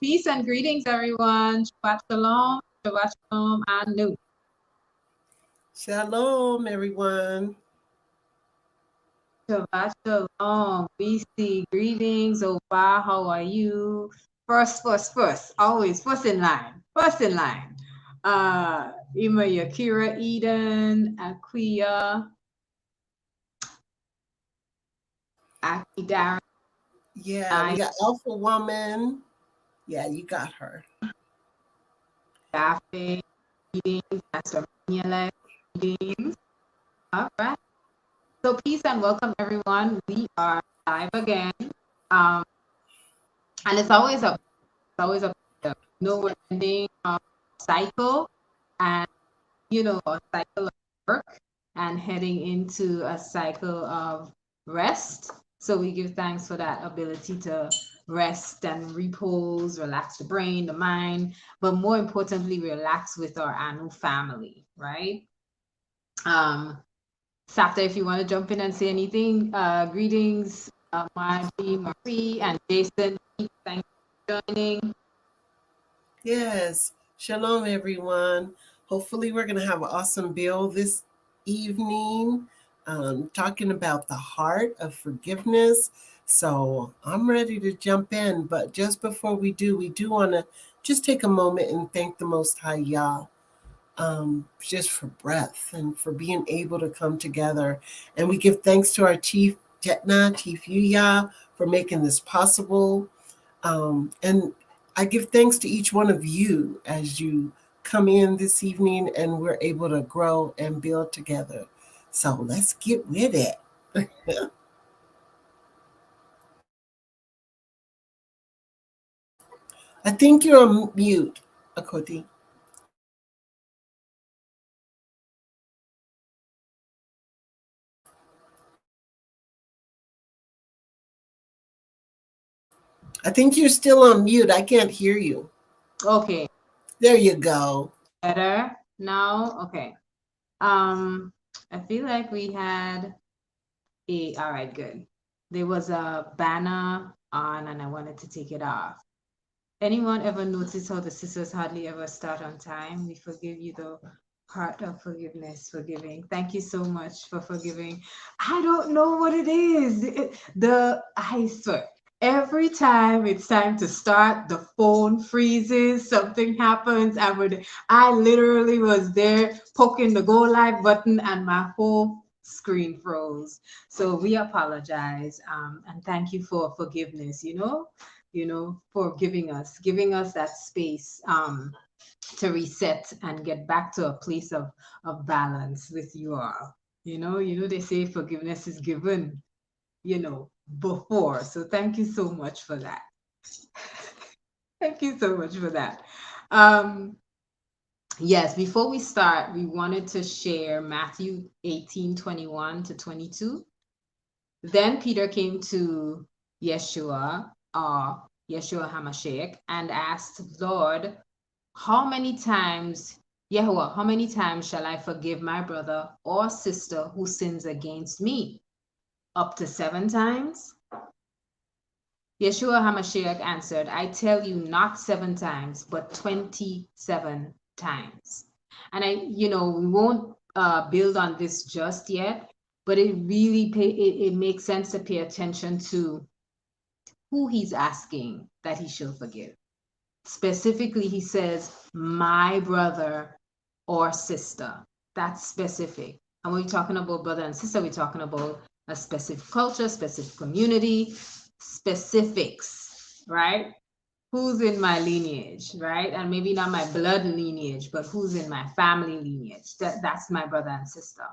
Peace and greetings, everyone. Shabbat shalom, and new. Shalom, everyone. Shabbat shalom. BC, greetings. Opa, how are you? First. Always first in line. First in line. Ima Yakira, Eden, Aquia, Aki Darren, Yeah, we I, got Alpha Woman. Yeah, you got her. Daphne, greetings. Pastor Maniela, greetings. All right. So peace and welcome, everyone. We are live again. Um, and it's always a we're ending a cycle and a cycle of work and heading into a cycle of rest. So we give thanks for that ability to rest and repose, relax the brain, the mind, but more importantly, relax with our Anu family, right? Um, Savta, if you want to jump in and say anything, greetings, Margie, Marie, and Jason. Thank you for joining. Yes. Shalom, everyone. Hopefully, we're going to have an awesome bill this evening, talking about the heart of forgiveness. So I'm ready to jump in. But just before we do want to just take a moment and thank the Most High Yah, just for breath and for being able to come together. And we give thanks to our Chief Jetna, Chief Yuya, for making this possible. And I give thanks to each one of you as you come in this evening and we're able to grow and build together. So let's get with it. I think you're on mute, Achoti. I think you're still on mute. I can't hear you. Okay, There you go. better now. Okay. Um, I feel like we had all right, good. There was a banner on, and I wanted to take it off. Anyone ever notice how the sisters hardly ever start on time? We forgive you the heart of forgiveness, forgiving. Thank you so much for forgiving. I don't know what it is. I swear, every time it's time to start, the phone freezes, something happens. I literally was there poking the go live button and my whole screen froze. So we apologize, and thank you for forgiveness. For giving us that space to reset and get back to a place of balance with you all. They say forgiveness is given, before. So thank you so much for that. Thank you so much for that. Um, yes, before we start, we wanted to share Matthew 18:21-22. Then Peter came to Yeshua, Yeshua HaMashiach, and asked, Lord, how many times, Yahuwah, how many times shall I forgive my brother or sister who sins against me? Up to 7 times? Yeshua HaMashiach answered, I tell you, not 7 times, but 27 times. And we won't build on this just yet, but it makes sense to pay attention to who he's asking that he shall forgive. Specifically, he says, my brother or sister. That's specific. And when we're talking about brother and sister, we're talking about a specific culture, specific community, specifics, right? Who's in my lineage, right? And maybe not my blood lineage, but who's in my family lineage. That's my brother and sister,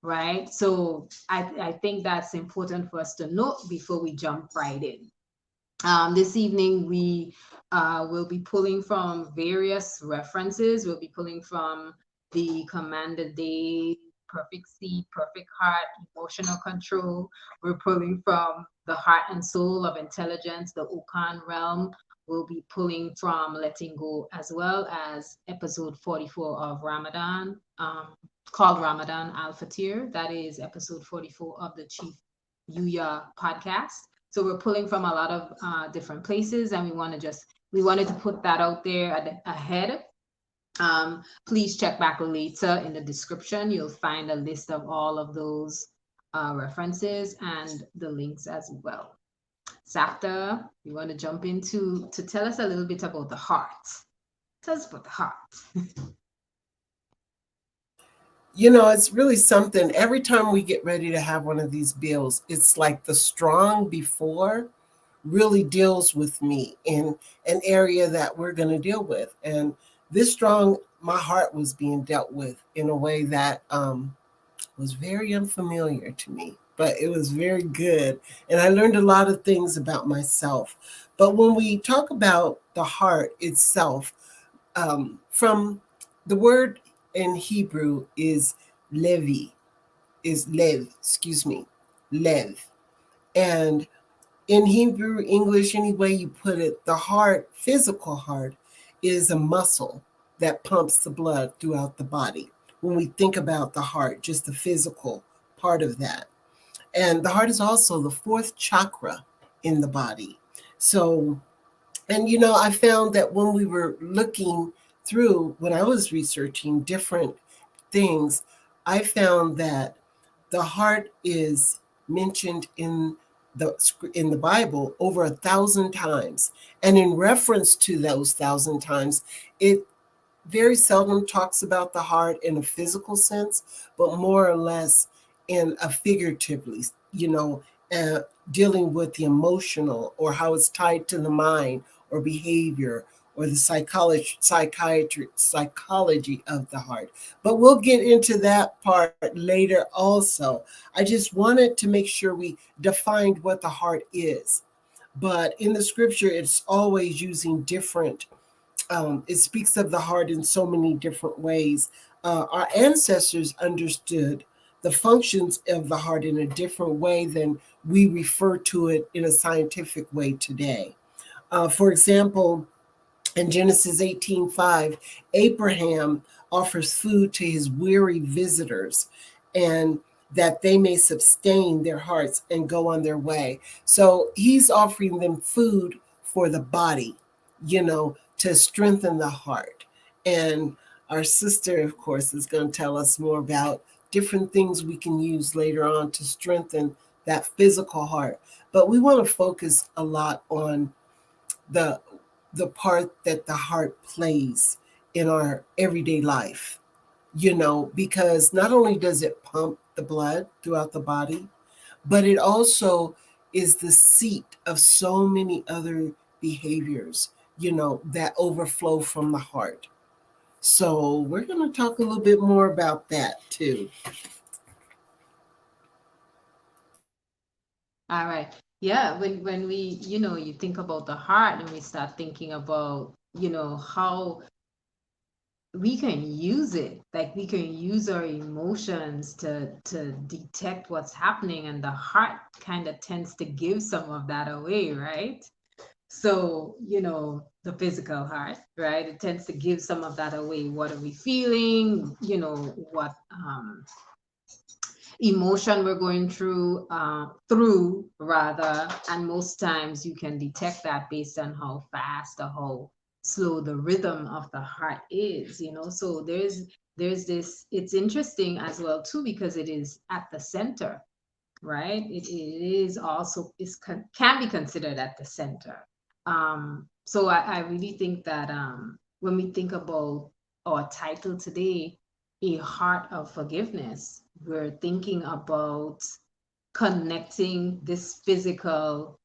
right? So I think that's important for us to note before we jump right in. This evening, we will be pulling from various references. We'll be pulling from the Commanded Day, Perfect Seed, Perfect Heart, Emotional Control. We're pulling from the Heart and Soul of Intelligence, the Ukan realm. We'll be pulling from Letting Go, as well as episode 44 of Ramadan, called Ramadan Al Fatir. That is episode 44 of the Chief Yuya podcast. So we're pulling from a lot of different places, and we wanted to put that out there ahead. Please check back later in the description. You'll find a list of all of those references and the links as well. Safta, you want to jump into to tell us a little bit about the heart. Tell us about the heart. It's really something. Every time we get ready to have one of these bills, it's like the strong before really deals with me in an area that we're going to deal with. And this strong, my heart was being dealt with in a way that was very unfamiliar to me, but it was very good. And I learned a lot of things about myself. But when we talk about the heart itself, from the word in Hebrew is levi, is lev, excuse me, lev. And in Hebrew, English, any way you put it, the heart, physical heart, is a muscle that pumps the blood throughout the body. When we think about the heart, just the physical part of that. And the heart is also the fourth chakra in the body. So, and I found that when we were looking through, when I was researching different things, I found that the heart is mentioned the in the Bible over 1,000 times, and in reference to those 1,000 times, it very seldom talks about the heart in a physical sense, but more or less in a figuratively, uh, dealing with the emotional or how it's tied to the mind or behavior or the psychology of the heart. But we'll get into that part later also. I just wanted to make sure we defined what the heart is. But in the scripture, it's always using different, it speaks of the heart in so many different ways. Our ancestors understood the functions of the heart in a different way than we refer to it in a scientific way today. For example, in Genesis 18:5, Abraham offers food to his weary visitors and that they may sustain their hearts and go on their way. So he's offering them food for the body, to strengthen the heart. And our sister, of course, is going to tell us more about different things we can use later on to strengthen that physical heart. But we want to focus a lot on the the part that the heart plays in our everyday life, because not only does it pump the blood throughout the body, but it also is the seat of so many other behaviors, that overflow from the heart. So we're going to talk a little bit more about that too. All right. Yeah, when we, you think about the heart and we start thinking about, how we can use it. Like we can use our emotions to detect what's happening, and the heart kind of tends to give some of that away, right? So, the physical heart, right? It tends to give some of that away. What are we feeling? What emotion we're going through rather, and most times you can detect that based on how fast or how slow the rhythm of the heart is. So there's this. It's interesting as well too, because it is at the center, right? It is also can be considered at the center. So I really think that when we think about our title today, a heart of forgiveness, we're thinking about connecting this physical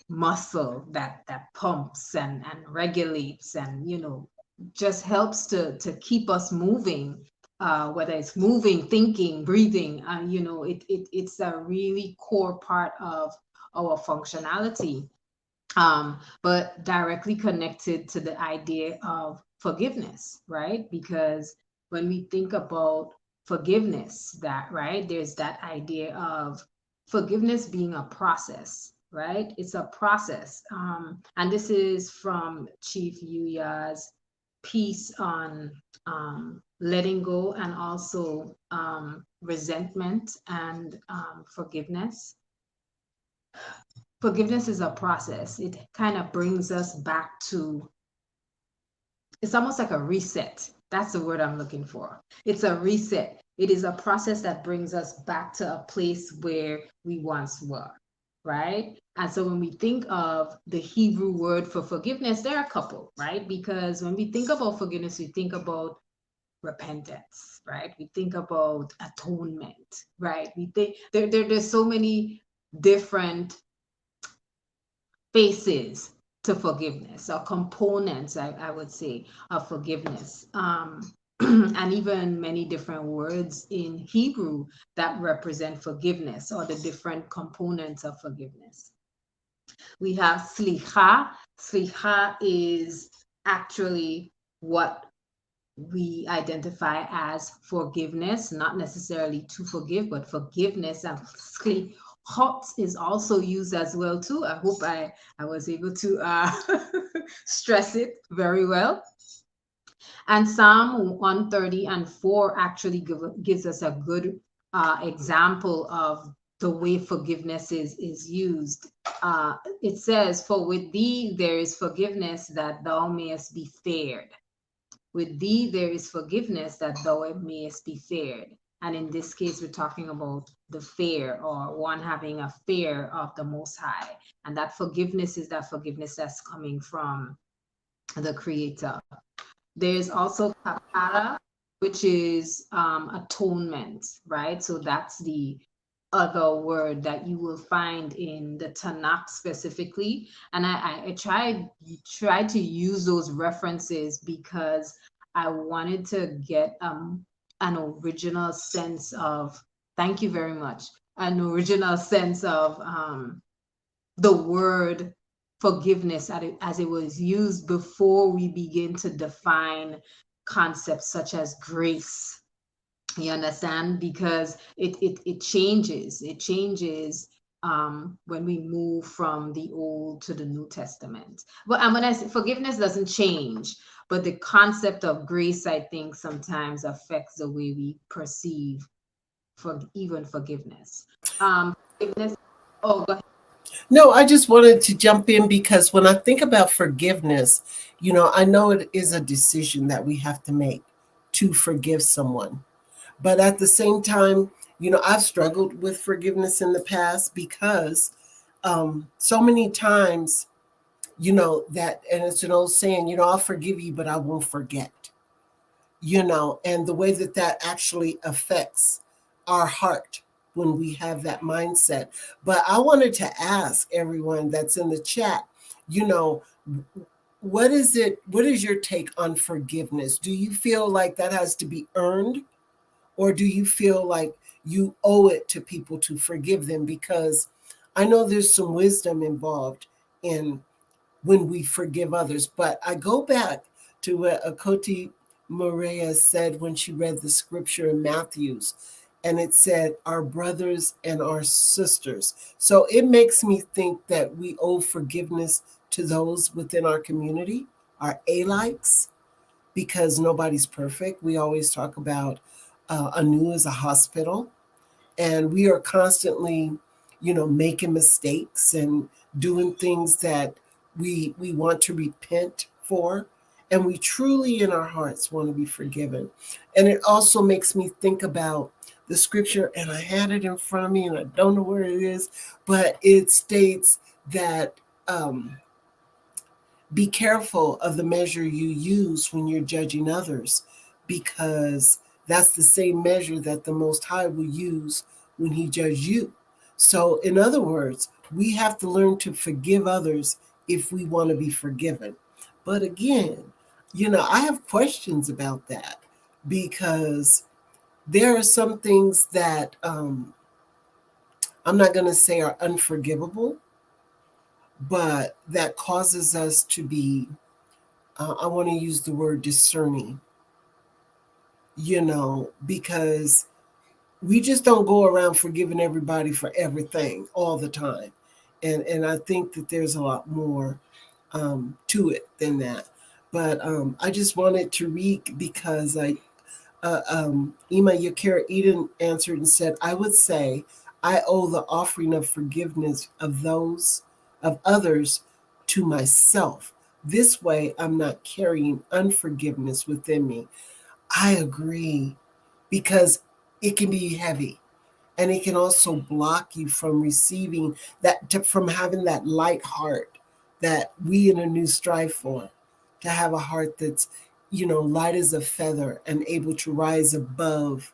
muscle that pumps and regulates, and just helps to keep us moving, whether it's moving, thinking, breathing. It's a really core part of our functionality, but directly connected to the idea of forgiveness, right? Because when we think about forgiveness, that right, there's that idea of forgiveness being a process, right? It's a process, and this is from Chief Yuya's piece on letting go, and also resentment and forgiveness. forgiveness is a process. It kind of brings us back to, it's almost like a reset. That's the word I'm looking for. It's a reset. It is a process that brings us back to a place where we once were, right? And so when we think of the Hebrew word for forgiveness, there are a couple, right? Because when we think about forgiveness, we think about repentance, right? We think about atonement, right? We think there's so many different faces to forgiveness or components, I would say, of forgiveness. And even many different words in Hebrew that represent forgiveness or the different components of forgiveness. We have slicha. Slicha is actually what we identify as forgiveness, not necessarily to forgive, but forgiveness. And hot is also used as well too. I hope I was able to stress it very well. And Psalm 130 and 4 actually gives us a good example of the way forgiveness is used. It says, "For with thee there is forgiveness, that thou mayest be feared. With thee there is forgiveness, that thou mayest be feared." And in this case, we're talking about the fear, or one having a fear of the Most High. And that forgiveness is that forgiveness that's coming from the Creator. There's also kapara, which is atonement, right? So that's the other word that you will find in the Tanakh specifically. And I tried to use those references because I wanted to get an original sense of, thank you very much, an original sense of the word forgiveness as it was used before we begin to define concepts such as grace. You understand? Because it changes. It changes when we move from the Old to the New Testament. But and when I say forgiveness doesn't change, but the concept of grace, I think, sometimes affects the way we perceive for even forgiveness. Forgiveness. Oh, go ahead. No, I just wanted to jump in because when I think about forgiveness, I know it is a decision that we have to make to forgive someone. But at the same time, I've struggled with forgiveness in the past because so many times, that, and it's an old saying, I'll forgive you, but I won't forget, and the way that that actually affects our heart when we have that mindset. But I wanted to ask everyone that's in the chat, you know, what is your take on forgiveness? Do you feel like that has to be earned, or do you feel like you owe it to people to forgive them? Because I know there's some wisdom involved in when we forgive others. But I go back to what achoti Moreyah said when she read the scripture in Matthew's, and it said, "Our brothers and our sisters." So it makes me think that we owe forgiveness to those within our community, our alites, because nobody's perfect. We always talk about Anu as a hospital, and we are constantly, making mistakes and doing things that we want to repent for, and we truly in our hearts want to be forgiven. And it also makes me think about the scripture, and I had it in front of me and I don't know where it is, but it states that be careful of the measure you use when you're judging others, because that's the same measure that the Most High will use when He judges you. So, in other words, we have to learn to forgive others if we want to be forgiven. But again, I have questions about that, because there are some things that I'm not going to say are unforgivable, but that causes us to be, I want to use the word discerning, because we just don't go around forgiving everybody for everything all the time. And I think that there's a lot more to it than that. But I just wanted to read, because Ima Yakira Eden answered and said, "I would say I owe the offering of forgiveness of those of others to myself. This way, I'm not carrying unforgiveness within me. I agree, because it can be heavy, and it can also block you from receiving from having that light heart that we in a new strive for, to have a heart that's, light as a feather and able to rise above,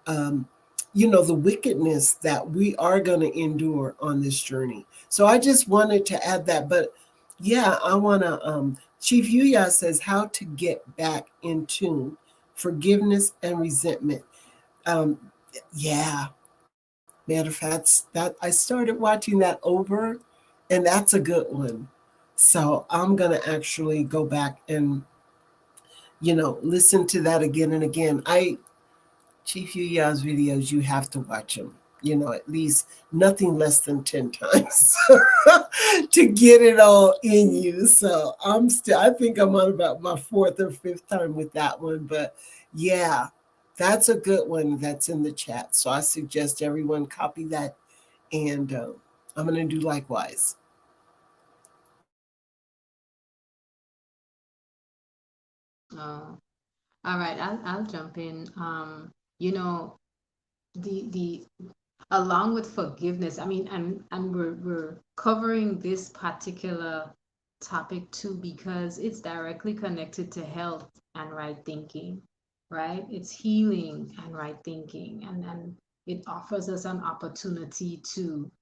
um, the wickedness that we are going to endure on this journey. So I just wanted to add that. But yeah, I want to, Chief Yuya says, how to get back in tune, forgiveness and resentment. Um, yeah, matter of fact, that I started watching that over, and that's a good one. So I'm going to actually go back and, listen to that again and again. Chief Yuya's videos, you have to watch them, at least nothing less than 10 times to get it all in you. So I think I'm on about my fourth or fifth time with that one. But yeah, that's a good one that's in the chat. So I suggest everyone copy that, and I'm going to do likewise. Oh, all right. I'll jump in. You know, the along with forgiveness, I mean, and we're covering this particular topic too because it's directly connected to health and right thinking, right? It's healing and right thinking, and it offers us an opportunity to,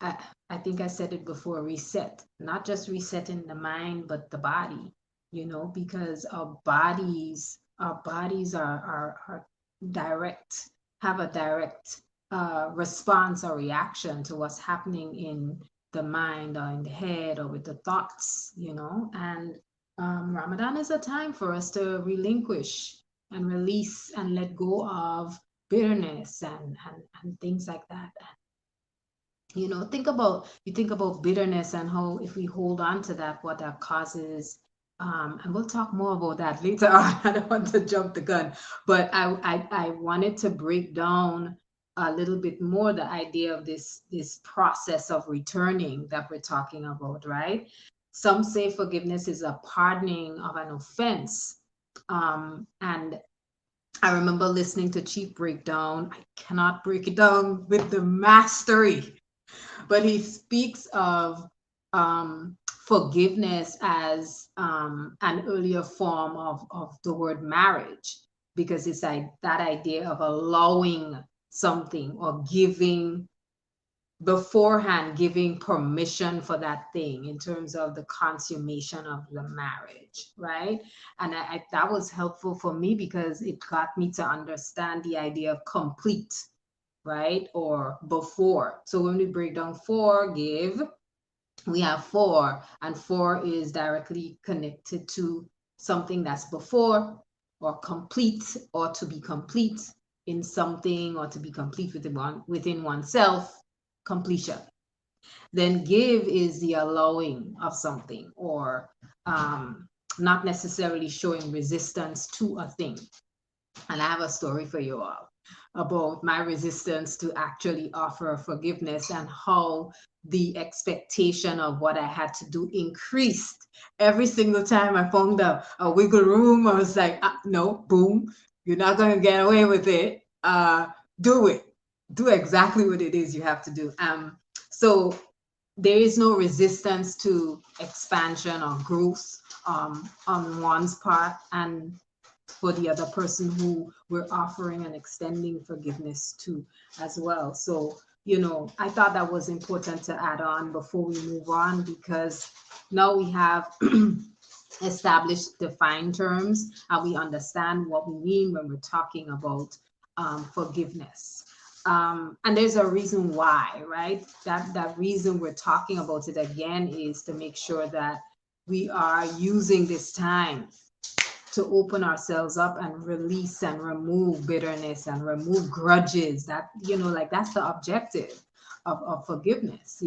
I think I said it before, reset, not just resetting the mind, but the body, because our bodies are direct, have a direct response or reaction to what's happening in the mind or in the head or with the thoughts, and Ramadan is a time for us to relinquish and release and let go of bitterness and things like that. Think about bitterness and how if we hold on to that, what that causes. And we'll talk more about that later on. I don't want to jump the gun, but I wanted to break down a little bit more the idea of this process of returning that we're talking about, right? Some say forgiveness is a pardoning of an offense. And I remember listening to Chief breakdown. I cannot break it down with the mastery, but he speaks of um, forgiveness as an earlier form of the word marriage, because it's like that idea of allowing something or giving beforehand, giving permission for that thing in terms of the consummation of the marriage, right? And that was helpful for me because it got me to understand the idea of complete, right? Or before. So when we break down forgive, we have for, and for is directly connected to something that's before, or complete, or to be complete in something, or to be complete within oneself, completion. Then give is the allowing of something, or um, not necessarily showing resistance to a thing. And I have a story for you all about my resistance to actually offer forgiveness and how the expectation of what I had to do increased every single time I found a wiggle room. I was like, no, boom, you're not going to get away with it. Do it. Do exactly what it is you have to do. So there is no resistance to expansion or growth on one's part, and for the other person who we're offering and extending forgiveness to as well. So, I thought that was important to add on before we move on, because now we have established defined terms and we understand what we mean when we're talking about forgiveness. And there's a reason why, right? That reason we're talking about it again is to make sure that we are using this time to open ourselves up and release and remove bitterness and remove grudges. That, like that's the objective of forgiveness.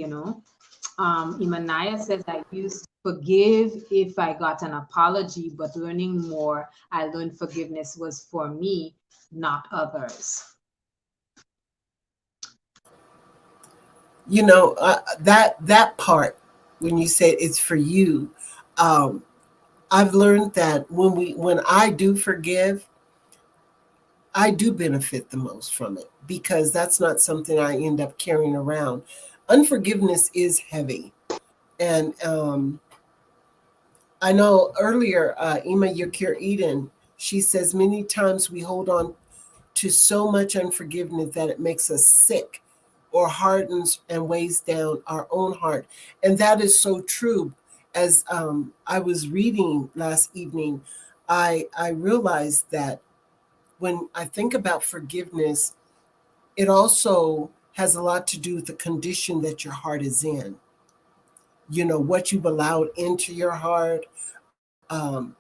Imanaya says, I used to forgive if I got an apology, but learning more, I learned forgiveness was for me, not others. that part when you said it's for you. um, I've learned that when I do forgive, I do benefit the most from it because that's not something I end up carrying around. Unforgiveness is heavy. And I know earlier, Ima Yakir Eden, she says many times we hold on to so much unforgiveness that it makes us sick or hardens and weighs down our own heart. And that is so true. As I was reading last evening, I realized that when I think about forgiveness, it also has a lot to do with the condition that your heart is in. What you've allowed into your heart, and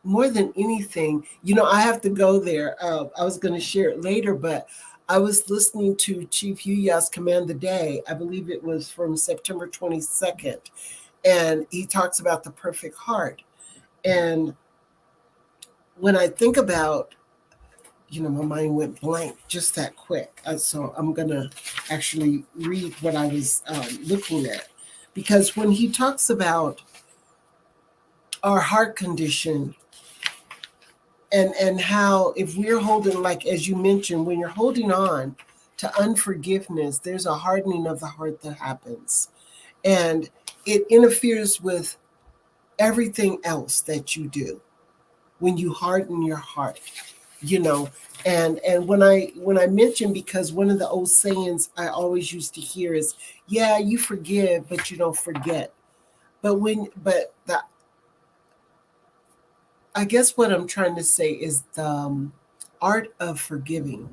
more than anything, I have to go there. I was going to share it later, but I was listening to Chief Yuya's Command the Day. I believe it was from September 22nd, and he talks about the perfect heart. And when I think about, my mind went blank just that quick. So I'm going to actually read what I was looking at. Because when he talks about our heart condition, and how if we're holding, like as you mentioned, when you're holding on to unforgiveness, there's a hardening of the heart that happens. And it interferes with everything else that you do when you harden your heart, you know and when I mention, because one of the old sayings I always used to hear is, yeah, you forgive but you don't forget. But the I guess what I'm trying to say is the art of forgiving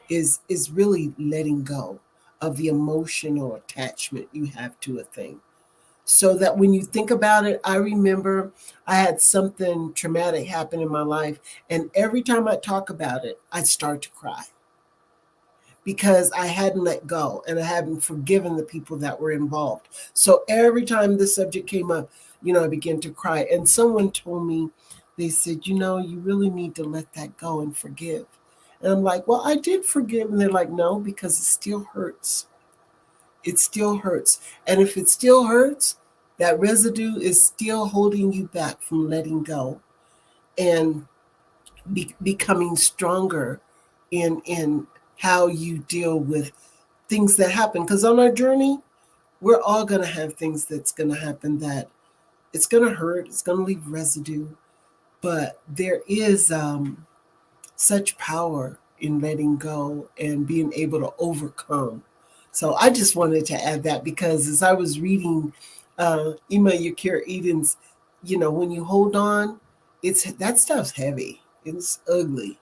is really letting go of the emotional attachment you have to a thing, so that when you think about it. I remember I had something traumatic happen in my life, and every time I talk about it, I start to cry because I hadn't let go and I hadn't forgiven the people that were involved. So every time the subject came up, I began to cry. And someone told me, they said, you really need to let that go and forgive. And I'm like, well, I did forgive. And they're like, no, because it still hurts. It still hurts. And if it still hurts, that residue is still holding you back from letting go and becoming stronger in how you deal with things that happen. Because on our journey, we're all going to have things that's going to happen that it's going to hurt, it's going to leave residue. But there is such power in letting go and being able to overcome. So I just wanted to add that, because as I was reading Ima Yakir Eden's, when you hold on, it's that stuff's heavy. It's ugly,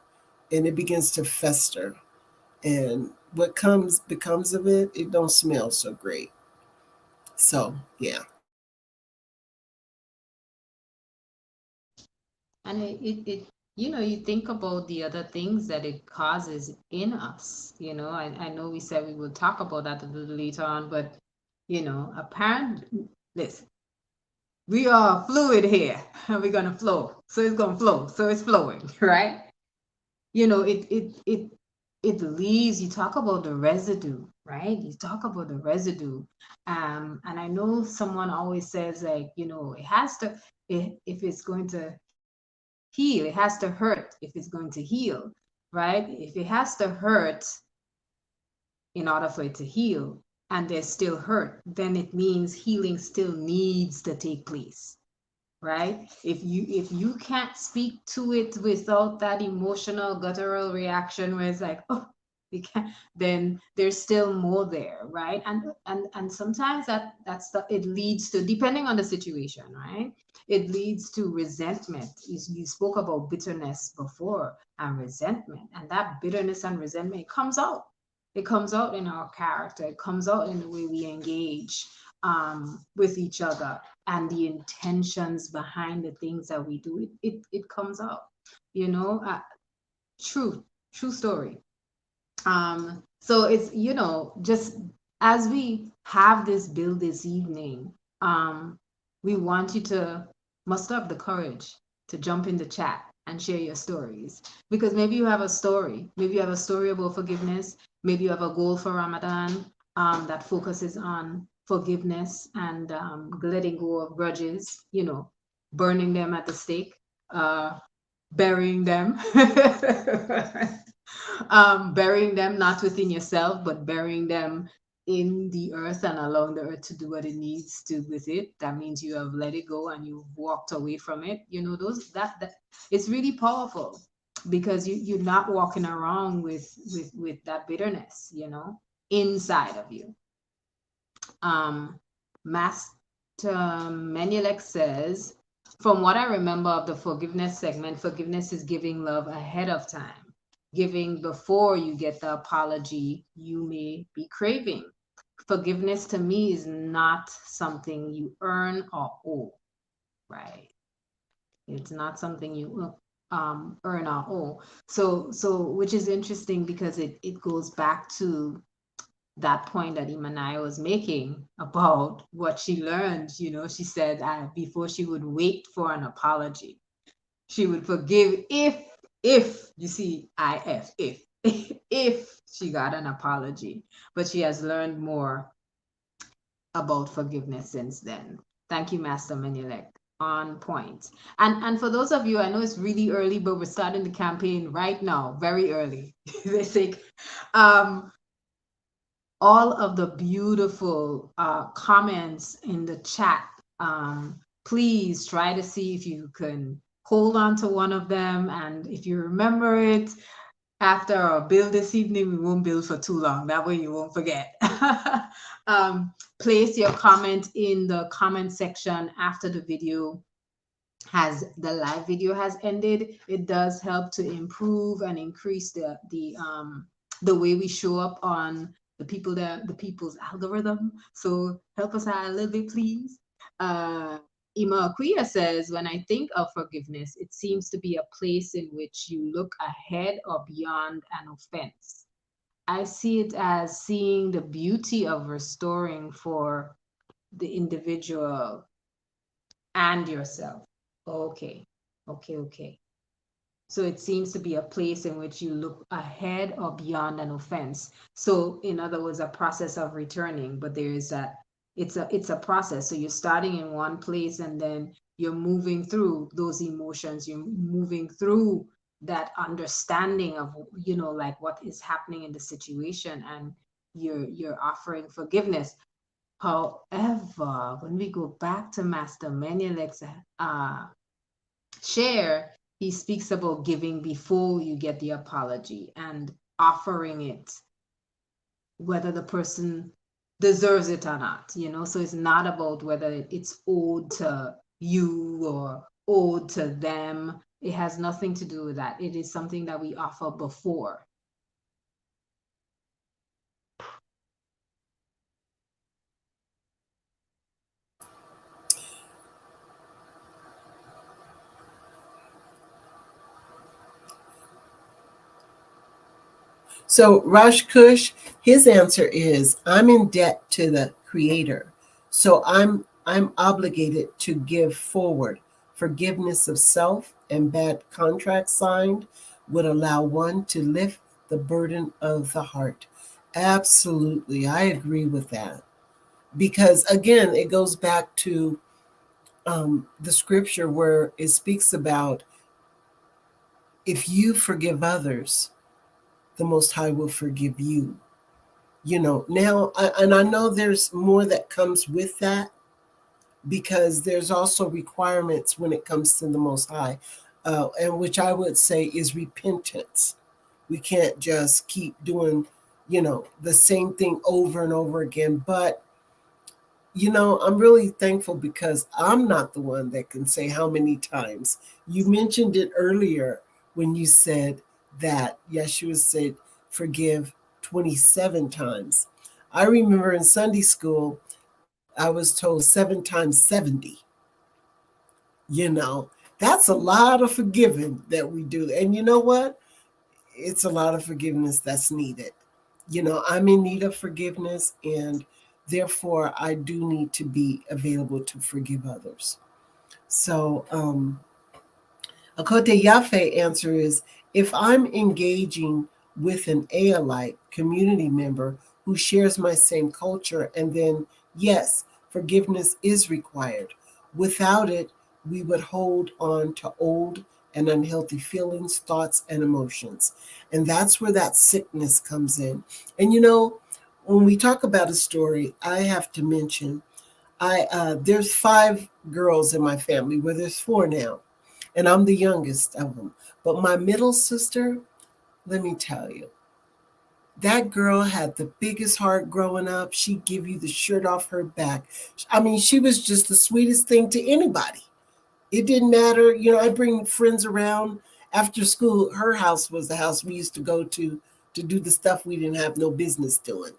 and it begins to fester. And what comes becomes of it, it don't smell so great. So yeah. And you think about the other things that it causes in us. I know we said we will talk about that a little later on, but apparently, listen, we are fluid here, and we're gonna flow. So it's gonna flow. So it's flowing, right? It leaves. You talk about the residue, right? You talk about the residue. And I know someone always says, like, it has to, if it's going to heal, it has to hurt if it's going to heal, right? If it has to hurt in order for it to heal, and there's still hurt, then it means healing still needs to take place, right? If you can't speak to it without that emotional guttural reaction where it's like, oh, you can't, then there's still more there, right? And sometimes that's the it leads to, depending on the situation, right, it leads to resentment. You spoke about bitterness before, and resentment, and that bitterness and resentment comes out. It comes out in our character. It comes out in the way we engage with each other, and the intentions behind the things that we do. It comes out, you know. True, true story. So it's, just as we have this build this evening, um, we want you to muster up the courage to jump in the chat and share your stories, because maybe you have a story. Maybe you have a story about forgiveness. Maybe you have a goal for Ramadan that focuses on forgiveness and letting go of grudges, burning them at the stake, uh, burying them. Burying them not within yourself, but burying them in the earth and allowing the earth to do what it needs to with it. That means you have let it go and you've walked away from it. Those that it's really powerful because you're not walking around with that bitterness, inside of you. Master Menelek says, from what I remember of the forgiveness segment, forgiveness is giving love ahead of time, giving before you get the apology you may be craving. Forgiveness to me is not something you earn or owe, right? It's not something you earn or owe. So which is interesting because it goes back to that point that Imanaya was making about what she learned. She said before she would wait for an apology, she would forgive if you see if if she got an apology. But she has learned more about forgiveness since then. Thank you, Master Menelek. On point. And for those of you, I know it's really early, but we're starting the campaign right now, very early. They say, all of the beautiful comments in the chat. Please try to see if you can hold on to one of them. And if you remember it after our build this evening, we won't build for too long. That way you won't forget. Place your comment in the comment section after the live video has ended. It does help to improve and increase the way we show up on the people's algorithm. So help us out a little bit, please. Ima Akuya says, when I think of forgiveness, it seems to be a place in which you look ahead or beyond an offense. I see it as seeing the beauty of restoring for the individual and yourself. Okay, okay. So it seems to be a place in which you look ahead or beyond an offense. So in other words, a process of returning, but there is it's a process. So you're starting in one place and then you're moving through those emotions. You're moving through that understanding of, like what is happening in the situation, and you're offering forgiveness. However, when we go back to Master Menelek's share, he speaks about giving before you get the apology and offering it, whether the person deserves it or not. So it's not about whether it's owed to you or owed to them. It has nothing to do with that. It is something that we offer before. So Raj Kush, his answer is, I'm in debt to the creator. So I'm obligated to give forward. Forgiveness of self and bad contracts signed would allow one to lift the burden of the heart. Absolutely. I agree with that. Because again, it goes back to the scripture where it speaks about if you forgive others, the Most High will forgive you. Now, and I know there's more that comes with that, because there's also requirements when it comes to the Most High, and which I would say is repentance. We can't just keep doing, the same thing over and over again. But, I'm really thankful because I'm not the one that can say how many times. You mentioned it earlier when you said that Yeshua said, forgive 27 times. I remember in Sunday school, I was told 7 times 70. You know, that's a lot of forgiving that we do. And you know what? It's a lot of forgiveness that's needed. I'm in need of forgiveness, and therefore I do need to be available to forgive others. So, Akote Yafe answer is, if I'm engaging with an Alite community member who shares my same culture. And then, yes, forgiveness is required. Without it, we would hold on to old and unhealthy feelings, thoughts, and emotions. And that's where that sickness comes in. And when we talk about a story, I have to mention there's 5 girls in my family, where there's 4 now, and I'm the youngest of them. But my middle sister, let me tell you, that girl had the biggest heart growing up. She'd give you the shirt off her back. I mean, she was just the sweetest thing to anybody. It didn't matter. I'd bring friends around after school. Her house was the house we used to go to do the stuff we didn't have no business doing.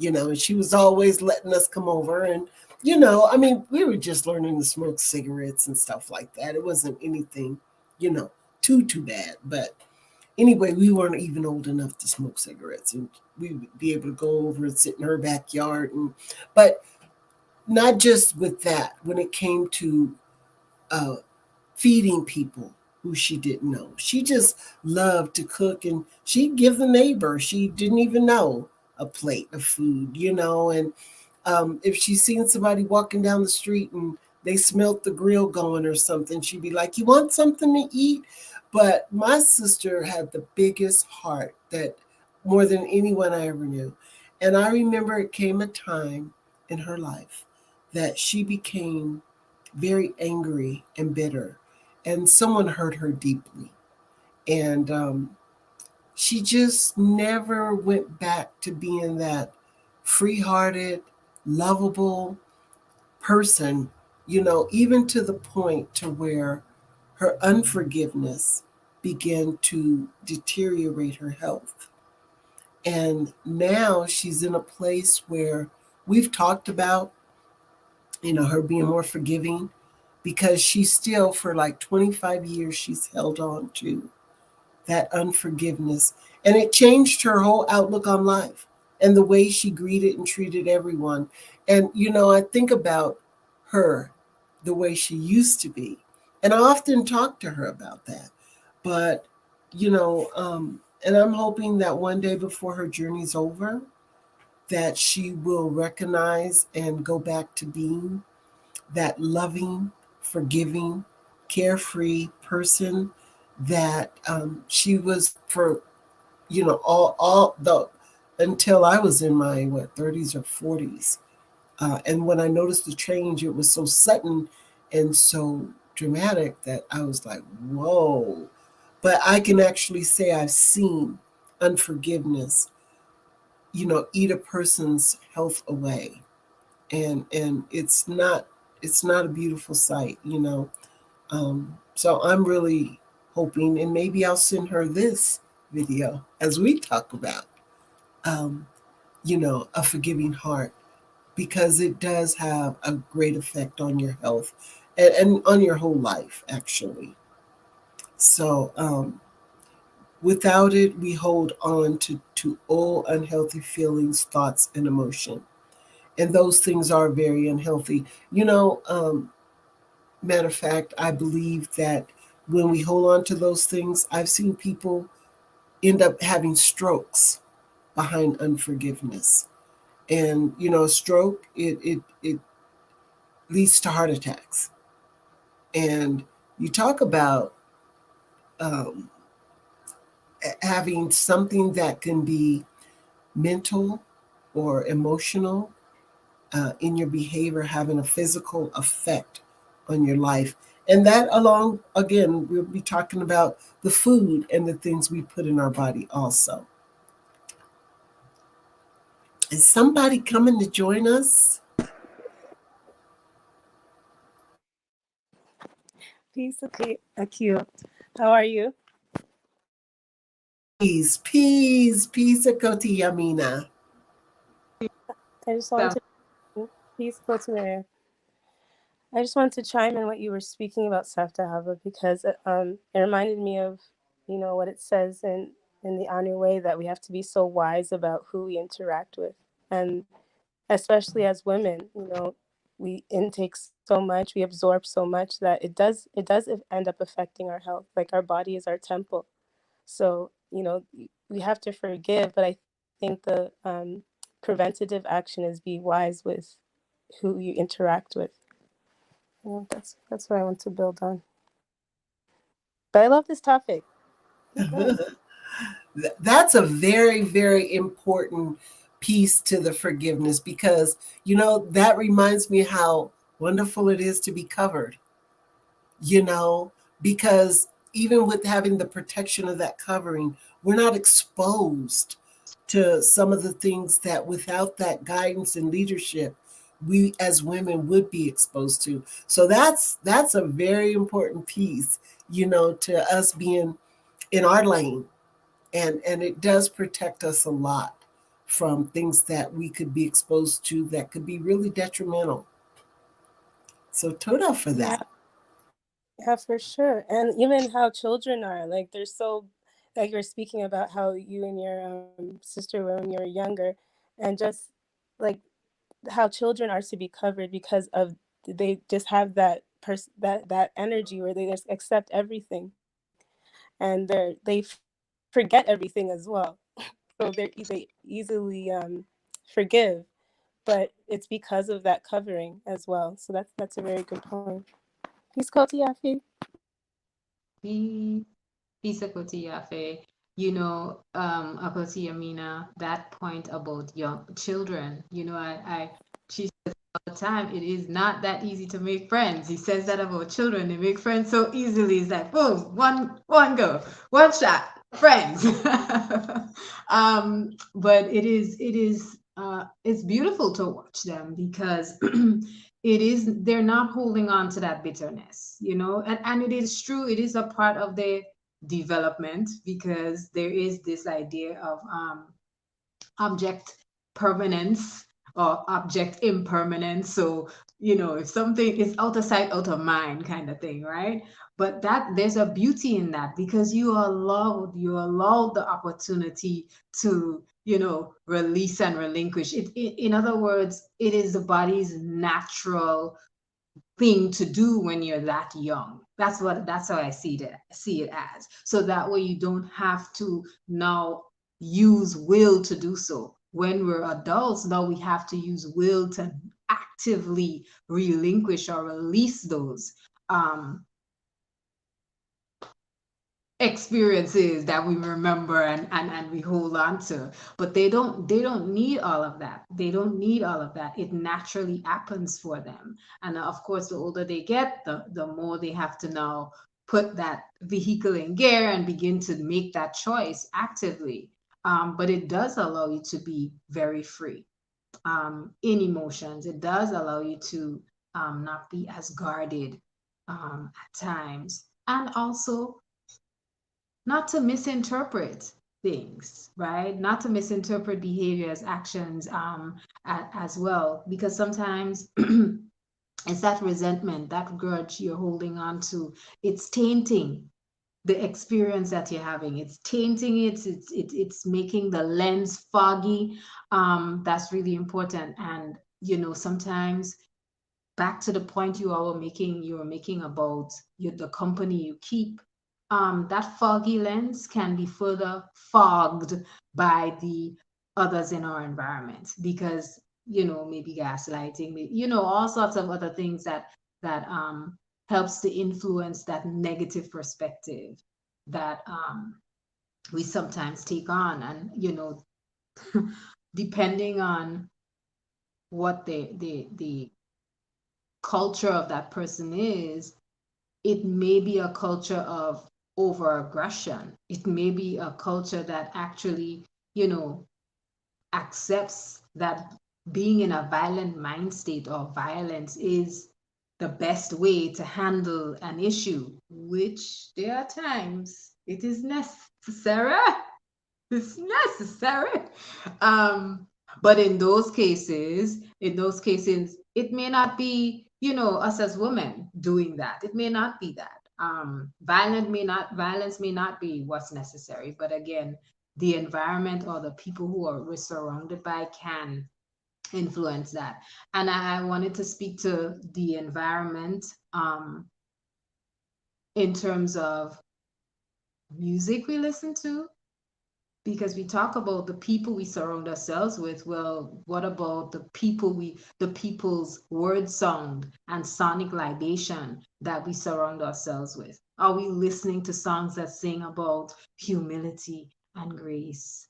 And she was always letting us come over. And, I mean, we were just learning to smoke cigarettes and stuff like that. It wasn't anything, you know, too bad. But anyway, we weren't even old enough to smoke cigarettes. And we would be able to go over and sit in her backyard. But not just with that, when it came to uh, feeding people who she didn't know. She just loved to cook, and she'd give the neighbor she didn't even know a plate of food. And if she seen somebody walking down the street and they smelt the grill going or something, she'd be like, "You want something to eat?" But my sister had the biggest heart, that more than anyone I ever knew. And I remember it came a time in her life that she became very angry and bitter, and someone hurt her deeply. And she just never went back to being that free hearted, lovable person, even to the point to where her unforgiveness began to deteriorate her health. And now she's in a place where we've talked about, her being more forgiving, because she still, for like 25 years, she's held on to that unforgiveness. And it changed her whole outlook on life and the way she greeted and treated everyone. And, I think about her, the way she used to be. And I often talk to her about that. But, and I'm hoping that one day before her journey's over, that she will recognize and go back to being that loving, forgiving, carefree person that she was for, all the until I was in my 30s or 40s. And when I noticed the change, it was so sudden and so dramatic that I was like, whoa. But I can actually say I've seen unforgiveness, eat a person's health away. And it's not a beautiful sight. So I'm really hoping, and maybe I'll send her this video as we talk about, um, a forgiving heart, because it does have a great effect on your health and on your whole life, actually. So without it, we hold on to all unhealthy feelings, thoughts, and emotion. And those things are very unhealthy. Matter of fact, I believe that when we hold on to those things, I've seen people end up having strokes behind unforgiveness. And a stroke, it leads to heart attacks. And you talk about um, having something that can be mental or emotional in your behavior having a physical effect on your life. And that, along, again, we'll be talking about the food and the things we put in our body also. Is somebody coming to join us? Peace, okay, Akio. How are you? Peace, achoti, Yamina. I just want to peace go to there. I just want to chime in what you were speaking about Savta Ahava because it reminded me of what it says in the Anu way that we have to be so wise about who we interact with, and especially as women, we intake so much, we absorb so much that it does end up affecting our health. Like our body is our temple, so we have to forgive, but I think the preventative action is be wise with who you interact with. That's what I want to build on. But I love this topic. Keep going. That's a very, very important piece to the forgiveness because, that reminds me how wonderful it is to be covered, you know, because even with having the protection of that covering, we're not exposed to some of the things that without that guidance and leadership, we as women would be exposed to. So that's a very important piece, to us being in our lane, and it does protect us a lot from things that we could be exposed to that could be really detrimental. So toda for Yeah, that. yeah, for sure. And even how children are, like they're so, like you're speaking about how you and your sister were when you were younger, and just like how children are to be covered because of they just have that energy where they just accept everything, and they forget everything as well. So they easily forgive, but it's because of that covering as well. So that's a very good point. Peace, Koti Yafi. Peace, peace, Akoti Yafe. Akoti Amina, that point about young children, she says all the time, it is not that easy to make friends. He says that about children. They make friends so easily. It's like, boom, one go, one shot, friends. But it's beautiful to watch them because they're not holding on to that bitterness, and it is true, it is a part of their development because there is this idea of object permanence or object impermanence. So, if something is out of sight, out of mind kind of thing, right? But that there's a beauty in that because you allowed the opportunity to, release and relinquish it. In other words, it is the body's natural thing to do when you're that young. That's how I see it as. So that way you don't have to now use will to do so. When we're adults, now we have to use will to actively relinquish or release those um experiences that we remember and we hold on to, but they don't need all of that. It naturally happens for them. And of course, the older they get, the more they have to now put that vehicle in gear and begin to make that choice actively. But it does allow you to be very free in emotions. It does allow you to not be as guarded at times, and also not to misinterpret things, right? Not to misinterpret behaviors, actions, as well, because sometimes it's that resentment, that grudge you're holding on to. It's tainting the experience that you're having. It's tainting it. It's making the lens foggy. That's really important. And sometimes back to the point you were making about the company you keep, that foggy lens can be further fogged by the others in our environment because maybe gaslighting, all sorts of other things that helps to influence that negative perspective that we sometimes take on. And depending on what the culture of that person is, it may be a culture of over aggression. It may be a culture that actually, accepts that being in a violent mind state or violence is the best way to handle an issue, which there are times it is necessary. It's necessary. Um, but in those cases, it may not be, us as women doing that. It may not be that. Violence may not be what's necessary. But again, the environment or the people who we're surrounded by can influence that. And I wanted to speak to the environment in terms of music we listen to, because we talk about the people we surround ourselves with. Well, what about the people's word sound and sonic libation that we surround ourselves with? Are we listening to songs that sing about humility and grace?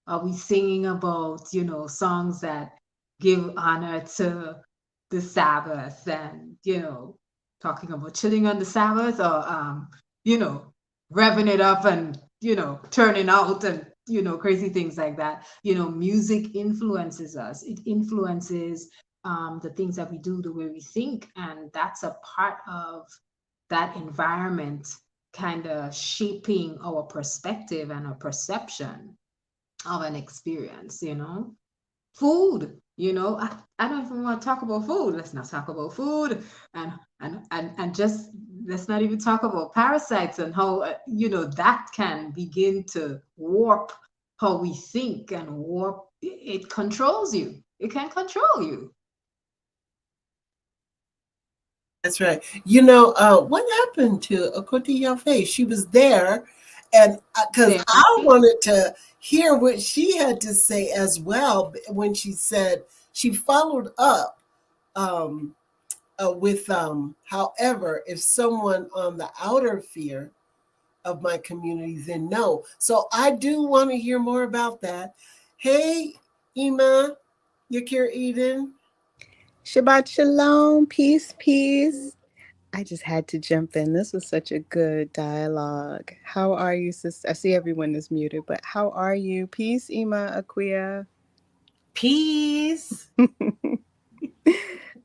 Are we singing about, songs that give honor to the Sabbath and, talking about chilling on the Sabbath, or, you know, revving it up and, turning out and, crazy things like that? Music influences us. It influences the things that we do, the way we think. And that's a part of that environment kind of shaping our perspective and our perception of an experience. Food, I don't even want to talk about food. Let's not talk about food. And just let's not even talk about parasites and how that can begin to warp how we think, and warp it controls you. It can control you. That's right. What happened to Achoti Yafe? She was there, and because There, I wanted to hear what she had to say as well when she said she followed up with, however, if someone on the outer sphere of my community, then no. So I do want to hear more about that. Hey, Ima, Yakir Eden. Shabbat shalom, peace, peace. I just had to jump in. This was such a good dialogue. How are you, sister? I see everyone is muted, but how are you? Peace, Ima, Aquia. Peace.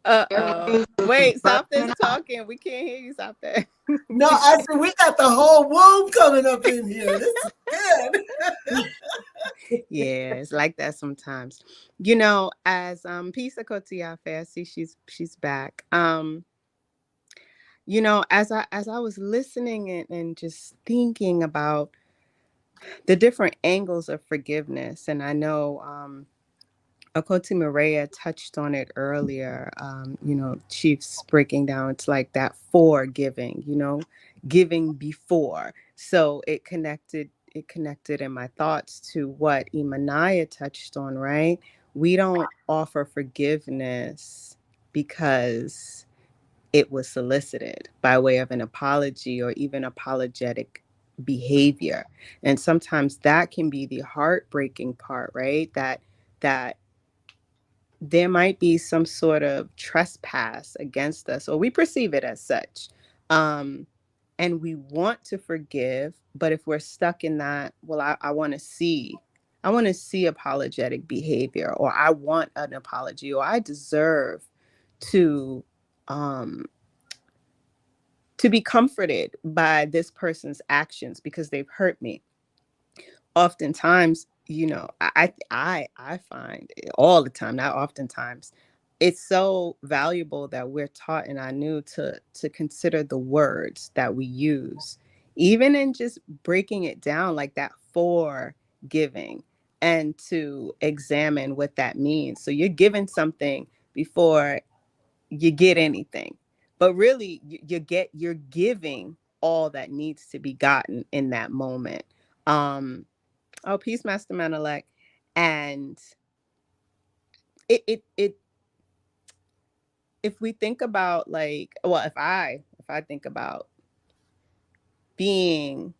Uh-oh. Wait, Savta's talking. We can't hear you, Savta. No, I said we got the whole womb coming up in here. This is good. Yeah, it's like that sometimes. As Peace Akotiafe, I see she's back. As I was listening and just thinking about the different angles of forgiveness, and I know Akoti Moreyah touched on it earlier. Chief's breaking down. It's like that forgiving, giving before. So it connected. It connected in my thoughts to what Imanaya touched on. Right? We don't offer forgiveness because it was solicited by way of an apology or even apologetic behavior. And sometimes that can be the heartbreaking part, right? That there might be some sort of trespass against us, or we perceive it as such. Um, and we want to forgive, but if we're stuck in that, well, I want to see apologetic behavior, or I want an apology, or I deserve to um to be comforted by this person's actions because they've hurt me. Oftentimes, I find all the time, not oftentimes, it's so valuable that we're taught and I knew to consider the words that we use, even in just breaking it down like that for giving, and to examine what that means. So you're giving something before you get anything, but really you're giving all that needs to be gotten in that moment. Oh, peace, Master Manelek. And it if we think about, like, well, if I think about being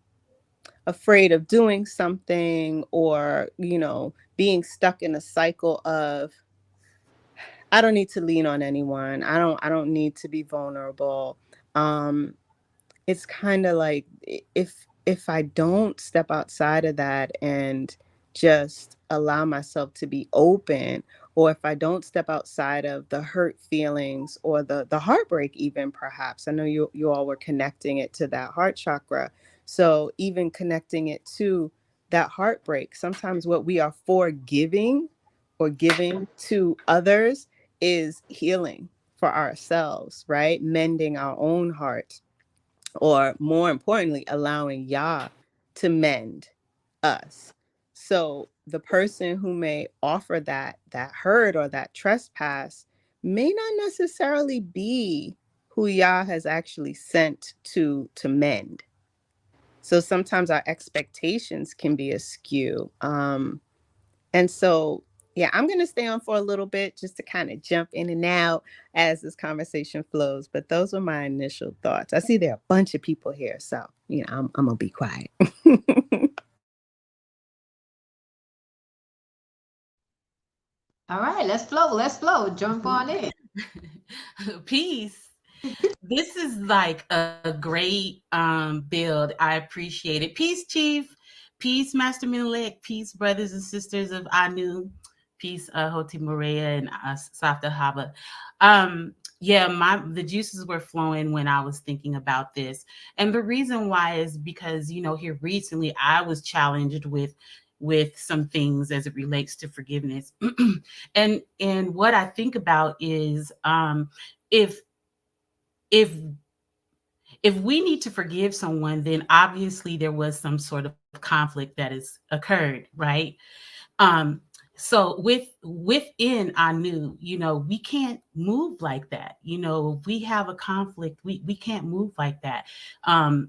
afraid of doing something, or being stuck in a cycle of, I don't need to lean on anyone, I don't need to be vulnerable. um it's kind of like, if I don't step outside of that and just allow myself to be open, or if I don't step outside of the hurt feelings or the heartbreak, even, perhaps, I know you all were connecting it to that heart chakra, so even connecting it to that heartbreak, sometimes what we are forgiving or giving to others is healing for ourselves, right? Mending our own heart, or more importantly, allowing Yah to mend us. So the person who may offer that hurt or that trespass may not necessarily be who Yah has actually sent to mend. So sometimes our expectations can be askew. And so, yeah, I'm going to stay on for a little bit just to kind of jump in and out as this conversation flows. But those were my initial thoughts. I see there are a bunch of people here. So, I'm going to be quiet. All right, let's flow. Let's flow. Jump on in. Peace. This is like a great build. I appreciate it. Peace, Chief. Peace, Master Menelec. Peace, brothers and sisters of Anu. Peace, Hoti Moreyah and Savta Ahava. Yeah, the juices were flowing when I was thinking about this. And the reason why is because, here recently I was challenged with some things as it relates to forgiveness. and what I think about is if if if we need to forgive someone, then obviously there was some sort of conflict that has occurred, right? Um, so within I knew, we can't move like that. If we have a conflict, we can't move like that,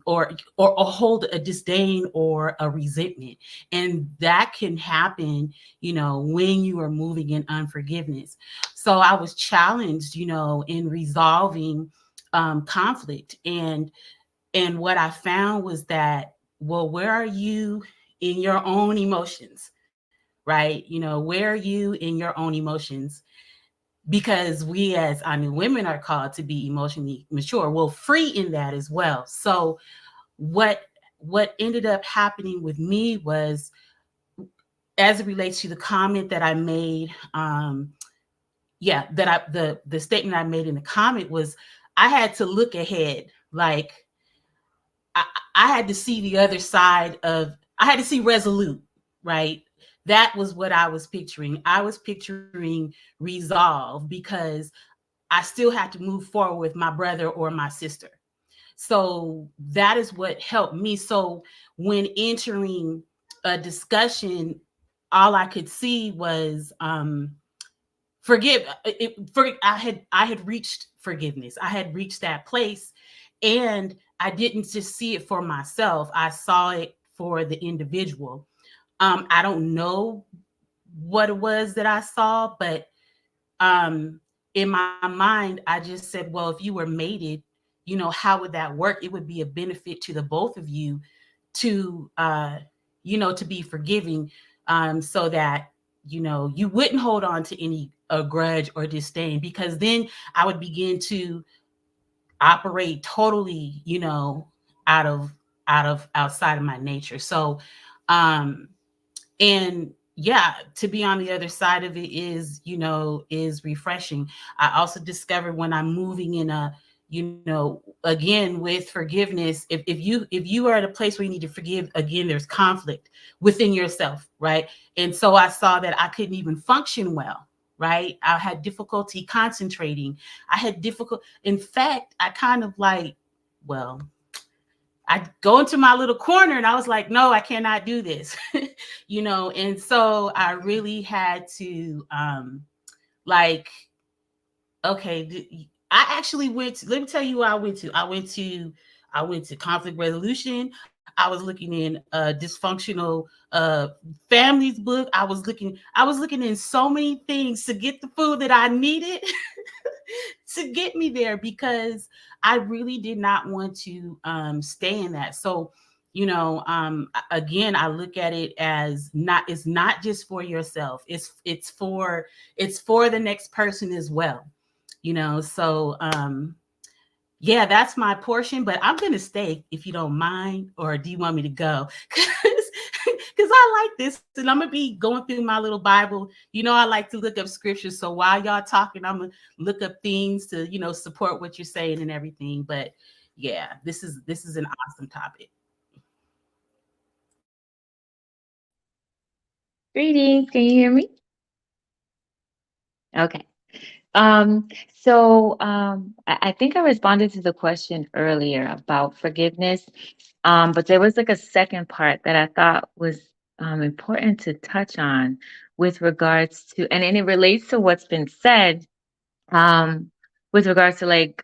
or hold a disdain or a resentment, and that can happen, when you are moving in unforgiveness. So I was challenged, in resolving conflict, and what I found was that, well, where are you in your own emotions? Right? Where are you in your own emotions? Because we as I mean women are called to be emotionally mature, well, free in that as well. So what ended up happening with me was, as it relates to the comment that I made, the statement I made in the comment was, I had to look ahead. Like, I, I had to see the other side of, I had to see resolute, right? That was what I was picturing. I was picturing resolve, because I still had to move forward with my brother or my sister. So that is what helped me. So when entering a discussion, all I could see was forgive. I had reached forgiveness. I had reached that place, and I didn't just see it for myself. I saw it for the individual. I don't know what it was that I saw, but um, in my mind, I just said, well, if you were mated, how would that work? It would be a benefit to the both of you to, to be forgiving, so that, you wouldn't hold on to any grudge or disdain, because then I would begin to operate totally, out of outside of my nature. So, um, and yeah, to be on the other side of it is refreshing. I also discovered when I'm moving in a, again, with forgiveness, if you are at a place where you need to forgive, again, there's conflict within yourself, right? And so I saw that I couldn't even function well, right? I had difficulty concentrating. I had difficult, in fact, I kind of like, well, I go into my little corner and I was like, no, I cannot do this, and so I really had to, like, okay, I actually let me tell you what I went to. I went to conflict resolution. I was looking in dysfunctional families book. I was looking in so many things to get the food that I needed to get me there, because I really did not want to stay in that. So, again, I look at it as it's not just for yourself. It's for the next person as well. So yeah, that's my portion, but I'm gonna stay if you don't mind, or do you want me to go? Because I like this, and I'm gonna be going through my little Bible. I like to look up scriptures. So while y'all talking, I'm gonna look up things to support what you're saying and everything. But yeah, this is an awesome topic. Greetings. Can you hear me? Okay. I think I responded to the question earlier about forgiveness. But there was like a second part that I thought was important to touch on with regards to, and it relates to what's been said, with regards to like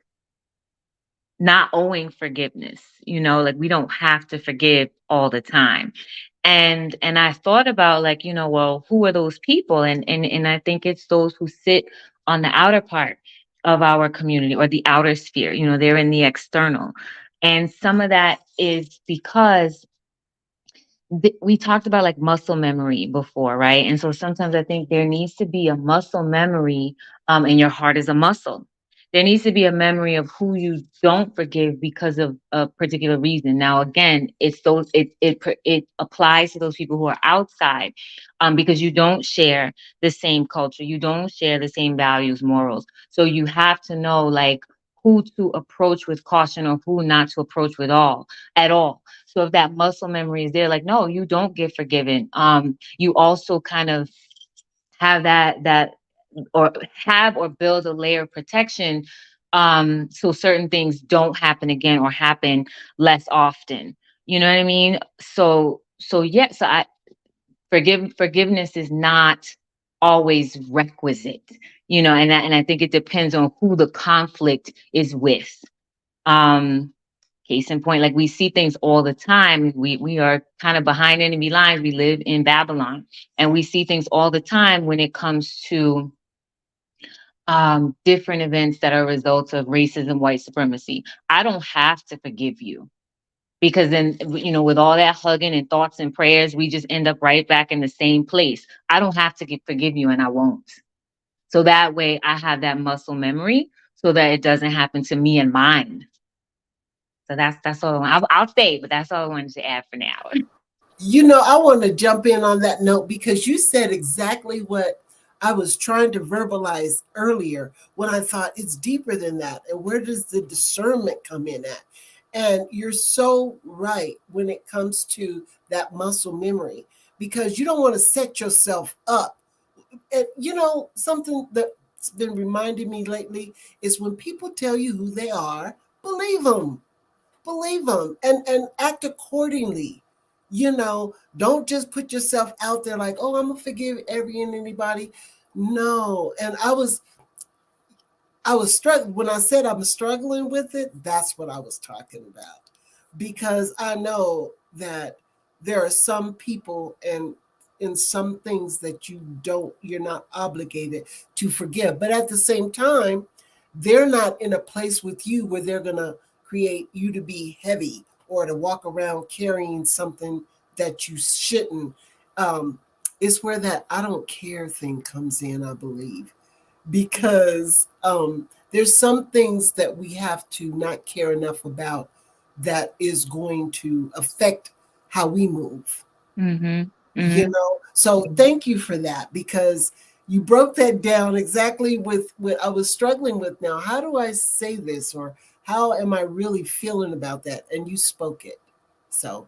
not owing forgiveness. Like we don't have to forgive all the time. And I thought about, like, well, who are those people? And I think it's those who sit on the outer part of our community, or the outer sphere. They're in the external. And some of that is because we talked about like muscle memory before, right? And so sometimes I think there needs to be a muscle memory, and your heart is a muscle. There needs to be a memory of who you don't forgive because of a particular reason. Now, again, it applies to those people who are outside, because you don't share the same culture, you don't share the same values, morals. So you have to know, like, who to approach with caution or who not to approach with all at all. So if that muscle memory is there, like, no, you don't get forgiven. You also kind of have that or have or build a layer of protection, so certain things don't happen again or happen less often. You know what I mean? So yeah, so I forgiveness is not always requisite, and I think it depends on who the conflict is with. Um, Case in point, like we see things all the time. We are kind of behind enemy lines. We live in Babylon, and we see things all the time when it comes to different events that are results of racism, white supremacy. I don't have to forgive you, because then, with all that hugging and thoughts and prayers, we just end up right back in the same place. I don't have to forgive you, and I won't. So that way, I have that muscle memory so that it doesn't happen to me and mine. So that's all. I'll stay, but that's all I wanted to add for now. I want to jump in on that note because you said exactly what I was trying to verbalize earlier when I thought it's deeper than that. And where does the discernment come in at? And you're so right when it comes to that muscle memory, because you don't want to set yourself up. And something that's been reminding me lately is when people tell you who they are, believe them, and act accordingly. Don't just put yourself out there like, oh, I'm gonna forgive every and anybody. No. And I was struggling when I said I'm struggling with it. That's what I was talking about, because I know that there are some people and in some things that you're not obligated to forgive, but at the same time, they're not in a place with you where they're gonna create you to be heavy or to walk around carrying something that you shouldn't. Um, it's where that I don't care thing comes in, I believe, because there's some things that we have to not care enough about that is going to affect how we move. Mm-hmm. Mm-hmm. So thank you for that, because you broke that down exactly with what I was struggling with. Now, how do I say this, or how am I really feeling about that? And you spoke it. So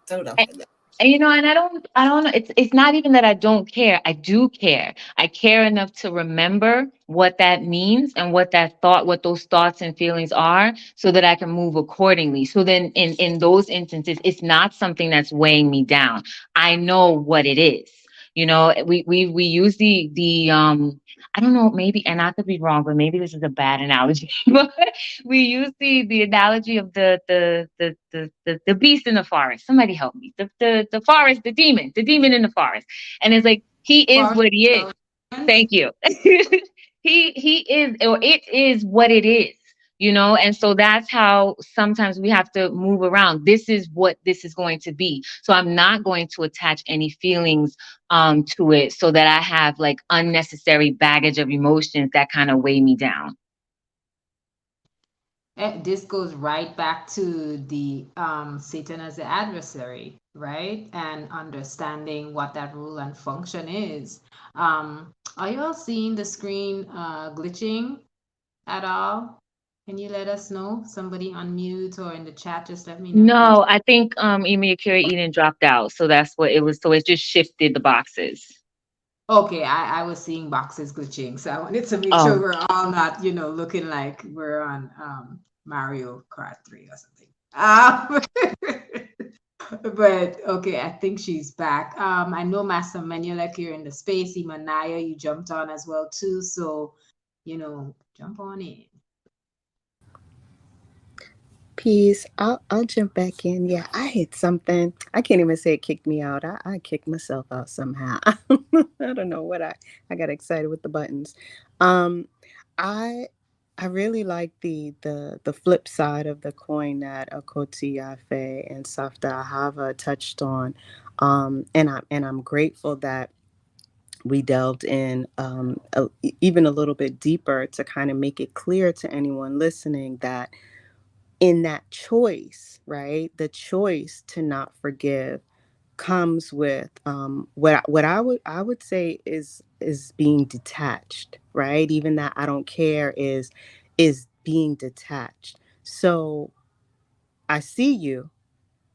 don't know for that. And I don't know. It's not even that I don't care. I do care. I care enough to remember what that means and what those thoughts and feelings are, so that I can move accordingly. So then, in those instances, it's not something that's weighing me down. I know what it is. We use the I don't know, maybe, and I could be wrong, but maybe this is a bad analogy. But we use the analogy of the beast in the forest. Somebody help me. The forest, the demon in the forest. And it's like, he is Forest what he is. Thank you. He is, or it is what it is. And so that's how sometimes we have to move around. This is what this is going to be. So I'm not going to attach any feelings to it, so that I have like unnecessary baggage of emotions that kind of weigh me down. This goes right back to the Satan as the adversary, right? And understanding what that rule and function is. Are you all seeing the screen glitching at all? Can you let us know? Somebody unmute or in the chat, just let me know if you're. No, I think Emi Akira Eden dropped out. So that's what it was. So it just shifted the boxes. Okay, I was seeing boxes glitching, so I wanted to make sure Oh, we're all not, looking like we're on Mario Kart 3 or something. But okay, I think she's back. I know Master Manuelek, you're in the space. Imanaya, you jumped on as well too, so jump on in. Peace. I'll jump back in. Yeah, I hit something. I can't even say it kicked me out. I kicked myself out somehow. I don't know what I got excited with the buttons. Um, I I really like the flip side of the coin that Akoti Yafe and Savta Ahava touched on. And I'm grateful that we delved in even a little bit deeper to kind of make it clear to anyone listening that in that choice, right? The choice to not forgive comes with what I would say is being detached, right? Even that I don't care is being detached. So I see you.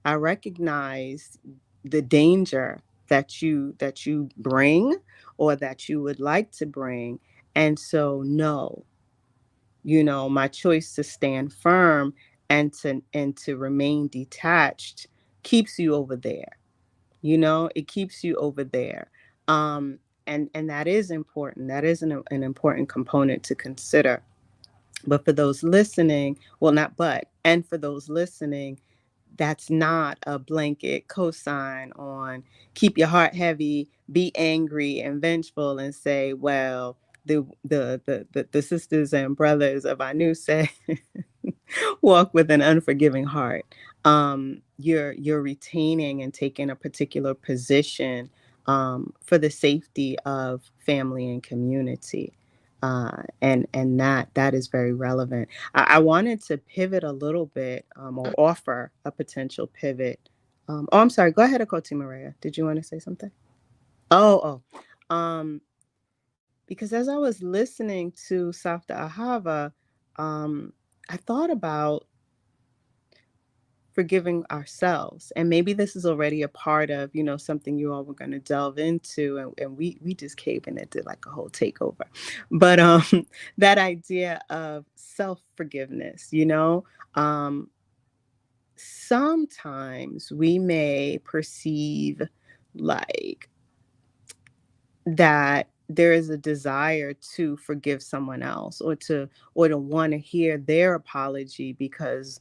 I recognize the danger that you bring or that you would like to bring, and so no, my choice to stand firm and to remain detached keeps you over there. It keeps you over there. And that is important. That is an important component to consider. But for those listening, well, not but, and for those listening, that's not a blanket cosign on keep your heart heavy, be angry and vengeful, and say, well, the sisters and brothers of Anu say walk with an unforgiving heart. You're retaining and taking a particular position for the safety of family and community. And that is very relevant. I wanted to pivot a little bit, or offer a potential pivot. I'm sorry. Go ahead, Akoti Moreyah. Did you want to say something? Oh. Because as I was listening to Savta Ahava, I thought about forgiving ourselves, and maybe this is already a part of something you all were going to delve into, and we just caved in and did like a whole takeover. But that idea of self-forgiveness, sometimes we may perceive like that there is a desire to forgive someone else, or to want to hear their apology, because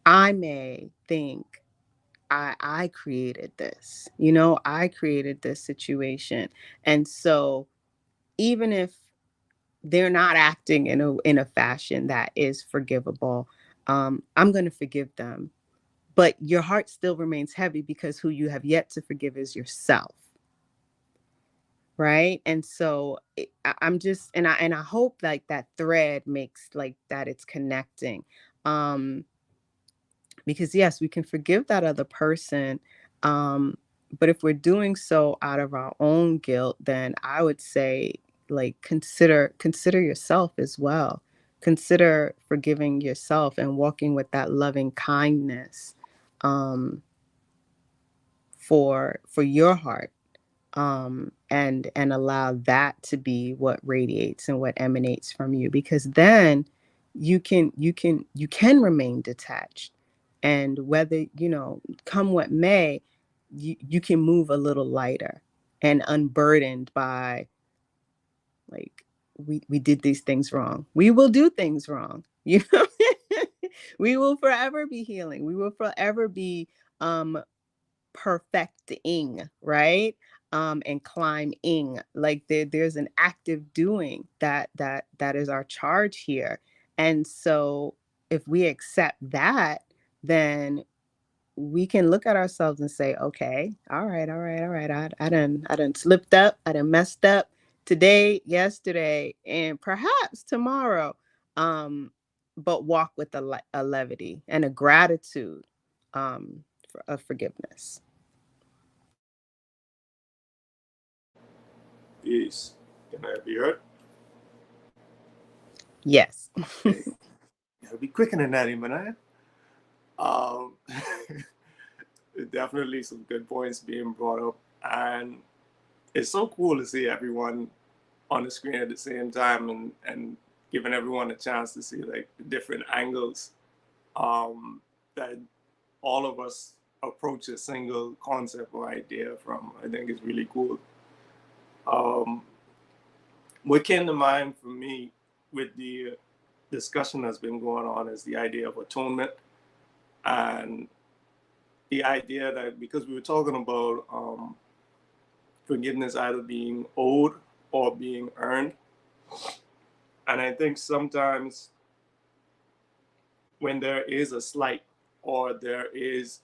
I may think I created this. I created this situation. And so even if they're not acting in a fashion that is forgivable, I'm going to forgive them. But your heart still remains heavy because who you have yet to forgive is yourself. Right. And so I'm just, and I hope like that thread makes like that it's connecting. Because yes, we can forgive that other person, but if we're doing so out of our own guilt, then I would say like consider yourself as well. Consider forgiving yourself and walking with that loving kindness, um, for your heart, and allow that to be what radiates and what emanates from you, because then you can remain detached, and whether come what may, you can move a little lighter and unburdened by like we did these things wrong, we will do things wrong, we will forever be healing, we will forever be um perfecting, right? And climbing, like there's an active doing that is our charge here. And so if we accept that, then we can look at ourselves and say, okay, all right, I done slipped up, I done messed up today, yesterday, and perhaps tomorrow. But walk with a levity and a gratitude, of forgiveness. Peace. Can I be heard? Yes. Okay. It'll be quicker than that, Imanaya. Um, definitely some good points being brought up. And it's so cool to see everyone on the screen at the same time, and giving everyone a chance to see like the different angles that all of us approach a single concept or idea from. I think it's really cool. Um, what came to mind for me with the discussion that's been going on is the idea of atonement. And the idea that, because we were talking about forgiveness either being owed or being earned, and I think sometimes when there is a slight or there is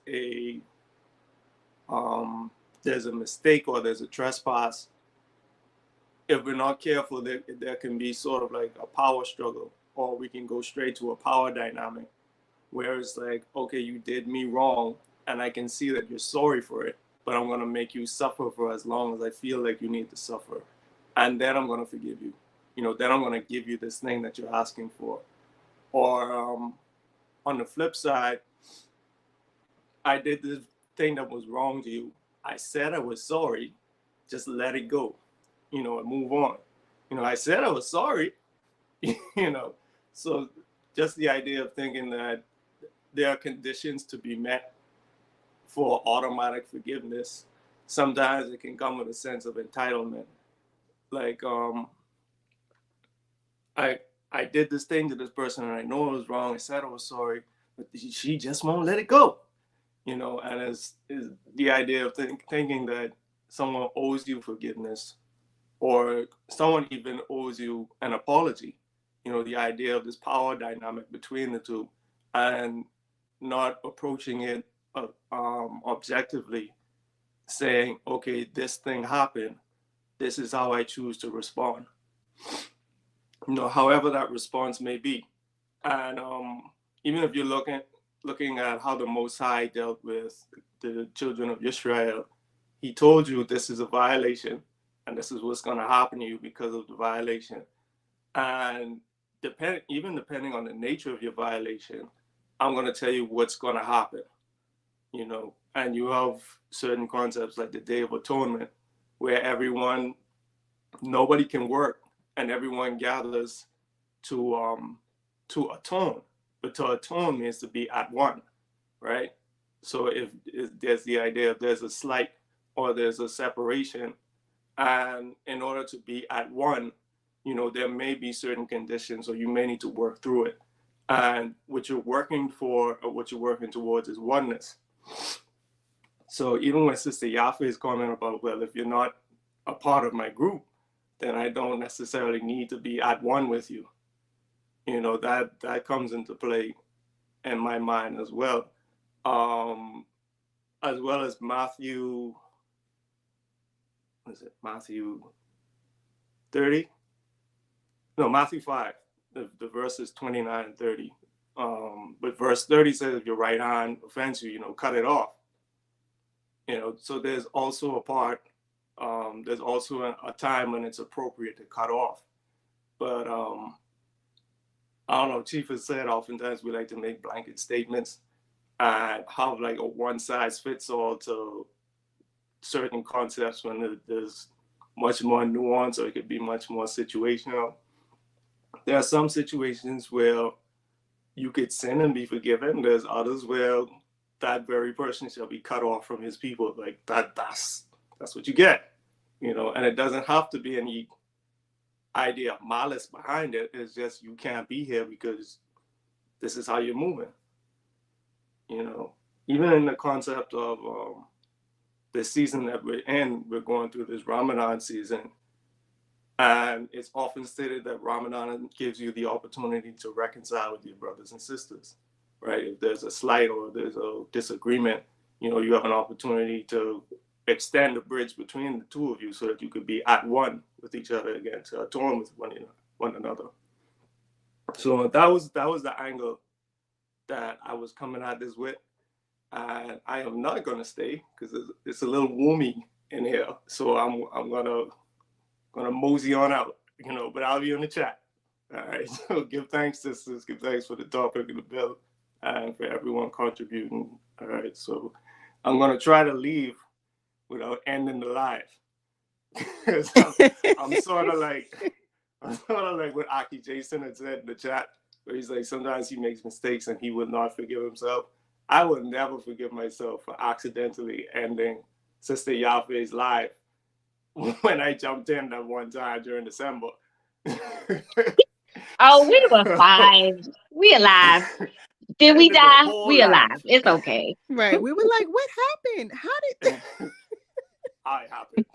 there's a mistake or there's a trespass, if we're not careful, there can be sort of like a power struggle, or we can go straight to a power dynamic where it's like, okay, you did me wrong and I can see that you're sorry for it, but I'm going to make you suffer for as long as I feel like you need to suffer. And then I'm going to forgive you. Then I'm going to give you this thing that you're asking for. Or on the flip side, I did this thing that was wrong to you. I said I was sorry. Just let it go, and move on. I said I was sorry, So just the idea of thinking that there are conditions to be met for automatic forgiveness, sometimes it can come with a sense of entitlement. Like, I did this thing to this person and I know it was wrong. I said I was sorry, but she just won't let it go. And is the idea of thinking that someone owes you forgiveness, or someone even owes you an apology. The idea of this power dynamic between the two, and not approaching it objectively, saying, okay, this thing happened. This is how I choose to respond. However that response may be. And even if you're looking at how the Most High dealt with the children of Israel, he told you this is a violation and this is what's going to happen to you because of the violation. And depending on the nature of your violation, I'm going to tell you what's going to happen. And you have certain concepts like the Day of Atonement, where nobody can work and everyone gathers to atone. But to atone means to be at one, right? So if there's the idea of there's a slight or there's a separation, and in order to be at one, there may be certain conditions, or you may need to work through it. And what you're working for, or what you're working towards, is oneness. So even when Sister Yafe is commenting about, well, if you're not a part of my group, then I don't necessarily need to be at one with you. That comes into play in my mind as well. As well as Matthew 30? No, Matthew 5. The verses 29 and 30. But verse 30 says, if your right hand offends you, cut it off. So there's also a part, there's also a time when it's appropriate to cut off. But I don't know, Chief has said oftentimes we like to make blanket statements and have like a one size fits all to certain concepts when there's much more nuance, or it could be much more situational. There are some situations where you could sin and be forgiven. There's others where that very person shall be cut off from his people. Like that's what you get, and it doesn't have to be any idea of malice behind it. It's just you can't be here because this is how you're moving. Even in the concept of the season that we're in, we're going through this Ramadan season, and it's often stated that Ramadan gives you the opportunity to reconcile with your brothers and sisters, right? If there's a slight or there's a disagreement, you have an opportunity to extend the bridge between the two of you so that you could be at one with each other again, to atone with one another. So that was the angle that I was coming at this with. And I am not going to stay because it's a little warmy in here. So I'm gonna mosey on out, but I'll be in the chat. All right. So give thanks, sisters. Give thanks for the topic of the bill and for everyone contributing. All right. So I'm gonna try to leave without ending the live. I'm sort of like what Aki Jason had said in the chat, where he's like, sometimes he makes mistakes and he would not forgive himself. I would never forgive myself for accidentally ending Sister Yafe's live when I jumped in that one time during December. Oh, we were fine. We alive. Did we Ended the die? whole We alive. life. It's okay. Right. We were like, what happened? How did How it happened.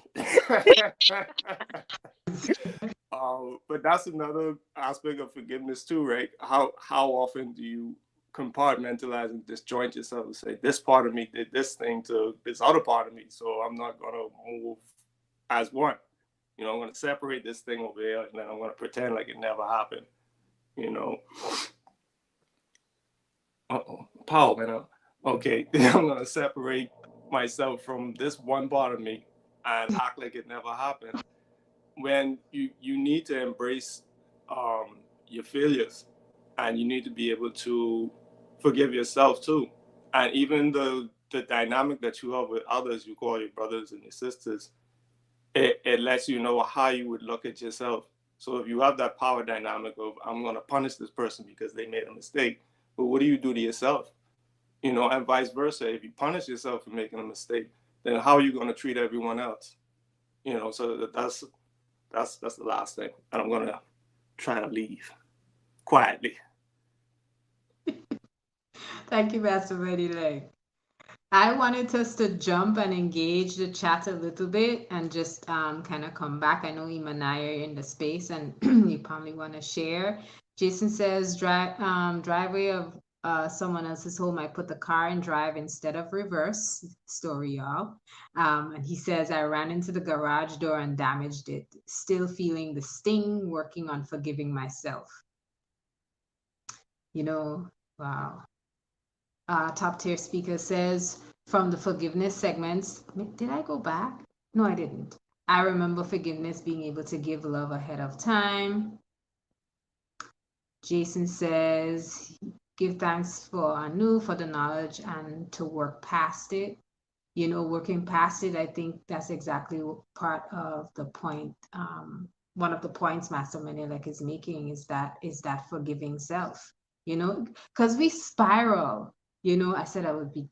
But that's another aspect of forgiveness too, right? How often do you compartmentalize and disjoint yourself and say, this part of me did this thing to this other part of me, so I'm not gonna move as one. I'm gonna separate this thing over here, and then I'm gonna pretend like it never happened. You know. Power went out. Okay, I'm gonna separate myself from this one part of me and act like it never happened. When you need to embrace your failures, and you need to be able to forgive yourself too, and even the dynamic that you have with others, you call your brothers and your sisters, it lets you know how you would look at yourself. So if you have that power dynamic of, I'm going to punish this person because they made a mistake, but what do you do to yourself? And vice versa. If you punish yourself for making a mistake, then how are you going to treat everyone else? So that's the last thing, and I'm going to try to leave quietly. Thank you, Pastor Betty. I wanted us to jump and engage the chat a little bit and just kind of come back. I know Ima and I are in the space, and you probably want to share. Jason says, driveway of someone else's home, I put the car in drive instead of reverse. Story, y'all. And he says, I ran into the garage door and damaged it. Still feeling the sting, working on forgiving myself. Wow. Top tier speaker says, from the forgiveness segments, did I go back? No, I didn't. I remember forgiveness being able to give love ahead of time. Jason says, give thanks for Anu, for the knowledge, and to work past it. Working past it, I think that's exactly part of the point. One of the points Master Menelek is making is that forgiving self, because we spiral. I said I would be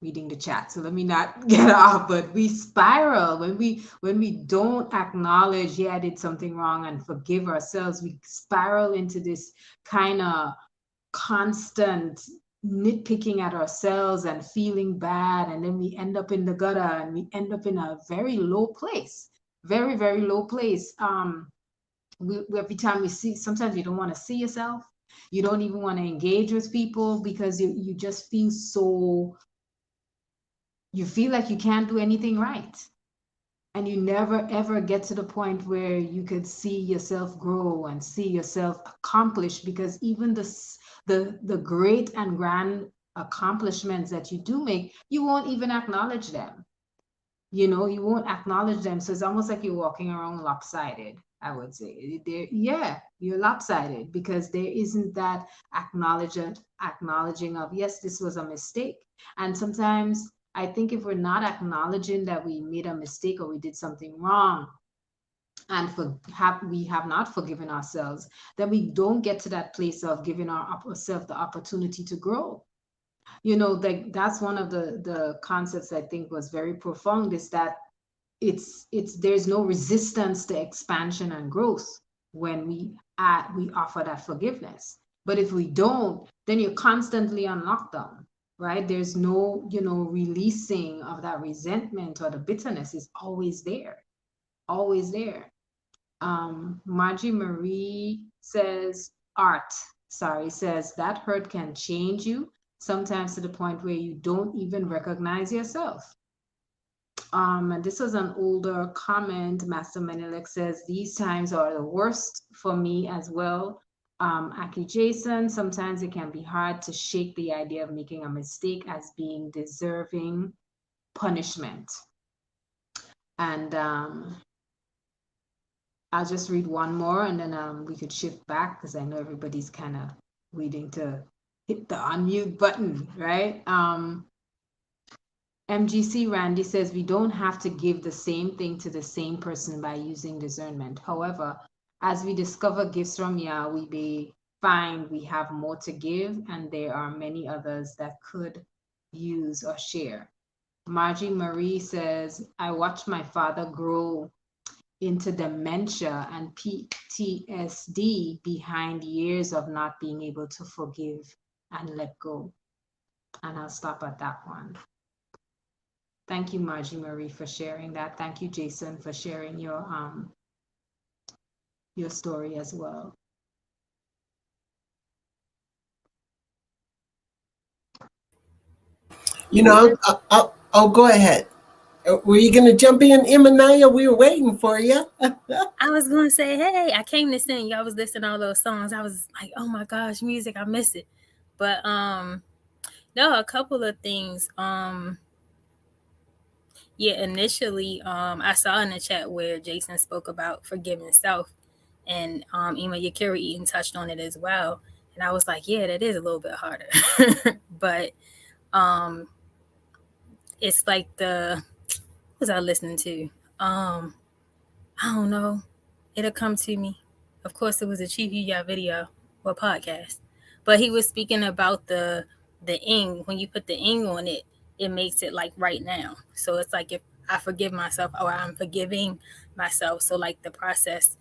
reading the chat, so let me not get off, but we spiral when we don't acknowledge, I did something wrong, and forgive ourselves. We spiral into this kind of constant nitpicking at ourselves and feeling bad, and then we end up in the gutter, and we end up in a very low place, very, very low place. Every time we see, sometimes you don't want to see yourself, you don't even want to engage with people, because you just feel so, you feel like you can't do anything right, and you never ever get to the point where you could see yourself grow and see yourself accomplish, because even the great and grand accomplishments that you do make, you won't even acknowledge them. You won't acknowledge them. So it's almost like you're walking around lopsided, I would say. You're lopsided, because there isn't that acknowledging of, yes, this was a mistake. And sometimes I think if we're not acknowledging that we made a mistake or we did something wrong, and we have not forgiven ourselves, then we don't get to that place of giving ourselves the opportunity to grow. That's one of the concepts I think was very profound, is that there's no resistance to expansion and growth when we offer that forgiveness. But if we don't, then you're constantly on lockdown, right? There's no releasing of that resentment, or the bitterness is always there, always there. Margie Marie says, says that hurt can change you, sometimes to the point where you don't even recognize yourself. And this was an older comment. Master Menelek says, these times are the worst for me as well. Aki Jason, sometimes it can be hard to shake the idea of making a mistake as being deserving punishment. And I'll just read one more, and then we could shift back, because I know everybody's kind of waiting to hit the unmute button, right? MGC Randy says, we don't have to give the same thing to the same person by using discernment. However, as we discover gifts from Yah, we may find we have more to give, and there are many others that could use or share. Margie Marie says, I watched my father grow into dementia and PTSD behind years of not being able to forgive and let go. And I'll stop at that one. Thank you, Margie Marie, for sharing that. Thank you, Jason, for sharing your story as well. You know, I'll go ahead. Were you going to jump in, Imanaya? We were waiting for you. I was going to say, hey, I came to sing. Y'all was listening to all those songs. I was like, oh my gosh, music, I miss it. But no, a couple of things. Yeah, initially, I saw in the chat where Jason spoke about forgiving self, and Ima Yakira Eaton touched on it as well. And I was like, yeah, that is a little bit harder. But um, it's like what was I listening to? I don't know. It'll come to me. Of course, it was a Chief Yacht video or podcast, but he was speaking about the ing. When you put the ing on it, it makes it like right now. So it's like if I forgive myself or I'm forgiving myself. So like the process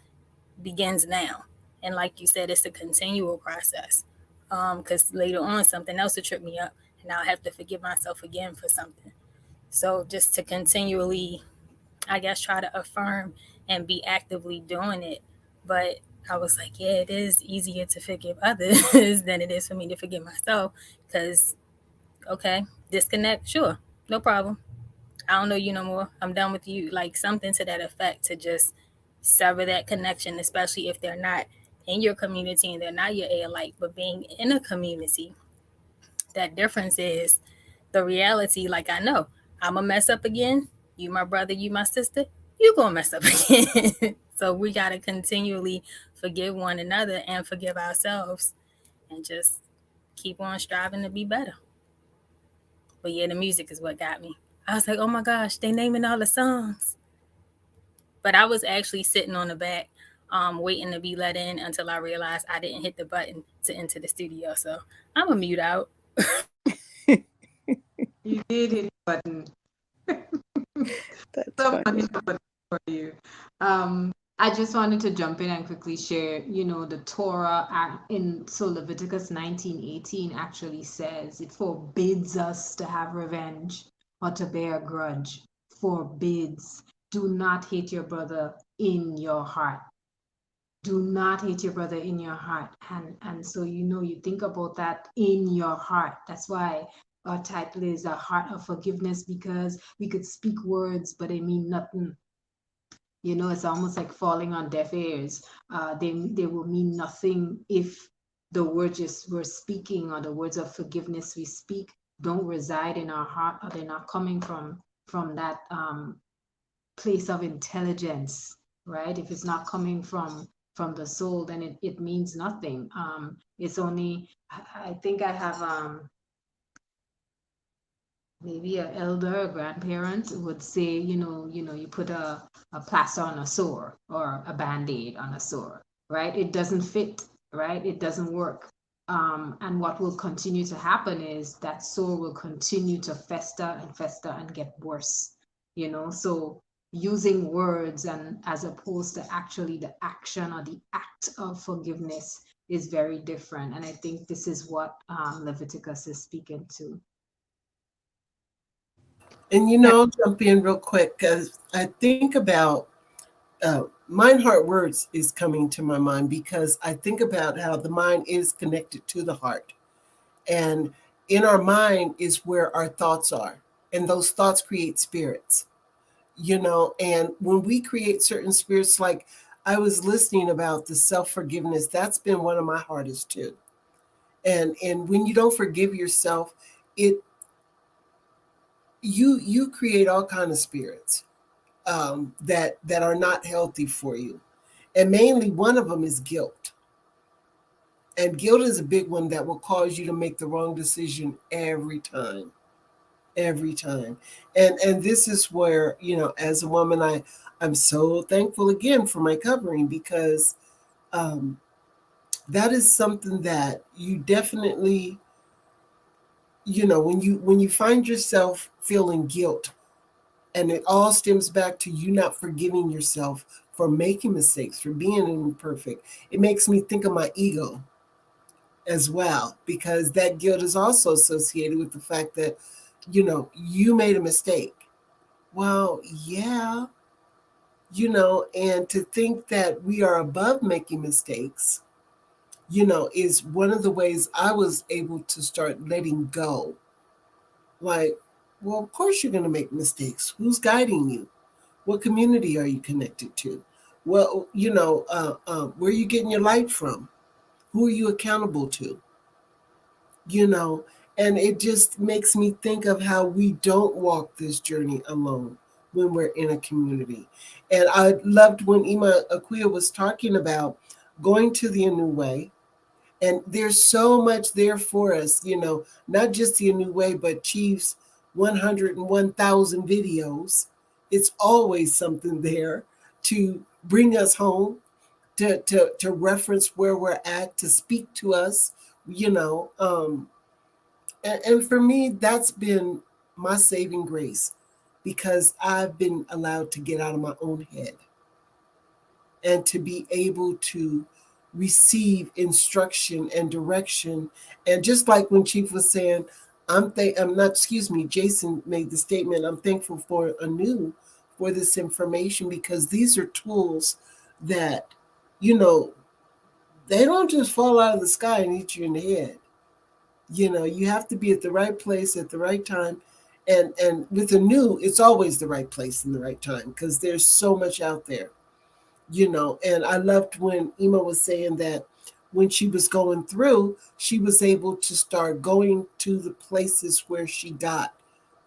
begins now, and like you said, it's a continual process. Because later on something else will trip me up, and I'll have to forgive myself again for something. So just to continually, I guess, try to affirm and be actively doing it. But I was like, yeah, it is easier to forgive others than it is for me to forgive myself. Because, okay, disconnect, sure, no problem. I don't know you no more. I'm done with you. Like something to that effect, to just sever that connection, especially if they're not in your community and they're not your alike, but being in a community. That difference is the reality. Like I know I'm gonna mess up again. You my brother, you my sister, you gonna mess up again. So we gotta continually forgive one another and forgive ourselves, and just keep on striving to be better. But yeah, the music is what got me. I was like, oh my gosh, they naming all the songs. But I was actually sitting on the back, waiting to be let in until I realized I didn't hit the button to enter the studio. So I'm a mute out. You did hit the button. That's Someone funny. hit the button for you. Um, I just wanted to jump in and quickly share, the Torah in so Leviticus 19:18 actually says it forbids us to have revenge or to bear a grudge. Forbids. Do not hate your brother in your heart. Do not hate your brother in your heart. And so you think about that in your heart. That's why our title is a heart of forgiveness, because we could speak words but they mean nothing. It's almost like falling on deaf ears. They will mean nothing if the words just we're speaking, or the words of forgiveness we speak, don't reside in our heart, or they're not coming from that place of intelligence, right? If it's not coming from the soul, then it means nothing. It's only, I think I have maybe an elder, a grandparent would say, you put a plaster on a sore, or a band-aid on a sore, right? It doesn't fit, right? It doesn't work. And what will continue to happen is that sore will continue to fester and get worse, so using words, and as opposed to actually the action or the act of forgiveness, is very different. And I think this is what Leviticus is speaking to. And I'll jump in real quick because I think about mind, heart, words is coming to my mind, because I think about how the mind is connected to the heart. And in our mind is where our thoughts are. And those thoughts create spirits, and when we create certain spirits, like I was listening about the self-forgiveness, that's been one of my hardest too. And when you don't forgive yourself, it you create all kind of spirits that are not healthy for you. And mainly one of them is guilt. And guilt is a big one that will cause you to make the wrong decision every time. Every time. And this is where, as a woman, I'm so thankful again for my covering, because that is something that you definitely, when you find yourself feeling guilt, and it all stems back to you not forgiving yourself for making mistakes, for being imperfect. It makes me think of my ego. as well, because that guilt is also associated with the fact that, you made a mistake. Well, yeah, and to think that we are above making mistakes, is one of the ways I was able to start letting go. Like, well, of course you're going to make mistakes. Who's guiding you? What community are you connected to? Well, where are you getting your light from? Who are you accountable to? You know, and it just makes me think of how we don't walk this journey alone when we're in a community. And I loved when Ima Akuya was talking about going to the Anu Way. And there's so much there for us, not just the Anu Way, but Chief's 101,000 videos. It's always something there to bring us home, to reference where we're at, to speak to us, you know. And for me, that's been my saving grace, because I've been allowed to get out of my own head and to be able to receive instruction and direction. And just like when Chief was saying, I'm not, excuse me, Jason made the statement, I'm thankful for for this information, because these are tools that, you know, they don't just fall out of the sky and hit you in the head. You have to be at the right place at the right time. And with the new, it's always the right place and the right time, because there's so much out there. And I loved when Ema was saying that when she was going through, she was able to start going to the places where she got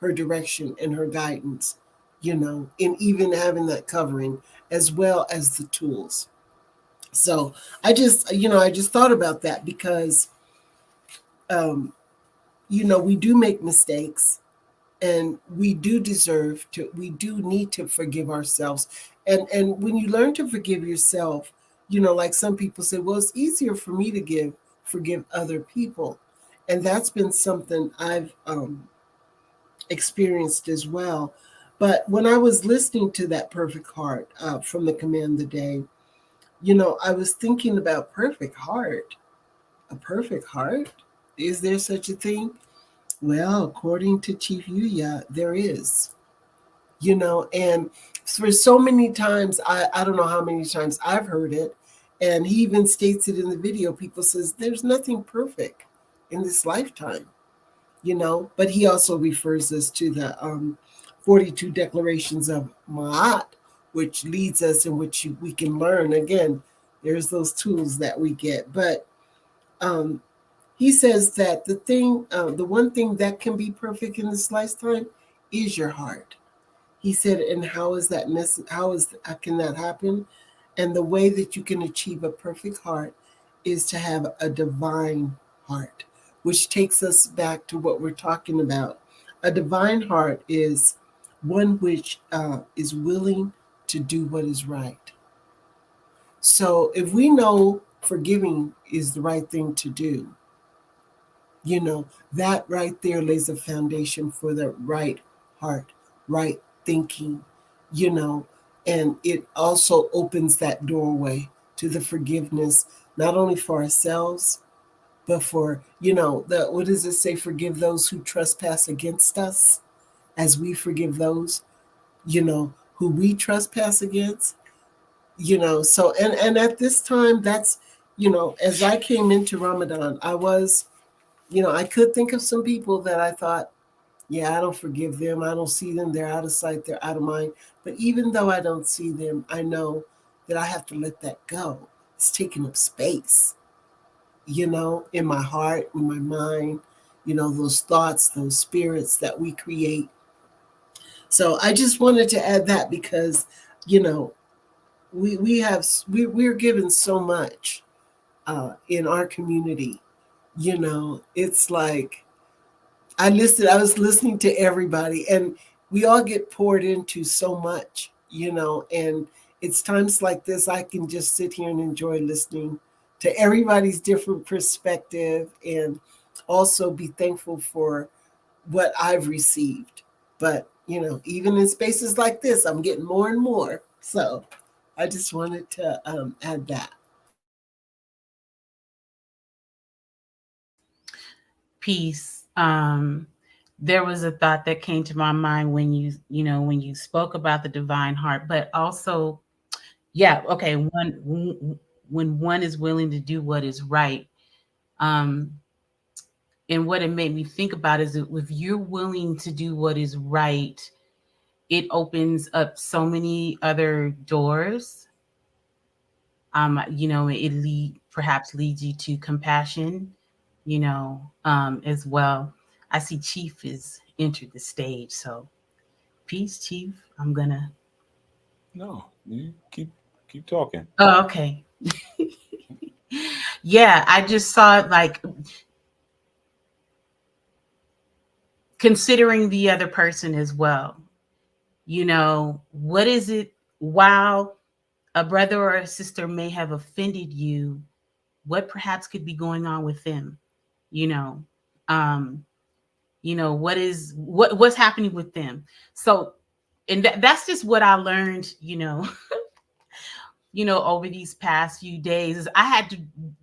her direction and her guidance, and even having that covering as well as the tools. So I just thought about that, because um, we do make mistakes, and we do need to forgive ourselves. And when you learn to forgive yourself, like some people say, well, it's easier for me to forgive other people. And that's been something I've experienced as well. But when I was listening to that perfect heart from the command of the day, I was thinking about perfect heart. A perfect heart? Is there such a thing? Well, according to Chief Yuya, there is. And for so many times, I don't know how many times I've heard it, and he even states it in the video. People says there's nothing perfect in this lifetime, but he also refers us to the 42 declarations of Ma'at, which leads us in which we can learn. Again, there's those tools that we get. But he says that the one thing that can be perfect in this lifetime is your heart. He said, and how can that happen? And the way that you can achieve a perfect heart is to have a divine heart, which takes us back to what we're talking about. A divine heart is one which is willing to do what is right. So if we know forgiving is the right thing to do, that right there lays a foundation for the right heart, right thinking, you know, and it also opens that doorway to the forgiveness, not only for ourselves, but for, what does it say? Forgive those who trespass against us as we forgive those, who we trespass against, So, and at this time, that's, as I came into Ramadan, I could think of some people that I thought, yeah, I don't forgive them. I don't see them. They're out of sight. They're out of mind. But even though I don't see them, I know that I have to let that go. It's taking up space, in my heart, in my mind, those thoughts, those spirits that we create. So I just wanted to add that, because, you know, we're given so much in our community. It's like I was listening to everybody, and we all get poured into so much, and it's times like this I can just sit here and enjoy listening to everybody's different perspective, and also be thankful for what I've received. But, even in spaces like this, I'm getting more and more. So I just wanted to add that. piece, there was a thought that came to my mind when when you spoke about the divine heart, but also, yeah, okay, when one is willing to do what is right, um, and what it made me think about is that if you're willing to do what is right, it opens up so many other doors. It perhaps leads you to compassion, as well. I see Chief is entered the stage, so peace, Chief. I'm gonna. No, you keep talking. Oh, okay. Yeah, I just saw it like considering the other person as well. What is it? While a brother or a sister may have offended you, what perhaps could be going on with them? You know, um, what's happening with them. So, and that's just what I learned. Over these past few days, is I had to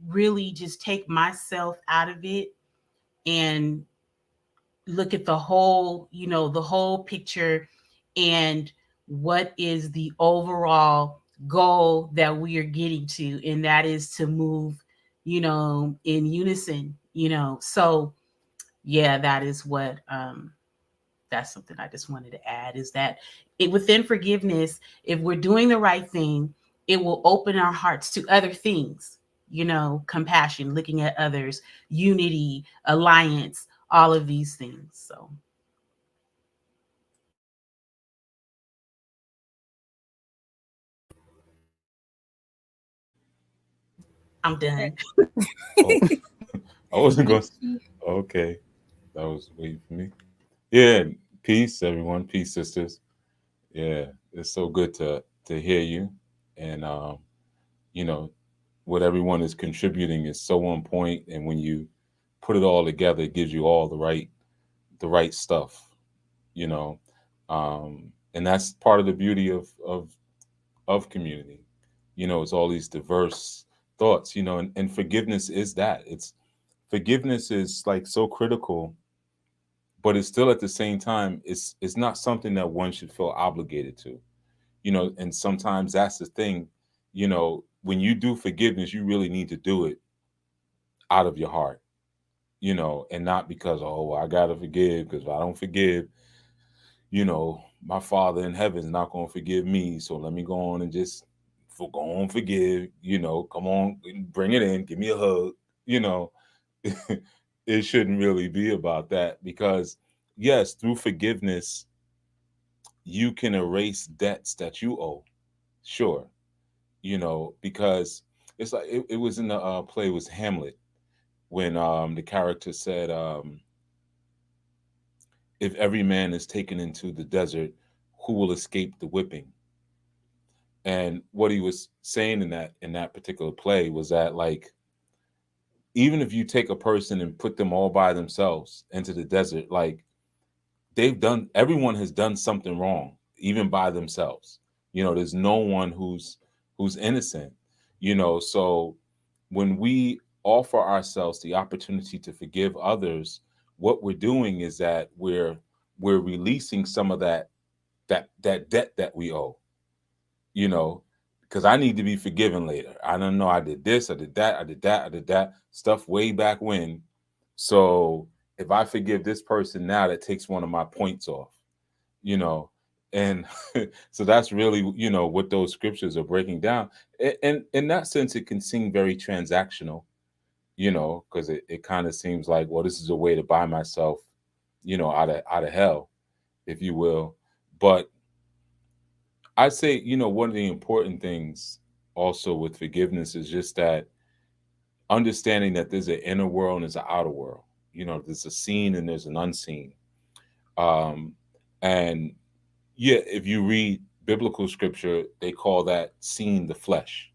really just take myself out of it and look at the whole picture, and what is the overall goal that we are getting to, and that is to move, in unison, so yeah, that is what that's something I just wanted to add, is that within forgiveness, if we're doing the right thing, it will open our hearts to other things, compassion, looking at others, unity, alliance, all of these things. So I'm done. Oh, I wasn't going. Okay, that was waiting for me. Yeah, peace, everyone. Peace, sisters. Yeah, it's so good to hear you, and you know, what everyone is contributing is so on point, and when you put it all together, it gives you all the right stuff. You know, and that's part of the beauty of community. It's all these diverse thoughts. And forgiveness is that. Forgiveness is like so critical, but it's still at the same time, it's not something that one should feel obligated to. And sometimes that's the thing. When you do forgiveness, you really need to do it out of your heart. And not because, oh, well, I gotta forgive, because if I don't forgive, my Father in heaven is not going to forgive me. So let me go on and just go on, forgive. Come on, bring it in, give me a hug. You know, it shouldn't really be about that, because yes, through forgiveness, you can erase debts that you owe. Sure, because it's like it was in the play, was Hamlet, when the character said, if every man is taken into the desert, who will escape the whipping? And what he was saying in that particular play was that, like, even if you take a person and put them all by themselves into the desert, like, everyone has done something wrong, even by themselves. There's no one who's innocent. So when we offer ourselves the opportunity to forgive others, what we're doing is that we're releasing some of that debt that we owe. you know, because I need to be forgiven later. I don't know. I did this, I did that, I did that, I did that stuff way back when. So if I forgive this person now, that takes one of my points off, you know. And so that's really, what those scriptures are breaking down. And in that sense, it can seem very transactional, because it kind of seems like, well, this is a way to buy myself, out of hell, if you will. But I'd say, one of the important things also with forgiveness is just that understanding that there's an inner world and there's an outer world. There's a seen and there's an unseen. Um, and yeah, if you read biblical scripture, they call that seen the flesh.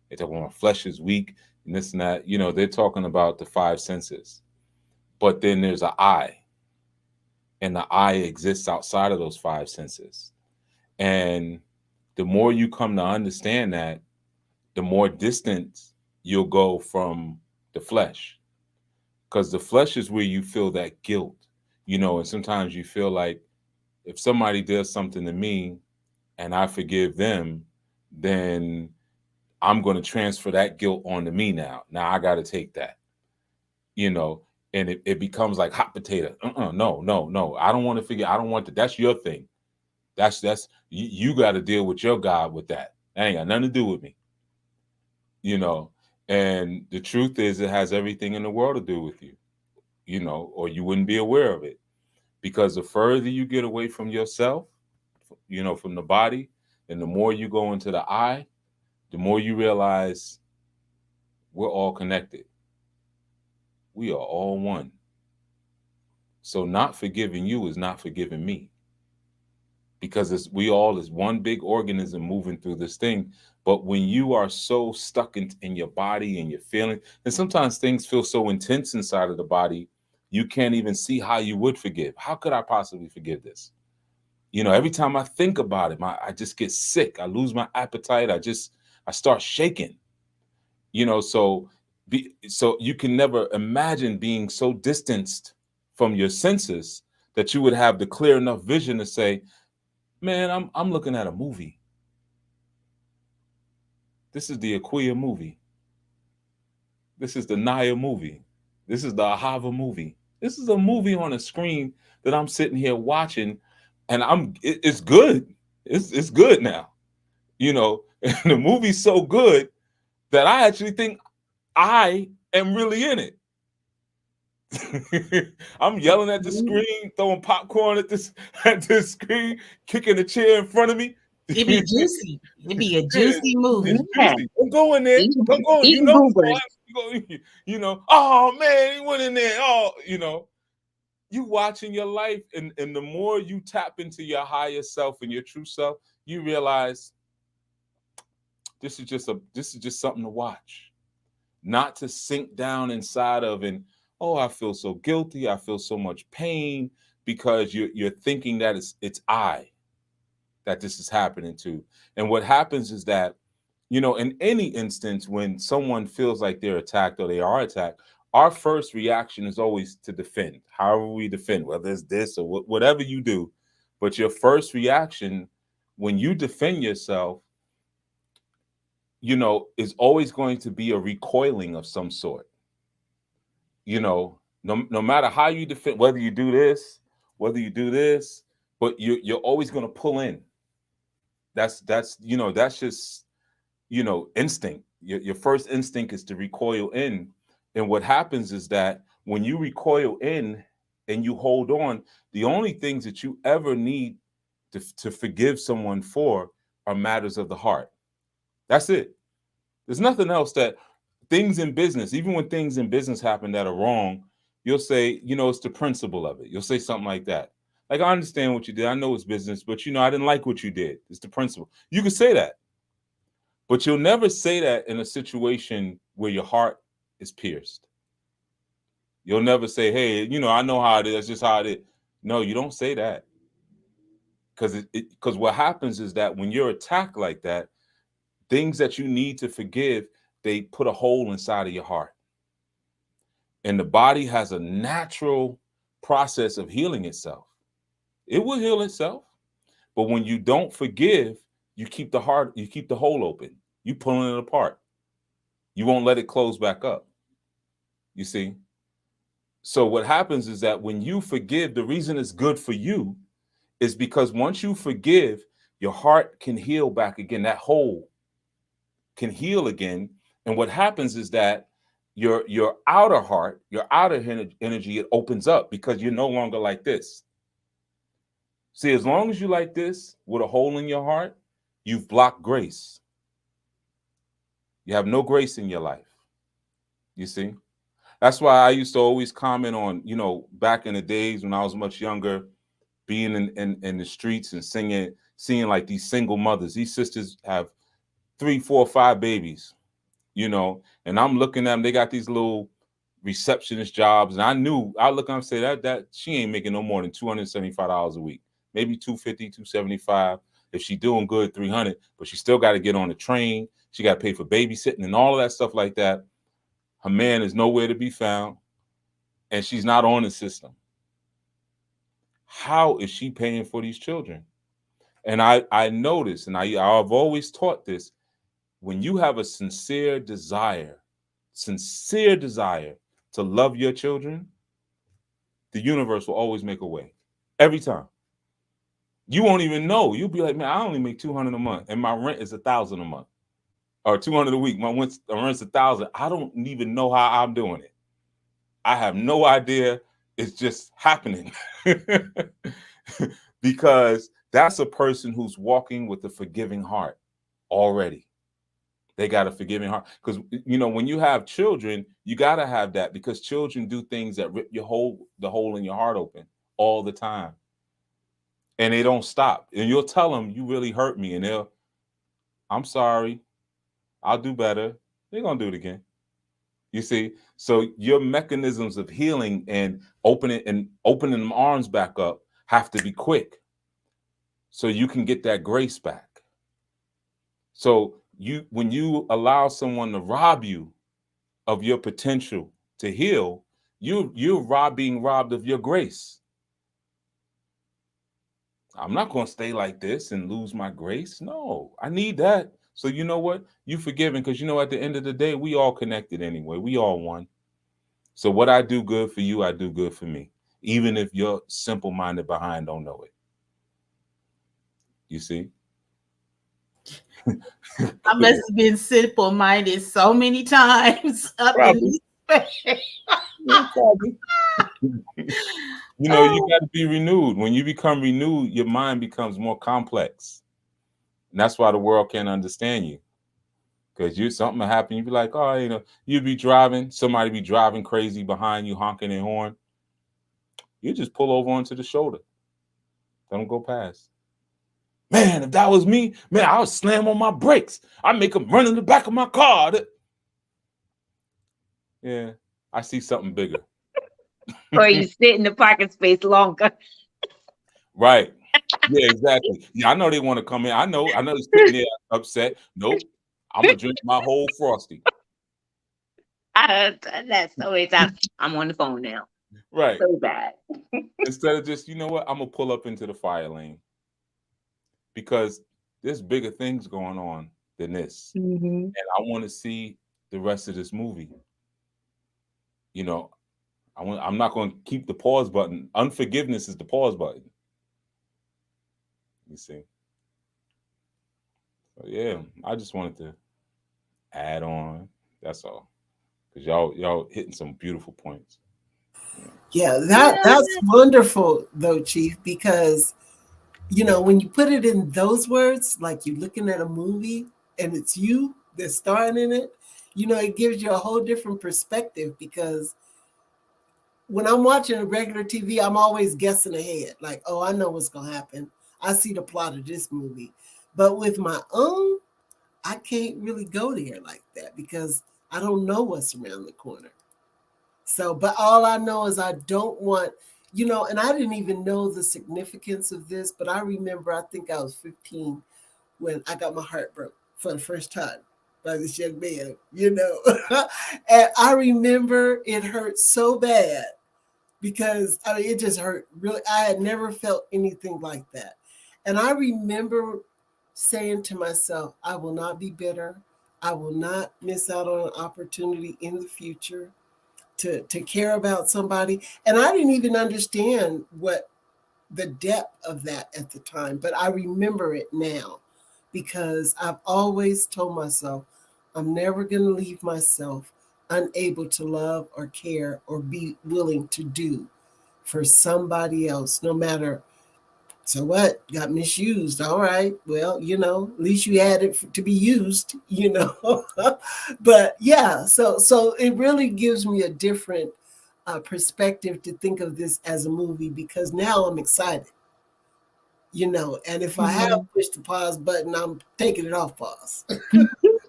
They talk about flesh is weak and this and that. They're talking about the five senses. But then there's an eye, and the eye exists outside of those five senses. And the more you come to understand that, the more distant you'll go from the flesh. because the flesh is where you feel that guilt, and sometimes you feel like if somebody does something to me and I forgive them, then I'm going to transfer that guilt onto me now. Now I got to take that, you know, and it becomes like hot potato. No, no, no. I don't want to forget. I don't want to. That's your thing. You got to deal with your God with that. That ain't got nothing to do with me, you know. And the truth is, it has everything in the world to do with you, or you wouldn't be aware of it. Because the further you get away from yourself, from the body, and the more you go into the I, the more you realize we're all connected. We are all one. So not forgiving you is not forgiving me. Because we all is one big organism moving through this thing. But when you are so stuck in your body and your feeling, and sometimes things feel so intense inside of the body, you can't even see how you would forgive. How could I possibly forgive this? Every time I think about it, I just get sick. I lose my appetite. I start shaking. So you can never imagine being so distanced from your senses that you would have the clear enough vision to say, man, I'm looking at a movie. This is the Akuya movie. This is the Naya movie. This is the Ahava movie. This is a movie on a screen that I'm sitting here watching, and it's good. It's good now. And the movie's so good that I actually think I am really in it. I'm yelling at the screen, throwing popcorn at this screen, kicking the chair in front of me. It'd be juicy. It'd be a juicy movie. It's juicy. Don't go in there. Don't go in. Oh man, he went in there. Oh, you watching your life, and the more you tap into your higher self and your true self, you realize this is just something to watch, not to sink down inside of and I feel so guilty, I feel so much pain, because you're thinking that it's I that this is happening to. And what happens is that, in any instance when someone feels like they're attacked or they are attacked, our first reaction is always to defend. However we defend, whether it's this or whatever you do, but your first reaction when you defend yourself, is always going to be a recoiling of some sort. No matter how you defend, whether you do this, but you're always going to pull in. That's just instinct. Your first instinct is to recoil in. And what happens is that when you recoil in and you hold on, the only things that you ever need to forgive someone for are matters of the heart. That's it. There's nothing else. That things in business, even when things in business happen that are wrong, you'll say, it's the principle of it. You'll say something like that. Like, I understand what you did. I know it's business, but I didn't like what you did. It's the principle. You can say that. But you'll never say that in a situation where your heart is pierced. You'll never say, hey, I know how it is. That's just how it is. No, you don't say that. Because what happens is that when you're attacked like that, things that you need to forgive, they put a hole inside of your heart. And the body has a natural process of healing itself. It will heal itself. But when you don't forgive, you keep the hole open. You pulling it apart. You won't let it close back up. You see? So what happens is that when you forgive, the reason it's good for you is because once you forgive, your heart can heal back again. That hole can heal again. And what happens is that your outer heart, your outer energy, it opens up because you're no longer like this. See, as long as you like this with a hole in your heart, you've blocked grace. You have no grace in your life. You see? That's why I used to always comment on, back in the days when I was much younger, being in the streets and seeing like these single mothers. These sisters have 3, 4, 5 babies, and I'm looking at them. They got these little receptionist jobs, and I look at them and say that she ain't making no more than $275 a week, maybe $250, $275. If she doing good, $300, but she still got to get on the train. She got to pay for babysitting and all of that stuff like that. Her man is nowhere to be found. and she's not on the system, how is she paying for these children? And I noticed, and I've always taught this, when you have a sincere desire to love your children, the universe will always make a way. Every time. You won't even know. You'll be like, man, I only make $200 a month, and my rent is $1,000 a month, or $200 a week. My rent's $1,000. I don't even know how I'm doing it. I have no idea. It's just happening. Because that's a person who's walking with a forgiving heart already. They got a forgiving heart. Because, when you have children, you got to have that, because children do things that rip the hole in your heart open all the time. And they don't stop. And you'll tell them, you really hurt me. And I'm sorry. I'll do better. They're going to do it again. You see? So your mechanisms of healing and opening them arms back up have to be quick, so you can get that grace back. So when you allow someone to rob you of your potential to heal, you're being robbed of your grace. I'm not going to stay like this and lose my grace. No, I need that. So you know what? You forgiven, because at the end of the day, we all connected anyway. We all one. So what I do good for you, I do good for me, even if you're simple-minded behind don't know it. You see? I must have been simple-minded so many times up in this space. You got to be renewed. When you become renewed, your mind becomes more complex. And that's why the world can't understand you. Because something will happen, you'd be like, oh, you'd be driving, somebody be driving crazy behind you, honking their horn. You just pull over onto the shoulder. Don't go past. Man, if that was me, man, I would slam on my brakes. I'd make them run in the back of my car. Yeah, I see something bigger. Or you sit in the parking space longer. Right. Yeah, exactly. Yeah, I know they want to come in. I know they're sitting there upset. Nope. I'm going to drink my whole Frosty. That's so many times. I'm on the phone now. Right. So bad. Instead of just, I'm going to pull up into the fire lane. Because there's bigger things going on than this. Mm-hmm. And I want to see the rest of this movie. I'm not going to keep the pause button. Unforgiveness is the pause button. You see? So yeah, I just wanted to add on. That's all. Because y'all hitting some beautiful points. Yeah, that's wonderful though, Chief, because when you put it in those words, like you're looking at a movie and it's you that's starring in it, it gives you a whole different perspective, because when I'm watching a regular TV, I'm always guessing ahead. Like, oh, I know what's going to happen. I see the plot of this movie. But with my own, I can't really go there like that, because I don't know what's around the corner. So, but all I know is I don't want, and I didn't even know the significance of this, but I remember, I think I was 15 when I got my heart broke for the first time by this young man, and I remember it hurt so bad, because it just hurt really. I had never felt anything like that. And I remember saying to myself, I will not be bitter. I will not miss out on an opportunity in the future to care about somebody. And I didn't even understand what the depth of that at the time, but I remember it now, because I've always told myself, I'm never going to leave myself unable to love or care or be willing to do for somebody else, no matter. So what? Got misused. All right. Well, at least you had it to be used, But yeah, so it really gives me a different perspective to think of this as a movie, because now I'm excited, and if I have pushed the pause button, I'm taking it off pause.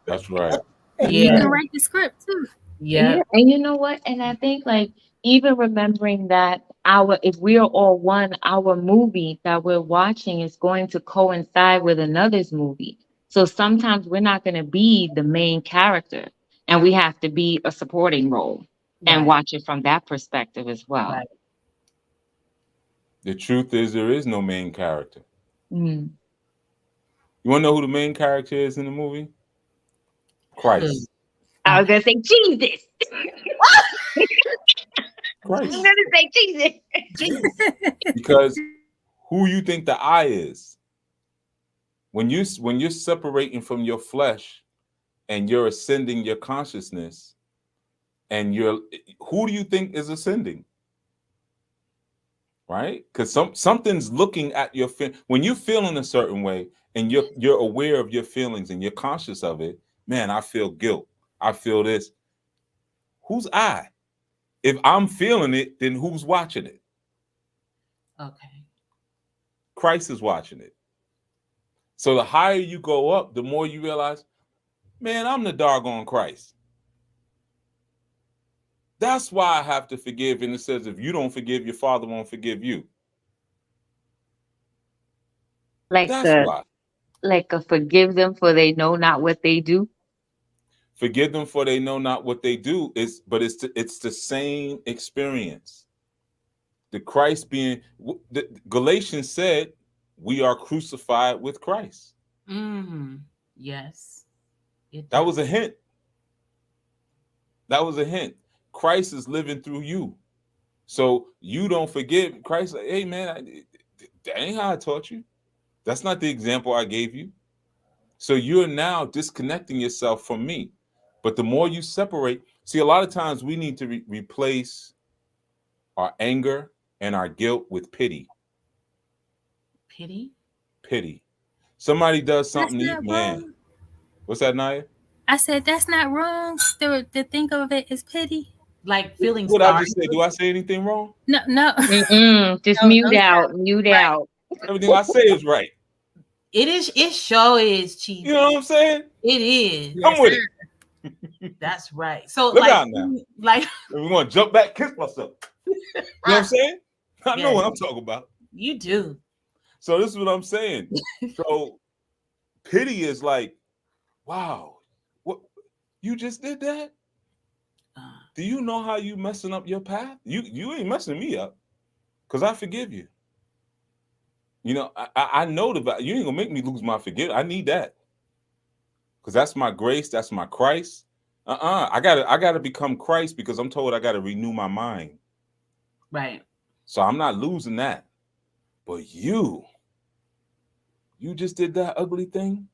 That's right. And you can write the script too. Yeah. And you know what? And I think, like, even remembering that if we are all one, our movie that we're watching is going to coincide with another's movie. So sometimes we're not going to be the main character, and we have to be a supporting role. and Right. watch it from that perspective as well. Right. The truth is, there is no main character. Mm. You want to know who the main character is in the movie? Who? Christ. I was Okay. gonna say Jesus. I'm Christ. gonna say Jesus. Jesus. Because who you think the I is? When you're separating from your flesh and you're ascending your consciousness, and who do you think is ascending? Right? Because something's looking at your when you're feeling a certain way and you're aware of your feelings and you're conscious of it. Man, I feel guilt. I feel this. Who's I? If I'm feeling it, then who's watching it? Okay. Christ is watching it. So the higher you go up, the more you realize, man, I'm the doggone Christ. That's why I have to forgive. And it says, if you don't forgive, your Father won't forgive you. Like That's the why. like a forgive them for they know not what they do. Forgive them for they know not what they do. But it's the same experience. The Christ being, the Galatians said, we are crucified with Christ. Mm-hmm. Yes. It That does. was a hint. That was a hint. Christ is living through you. So you don't forgive. Christ, like, hey man, that ain't how I taught you. That's not the example I gave you. So you're now disconnecting yourself from me. But the more you separate, see, a lot of times we need to replace our anger and our guilt with pity. Pity? Pity. Somebody does That's something to you, not man. wrong. What's that, Naya? I said that's not wrong. To think of it as pity. Like feeling What I sorry. just said, do I say anything wrong? No, no, Mm-mm. Just no, mute no, out, mute right. out. Everything I say is right. It is. It sure is You know cheesy. what I'm saying? It is. Come Yes, with sir. it. That's right. So Look like, out now. like, If we want to jump back, kiss myself. You know what I'm saying? I know yeah, what I'm talking about. you do. So this is what I'm saying. So pity is like, wow, what you just did that? Uh, Do you know how you messing up your path? You ain't messing me up because I forgive you. You know, I know the value. You ain't gonna make me lose my forgive. I need that because that's my grace. That's my Christ. I gotta become Christ because I'm told I gotta renew my mind. right. So I'm not losing that. But you just did that ugly thing.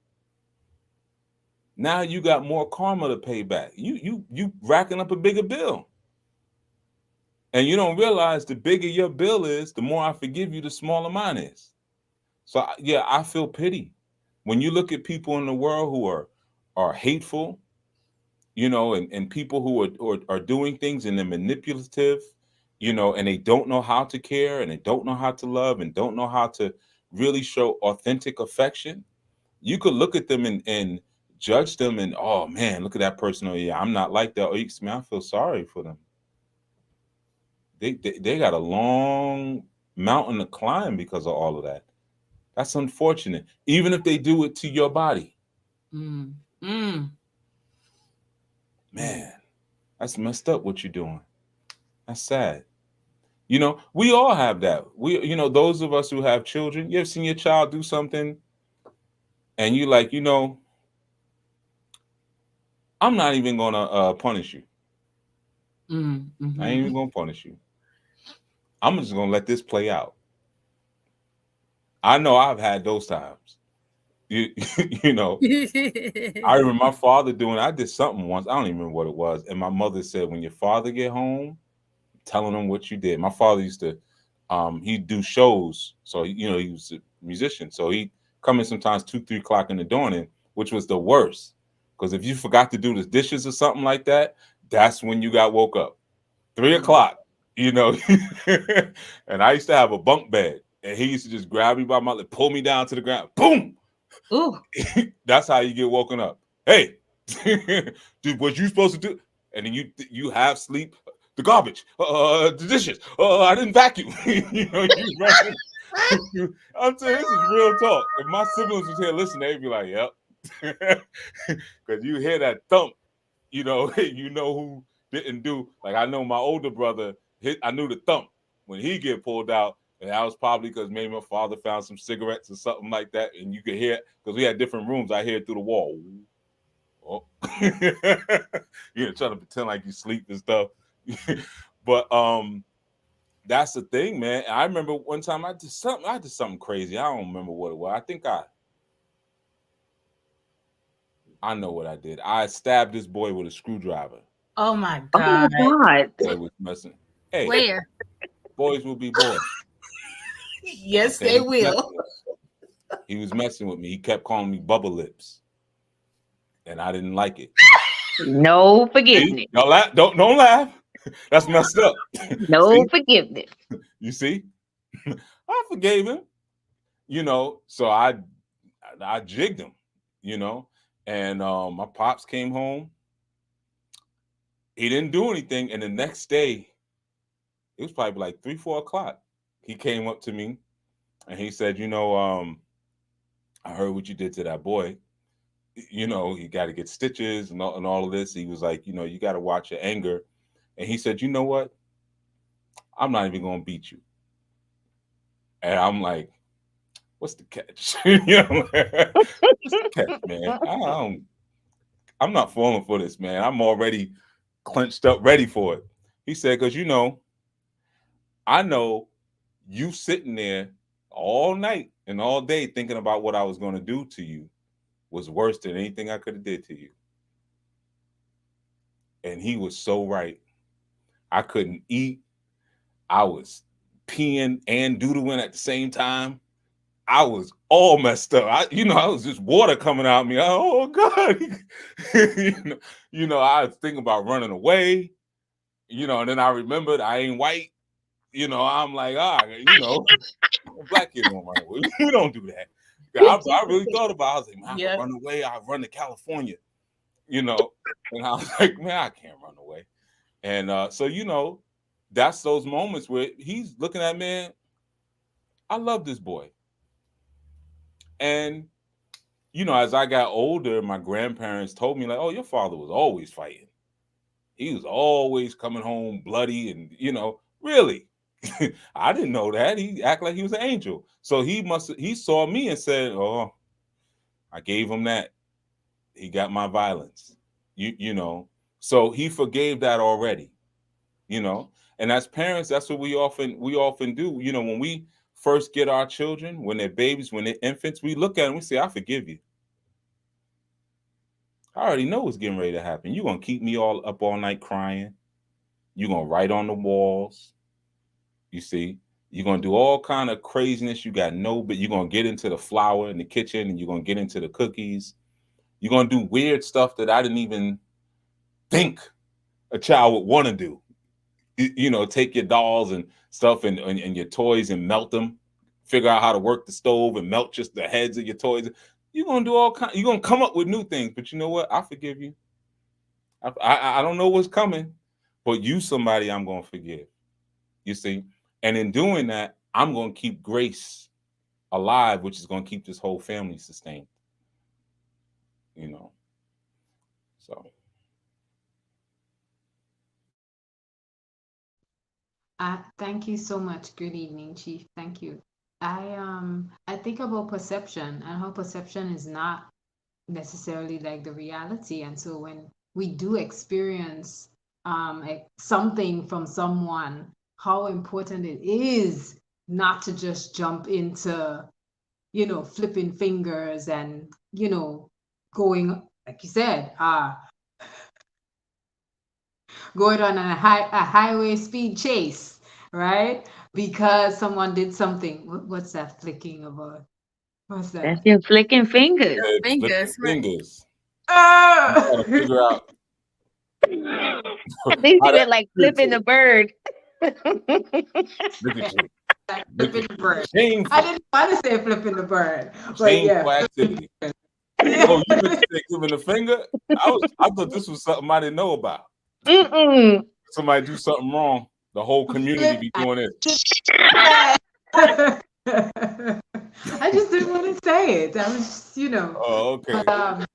Now you got more karma to pay back. You racking up a bigger bill. And you don't realize the bigger your bill is, the more I forgive you, the smaller mine is. So yeah, I feel pity. When you look at people in the world who are hateful, you know, and people who are doing things and they're manipulative, you know, and they don't know how to care and they don't know how to love and don't know how to really show authentic affection, you could look at them and judge them and, oh man, look at that person. Oh yeah, I'm not like that. Oh, man, I feel sorry for them. They got a long mountain to climb because of all of that. That's unfortunate. Even if they do it to your body, Mm. Mm. man, that's messed up what you're doing. That's sad. You know, we all have that. You know, those of us who have children, you ever seen your child do something and you like, you know, I'm not even gonna punish you. Mm. I ain't Mm-hmm. even gonna punish you. I'm just gonna let this play out. I know I've had those times. You, you know, I remember my father doing. I did something once. I don't even remember what it was. And my mother said, "When your father get home, telling him what you did." My father used to, he'd do shows. So you know, he was a musician. So he'd come in sometimes 2, 3 o'clock in the morning, which was the worst. Because if you forgot to do the dishes or something like that, that's when you got woke up. 3 o'clock, you know. And I used to have a bunk bed, and he used to just grab me by my leg, pull me down to the ground, boom. Ooh. That's how you get woken up. Hey, dude, what you supposed to do? And then you have sleep. The garbage, the dishes. I didn't vacuum. You know, I'm saying this is real talk. If my siblings was here listening, they'd be like, "Yep," because you hear that thump. You know, you know who didn't do. Like I know my older brother, I knew the thump when he get pulled out, and that was probably because maybe my father found some cigarettes or something like that, and you could hear because we had different rooms. I hear it through the wall. Oh. You know, trying to pretend like you sleep and stuff. But that's the thing, man. I remember one time I did something crazy. I don't remember what it was. I think I know what I did. I stabbed this boy with a screwdriver. Oh my Oh God. my God. Boy was messing. Hey, Where? boys will be boys. Yes, Okay, they will. he was messing with me. He kept calling me Bubble Lips, and I didn't like it. No See? forgiveness. Y'all laugh. Don't laugh. That's messed up. No See? forgiveness. You see? I forgave him. You know, so I jigged him. You know, and my pops came home. He didn't do anything, and the next day, it was probably like 3-4 o'clock. He came up to me, and he said, "You know, I heard what you did to that boy. You know, he got to get stitches and all of this." He was like, "You know, you got to watch your anger." And he said, "You know what? I'm not even going to beat you." And I'm like, "What's the catch?" You know, what's the catch, man? I'm not falling for this, man. I'm already clenched up, ready for it. He said, "Because you know, I know you sitting there all night and all day thinking about what I was going to do to you was worse than anything I could have did to you." And he was so right. I couldn't eat. I was peeing and doodling at the same time. I was all messed up. I was just water coming out of me. Oh God. I was thinking about running away, and then I remembered I ain't white. I'm like, black kids don't run away. We don't do that. I really thought about it. I was like, man, I could run away. I run to California, and I was like, man, I can't run away. And so, that's those moments where he's looking at, man, I love this boy. And, as I got older, my grandparents told me, like, oh, your father was always fighting. He was always coming home bloody and, really. I didn't know that. He acted like he was an angel. So he saw me and said, oh, I gave him that. He got my violence. So he forgave that already. And as parents, that's what we often do. When we first get our children, when they're babies, when they're infants, we look at them, we say, I forgive you. I already know what's getting ready to happen. You're going to keep me all up all night crying. You're going to write on the walls. You see, you're going to do all kind of craziness. But you're going to get into the flour in the kitchen and you're going to get into the cookies. You're going to do weird stuff that I didn't even think a child would want to do. Take your dolls and stuff and your toys and melt them, figure out how to work the stove and melt just the heads of your toys. You're going to do all kinds. You're going to come up with new things, but you know what? I forgive you. I don't know what's coming, but you somebody I'm going to forgive. You see? And in doing that, I'm going to keep grace alive, which is going to keep this whole family sustained. So. Thank you so much. Good evening, Chief. Thank you. I think about perception and how perception is not necessarily like the reality. And so when we do experience something from someone, how important it is not to just jump into, flipping fingers and, going, like you said, going on a highway speed chase, right? Because someone did something. What's that flicking about? What's that? That's your flicking fingers. Fingers, right. Fingers. Ah! You gotta figure out. At least you were like flipping the bird. Look at you. Flipping the bird. Shameful. I didn't want to say flipping the bird, but Shameful yeah. activity. Yeah. Oh, you meant to say giving the finger? I thought this was something I didn't know about. Mm-mm. Somebody do something wrong, the whole community be doing this. I just didn't want to say it. I was just, Oh, okay.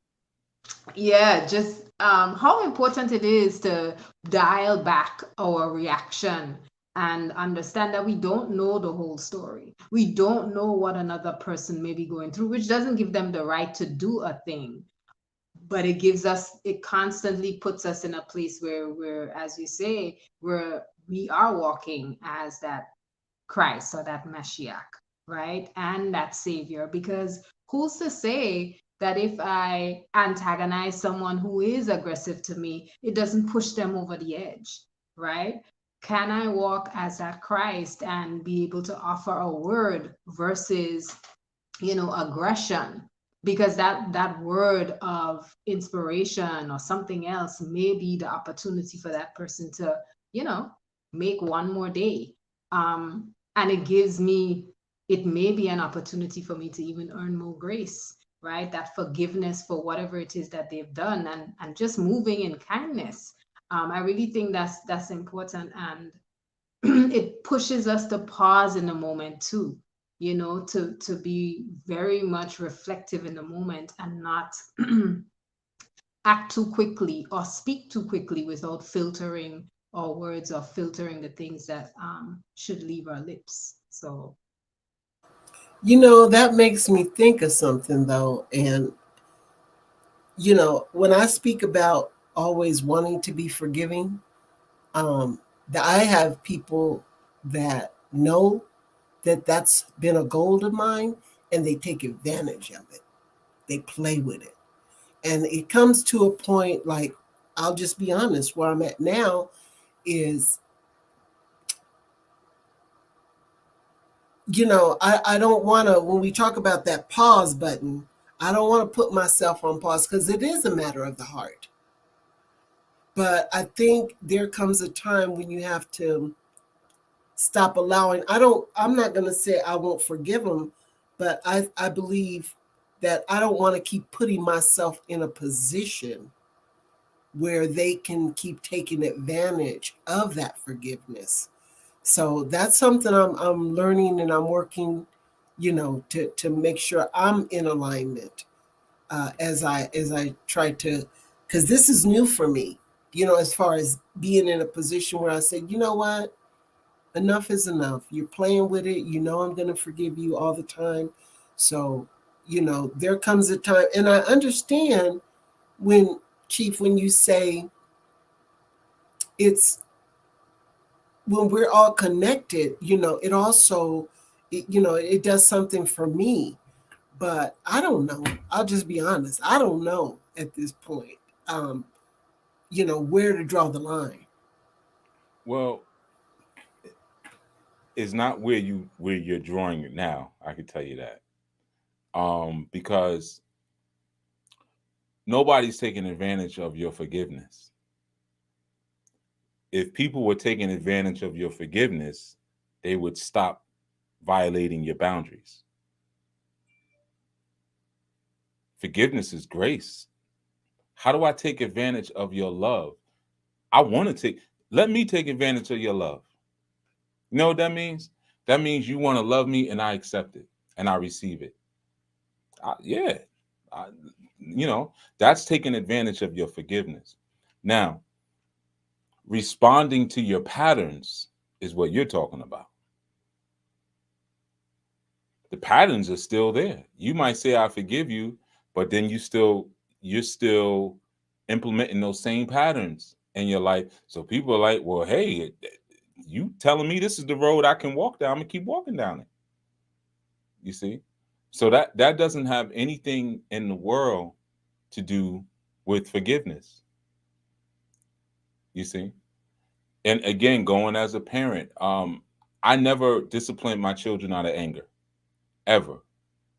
yeah, just how important it is to dial back our reaction and understand that we don't know the whole story. We don't know what another person may be going through, which doesn't give them the right to do a thing. But it constantly puts us in a place where we're, as you say, we are walking as that Christ or that Mashiach, right? And that Savior. Because who's to say that if I antagonize someone who is aggressive to me, it doesn't push them over the edge, right? Can I walk as that Christ and be able to offer a word versus, aggression? Because that word of inspiration or something else may be the opportunity for that person to, you know, make one more day. And it may be an opportunity for me to even earn more grace, right? That forgiveness for whatever it is that they've done, and just moving in kindness. I really think that's important, and it pushes us to pause in the moment too, to be very much reflective in the moment and not act too quickly or speak too quickly without filtering our words or filtering the things that should leave our lips. So, That makes me think of something though. And, when I speak about always wanting to be forgiving, that I have people that know that that's been a goal of mine, and they take advantage of it. They play with it. And it comes to a point, like, I'll just be honest, where I'm at now is, I don't want to, when we talk about that pause button, I don't want to put myself on pause because it is a matter of the heart. But I think there comes a time when you have to stop allowing. I'm not going to say I won't forgive them, but I believe that I don't want to keep putting myself in a position where they can keep taking advantage of that forgiveness. So that's something I'm learning, and I'm working, to make sure I'm in alignment, as I try to, because this is new for me, as far as being in a position where I say, you know what, enough is enough. You're playing with it. I'm going to forgive you all the time. So, there comes a time, and I understand when, Chief, when you say it's when we're all connected, it also, it does something for me. But I don't know. I'll just be honest. I don't know at this point, where to draw the line. Well, it's not where you're drawing it now. I can tell you that, because nobody's taking advantage of your forgiveness. If people were taking advantage of your forgiveness, they would stop violating your boundaries. Forgiveness is grace. How do I take advantage of your love? Let me take advantage of your love. You know what that means? That means you want to love me and I accept it and I receive it. Yeah. I, that's taking advantage of your forgiveness. Now, responding to your patterns is what you're talking about. The patterns are still there. You might say I forgive you, but then you're still implementing those same patterns in your life. So people are like, well, hey, you telling me this is the road I can walk down, I'm gonna keep walking down it. You see? So that doesn't have anything in the world to do with forgiveness. You see? And again, going as a parent, I never disciplined my children out of anger, ever.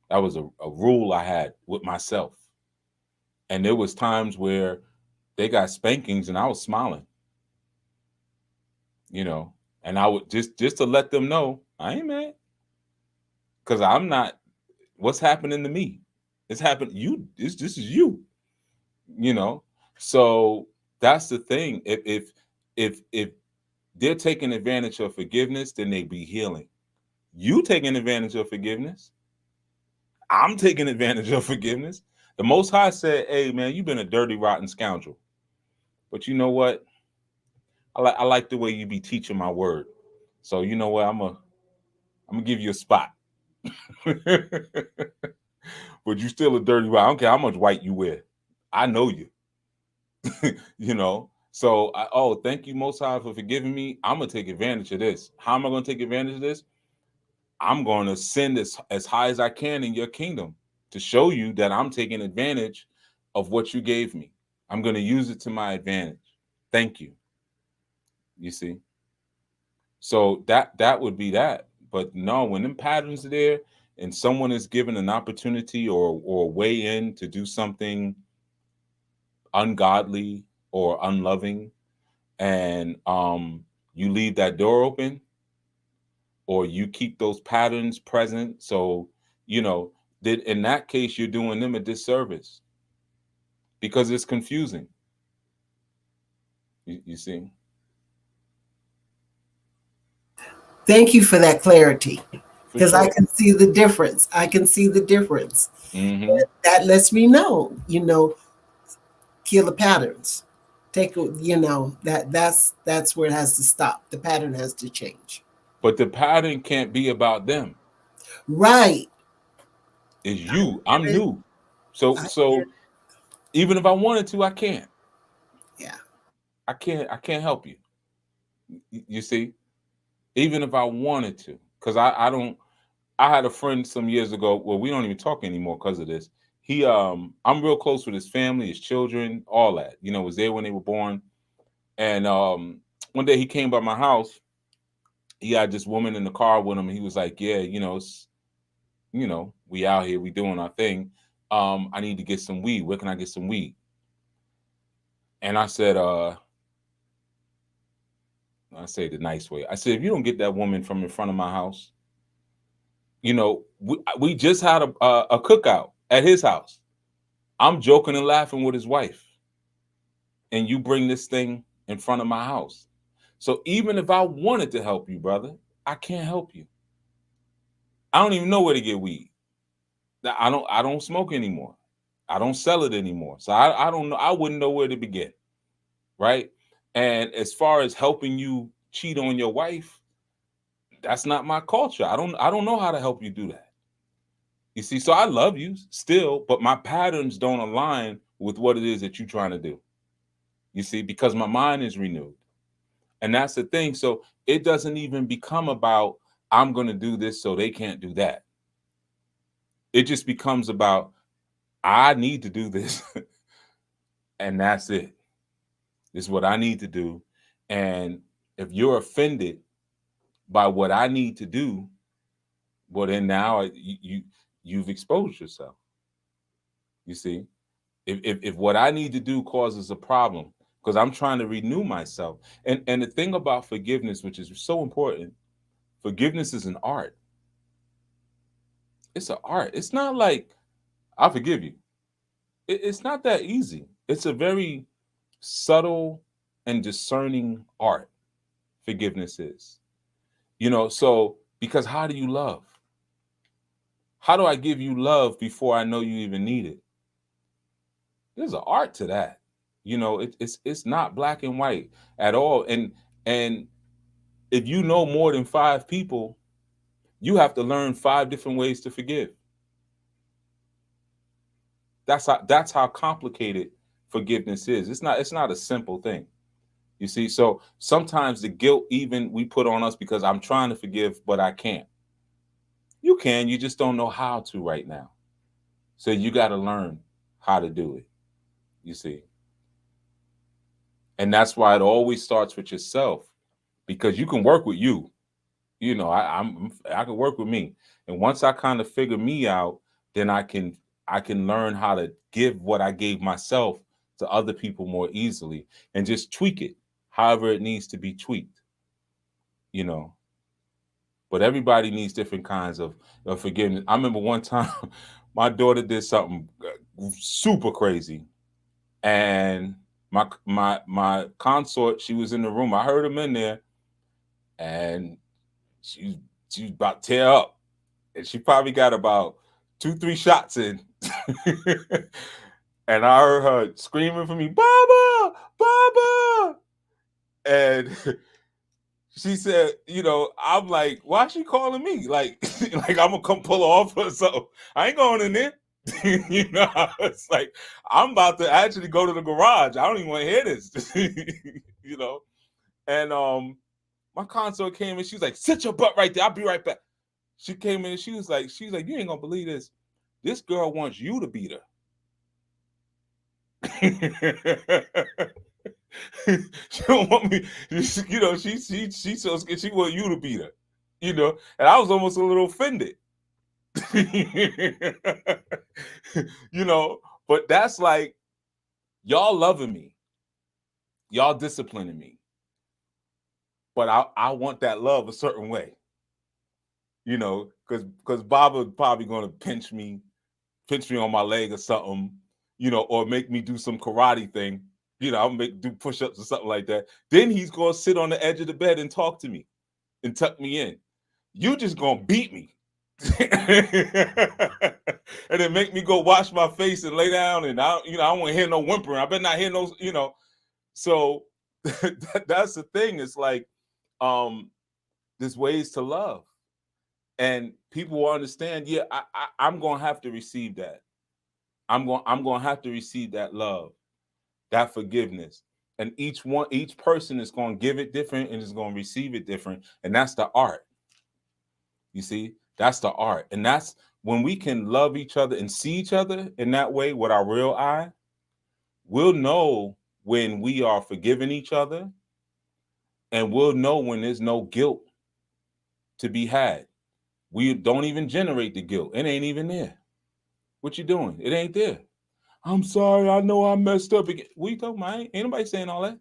That was a rule I had with myself. And there was times where they got spankings and I was smiling, and I would just to let them know I ain't mad, because I'm not. What's happening to me? It's happened. This is you. So that's the thing. If they're taking advantage of forgiveness, then they be healing. You taking advantage of forgiveness. I'm taking advantage of forgiveness. The Most High said, hey, man, you've been a dirty, rotten scoundrel. But you know what? I like the way you be teaching my word. So you know what? I'm gonna give you a spot. But you still a dirty white. I don't care how much white you wear. I know you. You know. So thank you Most High for forgiving me. I'm gonna take advantage of this. How am I gonna take advantage of this? I'm gonna send as high as I can in your kingdom to show you that I'm taking advantage of what you gave me. I'm gonna use it to my advantage. Thank you. You see. So that would be that. But no, when them patterns are there and someone is given an opportunity or a way in to do something ungodly or unloving, and you leave that door open, or you keep those patterns present, so you know that in that case you're doing them a disservice because it's confusing. You see. Thank you for that clarity, For because I sure. can see the difference. I can see the difference. Mm-hmm. That lets me know, kill the patterns. That's where it has to stop. The pattern has to change. But the pattern can't be about them. Right. It's you. I'm Get it. new. So I get so even if I wanted to, I can't. Yeah. I can't help you. You see? Even if I wanted to. Because I don't. I had a friend some years ago. Well, we don't even talk anymore because of this. I'm real close with his family, his children, all that. Was there when they were born. And one day he came by my house. He had this woman in the car with him. And he was like, "Yeah, we out here, we doing our thing. I need to get some weed. Where can I get some weed?" And I said, I say it the nice way. I said, "If you don't get that woman from in front of my house, we just had a cookout at his house. I'm joking and laughing with his wife, and you bring this thing in front of my house. So even if I wanted to help you, brother, I can't help you. I don't even know where to get weed. I don't smoke anymore. I don't sell it anymore. So I don't know. I wouldn't know where to begin, right? And as far as helping you cheat on your wife, that's not my culture. I don't know how to help you do that. You see, so I love you still, but my patterns don't align with what it is that you're trying to do. You see, because my mind is renewed. And that's the thing. So it doesn't even become about I'm going to do this so they can't do that. It just becomes about I need to do this and that's it. This is what I need to do. And if you're offended by what I need to do, well then now you've exposed yourself. You see, if what I need to do causes a problem, because I'm trying to renew myself. And the thing about forgiveness, which is so important, forgiveness is an art. It's an art. It's not like I forgive you. It's not that easy. It's a very subtle and discerning art. Forgiveness is. So because how do you love? How do I give you love before I know you even need it? There's an art to that. It's not black and white at all. And if you know more than 5 people, you have to learn 5 different ways to forgive. That's how complicated forgiveness is. It's not a simple thing. You see, so sometimes the guilt even we put on us because I'm trying to forgive, but I can't. You just don't know how to right now. So you got to learn how to do it. You see, and that's why it always starts with yourself, because you can work with you. I can work with me, and once I kind of figure me out, then I can learn how to give what I gave myself to other people more easily, and just tweak it however it needs to be tweaked. You know, but everybody needs different kinds of forgiveness. I remember one time my daughter did something super crazy, and my consort, she was in the room. I heard him in there, and she was about to tear up, and she probably got about 2-3 shots in. And I heard her screaming for me, "Baba, Baba. And she said, I'm like, why is she calling me? Like, like I'm gonna come pull her off or something. I ain't going in there. It's like I'm about to actually go to the garage. I don't even want to hear this. And my consort came and she was like, sit your butt right there. I'll be right back. She came in and she was like, you ain't gonna believe this. This girl wants you to beat her. She don't want me, she so scared. She want you to beat her, and I was almost a little offended. But that's like y'all loving me, y'all disciplining me, but I want that love a certain way, because Baba probably gonna pinch me on my leg or something, or make me do some karate thing. I'll do push-ups or something like that. Then he's gonna sit on the edge of the bed and talk to me and tuck me in. You just gonna beat me. And then make me go wash my face and lay down, and I don't want to hear no whimpering. I better not hear no, So that's the thing. It's like there's ways to love, and people will understand. Yeah, I'm gonna have to receive that. I'm gonna have to receive that love, that forgiveness, and each person is gonna give it different and is gonna receive it different, and that's the art. You see, that's the art, and that's when we can love each other and see each other in that way with our real eye. We'll know when we are forgiving each other, and we'll know when there's no guilt to be had. We don't even generate the guilt. It ain't even there. What you doing? It ain't there. I'm sorry. I know I messed up again. What you talking about? Ain't nobody saying all that.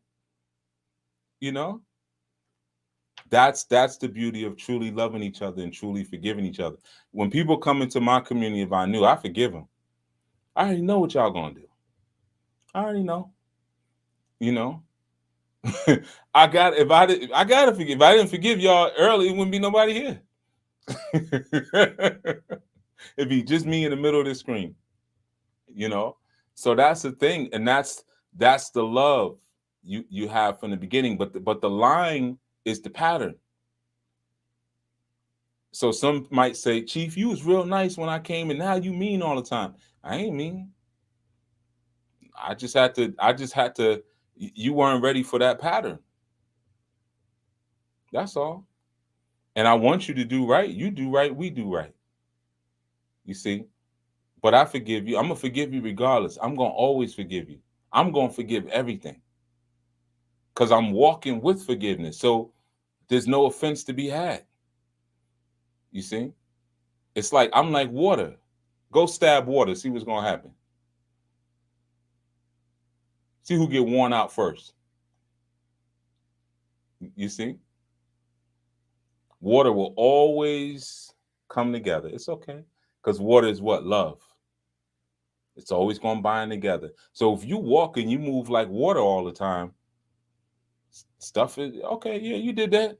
That's the beauty of truly loving each other and truly forgiving each other. When people come into my community, if I knew, I forgive them. I already know what y'all gonna do. I already know. I gotta forgive. If I didn't forgive y'all early, it wouldn't be nobody here. It'd be just me in the middle of the screen. So that's the thing, and that's the love you have from the beginning. But the lying is the pattern. So some might say, Chief, you was real nice when I came, and now you mean all the time. I ain't mean. I just had to. You weren't ready for that pattern. That's all. And I want you to do right. You do right. We do right. You see? But I forgive you. I'm going to forgive you regardless. I'm going to always forgive you. I'm going to forgive everything. Because I'm walking with forgiveness. So there's no offense to be had. You see? It's like, I'm like water. Go stab water. See what's going to happen. See who get worn out first. You see? Water will always come together. It's okay. Because water is what? Love. It's always going to bind together. So if you walk and you move like water all the time, stuff is okay. Yeah, you did that.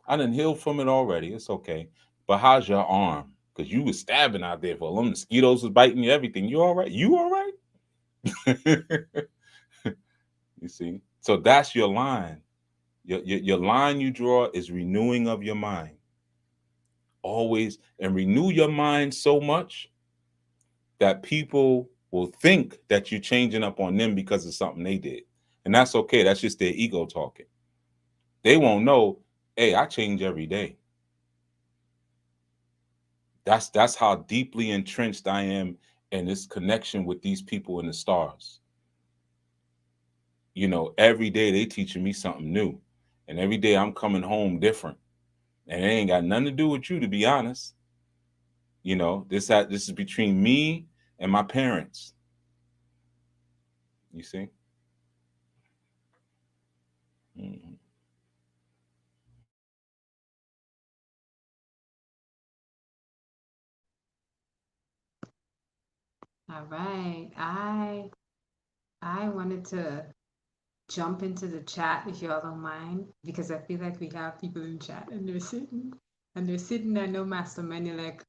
I done healed from it already. It's okay. But how's your arm? Because you was stabbing out there for them mosquitoes was biting you, everything. You all right? You all right? You see? So that's your line. Your line you draw is renewing of your mind. Always. And renew your mind so much that people will think that you're changing up on them because of something they did. And that's okay. That's just their ego talking. They won't know, hey, I change every day. That's how deeply entrenched I am in this connection with these people in the stars. Every day they teaching me something new. And every day I'm coming home different. And it ain't got nothing to do with you, to be honest. This is between me and my parents. You see? Mm-hmm. All right. I wanted to jump into the chat if y'all don't mind, because I feel like we have people in chat and they're sitting. I know Master Menelek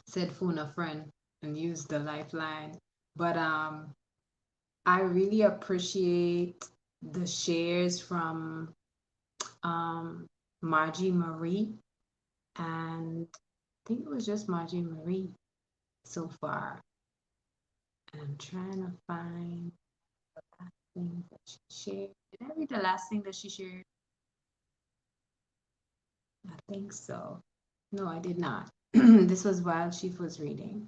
said phone a friend and use the lifeline. But I really appreciate the shares from Margie Marie, and I think it was just Margie Marie so far. I'm trying to find the last thing that she shared. Did I read the last thing that she shared? I think so. No, I did not. This was while Chief was reading.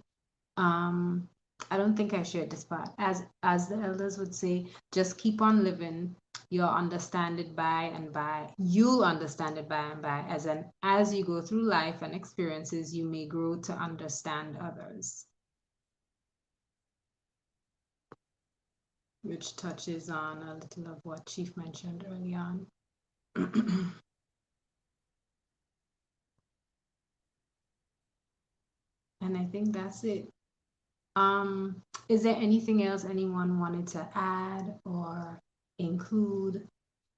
Um, I don't think I shared this part. As the elders would say, just keep on living. You'll understand it by and by. You'll understand it by and by. As you go through life and experiences, you may grow to understand others, which touches on a little of what Chief mentioned early on. And I think that's it. Is there anything else anyone wanted to add or include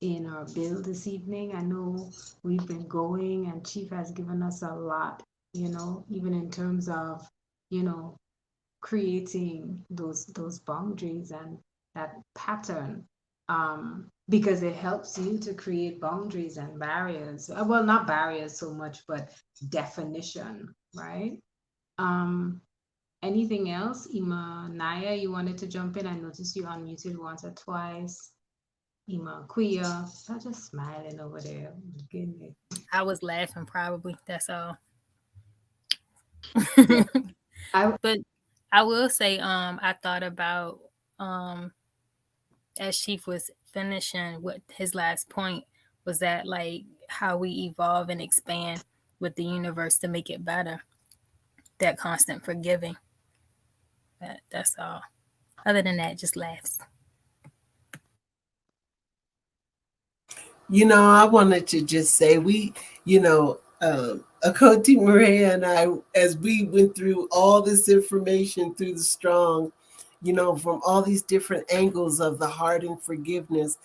in our bill this evening? I know we've been going and Chief has given us a lot, even in terms of, you know, creating those boundaries and that pattern. Because it helps you to create boundaries and barriers. Well, not barriers so much, but definition, right? Um, Anything else? Ima Naya, you wanted to jump in? I noticed you unmuted once or twice. Ima Kuya, I'm just smiling over there. Goodness. I was laughing probably. That's all. Yeah. But I will say, I thought about as Chief was finishing what his last point was that like how we evolve and expand with the universe to make it better. That constant forgiving. That's all. Other than that, just laughs. I wanted to just say Achoti, Moreyah, and I, as we went through all this information through the strong, from all these different angles of the heart and forgiveness,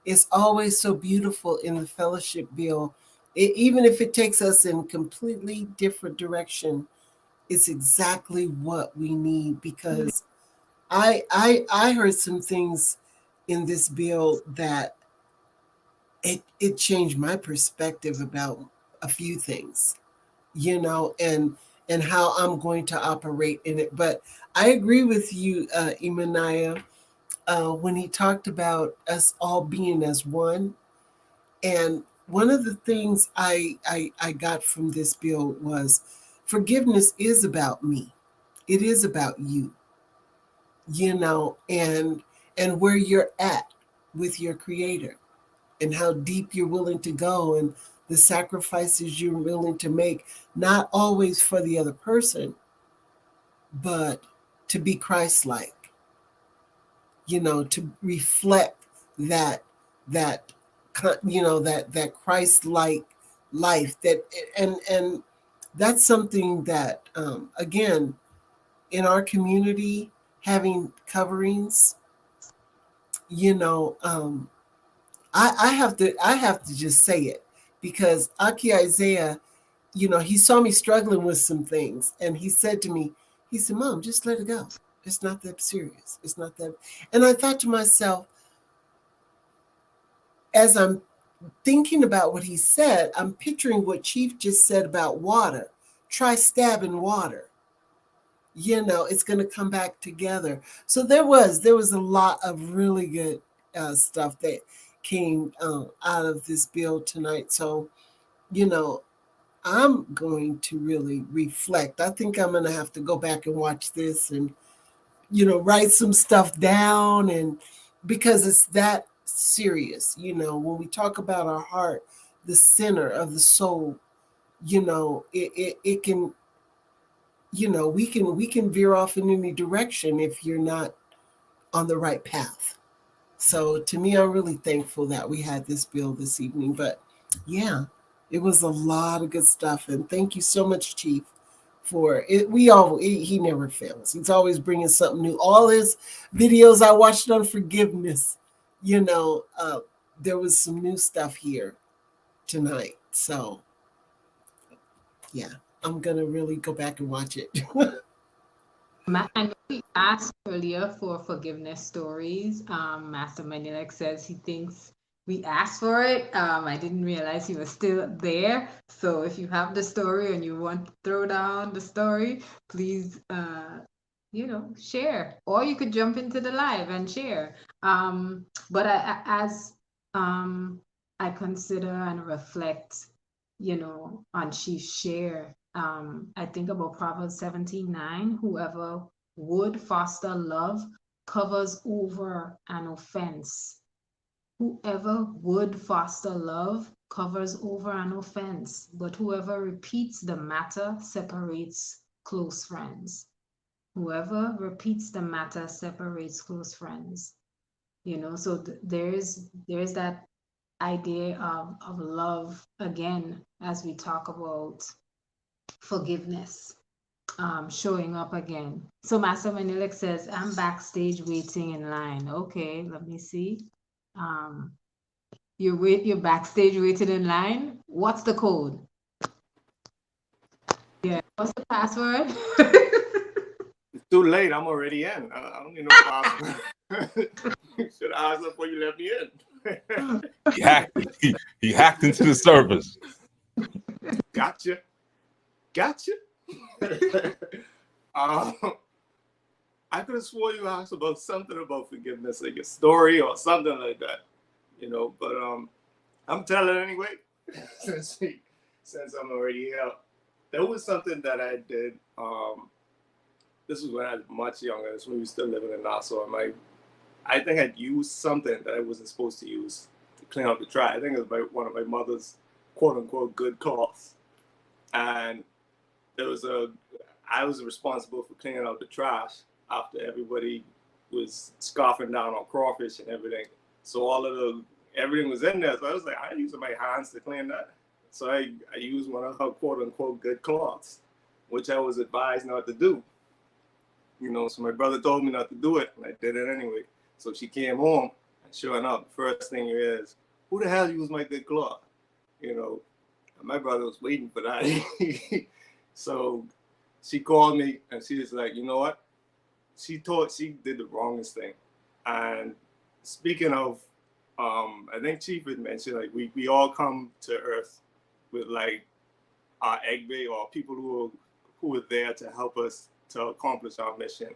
it's always so beautiful in the fellowship bill. Even if it takes us in completely different direction, it's exactly what we need, because I heard some things in this bill that it changed my perspective about a few things, and how I'm going to operate in it. But I agree with you, Imanaya, when he talked about us all being as one. And one of the things I got from this bill was forgiveness is about me. It is about you, and where you're at with your creator, and how deep you're willing to go, and the sacrifices you're willing to make, not always for the other person, but to be Christ-like, to reflect that that that Christ-like life, and that's something that, again, in our community, having coverings, I have to just say it, because Aki Isaiah, he saw me struggling with some things, and he said to me, he said, "Mom, just let it go. It's not that serious. It's not that." And I thought to myself, as I'm thinking about what he said, I'm picturing what Chief just said about water. Try stabbing water. It's going to come back together. So there was a lot of really good stuff that came out of this bill tonight. So, I'm going to really reflect. I think I'm going to have to go back and watch this and, write some stuff down, and because it's that serious, when we talk about our heart, the center of the soul, it can, we can veer off in any direction if you're not on the right path. So to me, I'm really thankful that we had this bill this evening. But yeah, it was a lot of good stuff. And thank you so much, Chief, for it. He never fails. He's always bringing something new. All his videos I watched on forgiveness, there was some new stuff here tonight. So yeah, I'm going to really go back and watch it. I know we asked earlier for forgiveness stories. Master Menelek says he thinks we asked for it. I didn't realize he was still there. So if you have the story and you want to throw down the story, please, share. Or you could jump into the live and share. But as um, I consider and reflect, on Chief's share, I think about Proverbs 17:9. Whoever would foster love covers over an offense. Whoever would foster love covers over an offense, but whoever repeats the matter separates close friends. Whoever repeats the matter separates close friends. So there's that idea of love again as we talk about forgiveness, showing up again. So Master Manilik says, I'm backstage waiting in line. Okay, let me see. Um, you're backstage waiting in line. What's the code? Yeah, what's the password? It's too late. I'm already in. I don't need no password. Should have asked before you let me in. He hacked into the service. Gotcha. I could have swore you asked about something about forgiveness, like a story or something like that, But I'm telling anyway, since I'm already here. There was something that I did. This was when I was much younger. This was when we were still living in Nassau. I think I'd used something that I wasn't supposed to use to clean up the trash. I think it was one of my mother's quote unquote good cloths, and I was responsible for cleaning out the trash after everybody was scarfing down on crawfish and everything. So everything was in there. So I was like, I ain't using my hands to clean that. So I used one of her quote unquote good cloths, which I was advised not to do. So my brother told me not to do it, and I did it anyway. So she came home, and sure enough, the first thing is, who the hell used my good cloth? And my brother was waiting for that. So she called me, and she was like, you know what? She did the wrongest thing. And speaking of, I think Chief had mentioned, like, we all come to Earth with, like, our egg bay or people who are there to help us to accomplish our mission.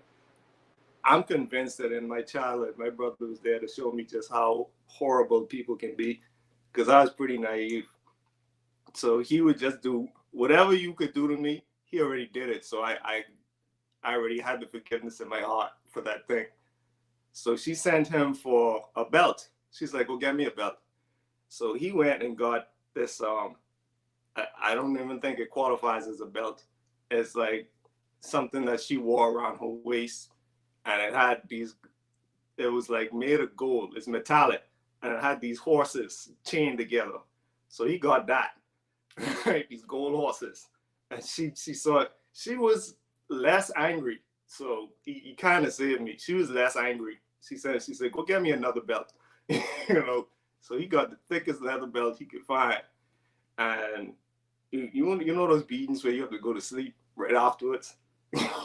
I'm convinced that in my childhood, my brother was there to show me just how horrible people can be, because I was pretty naive. So he would just do whatever you could do to me. He already did it. So I already had the forgiveness in my heart for that thing. So she sent him for a belt. She's like, "Go get me a belt." So he went and got this. I don't even think it qualifies as a belt. It's like something that she wore around her waist, and it was like made of gold. It's metallic, and it had these horses chained together. So he got that, right? These gold horses, and she saw it. She was less angry, so he kind of saved me. She was less angry. She said, "Go get me another belt," So he got the thickest leather belt he could find, and you know those beatings where you have to go to sleep right afterwards.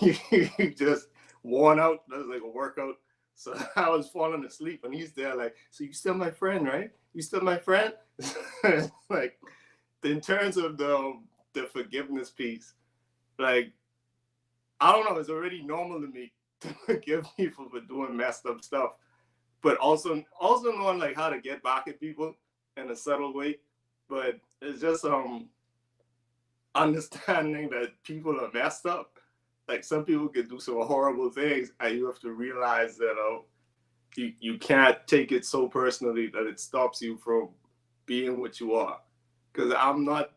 You just worn out. That was like a workout. So I was falling asleep, and he's there like, "So you still my friend, right? You still my friend?" Like, in terms of the forgiveness piece, like, I don't know, it's already normal to me to forgive people for doing messed up stuff, but also knowing like how to get back at people in a subtle way. But it's just understanding that people are messed up. Like, some people can do some horrible things, and you have to realize that you can't take it so personally that it stops you from being what you are. Because I'm not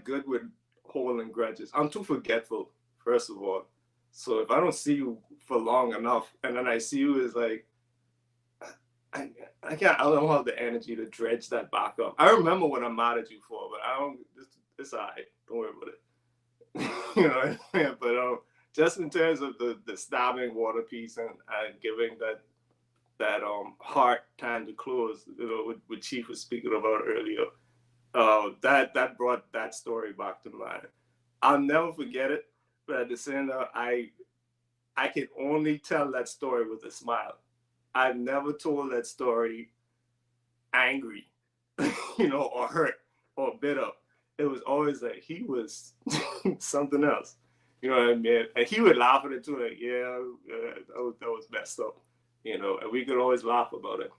good with holding grudges. I'm too forgetful, first of all. So if I don't see you for long enough, and then I see you, is like, I don't have the energy to dredge that back up. I remember what I'm mad at you for, but I don't. It's all right. Don't worry about it. You know what I mean? But just in terms of the stabbing water piece and giving that heart time to close, what Chief was speaking about earlier, that brought that story back to mind. I'll never forget it. but at the same time, I can only tell that story with a smile. I've never told that story angry, or hurt or bitter. It was always like he was something else. You know what I mean? And he would laugh at it too, like, yeah, that was messed up, and we could always laugh about it.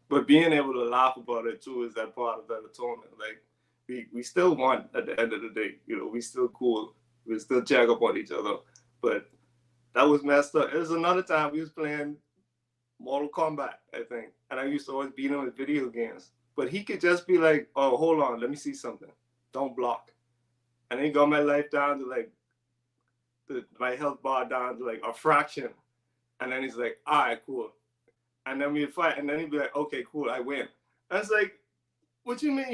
But being able to laugh about it too is that part of that atonement. Like, we still won at the end of the day. We still cool. We still check up on each other. But that was messed up. It was another time we was playing Mortal Kombat, I think. And I used to always beat him with video games. But he could just be like, oh, hold on, let me see something. Don't block. And then he got my life down to like, my health bar down to like a fraction. And then he's like, all right, cool. And then we'd fight. And then he'd be like, okay, cool, I win. And it's like, what do you mean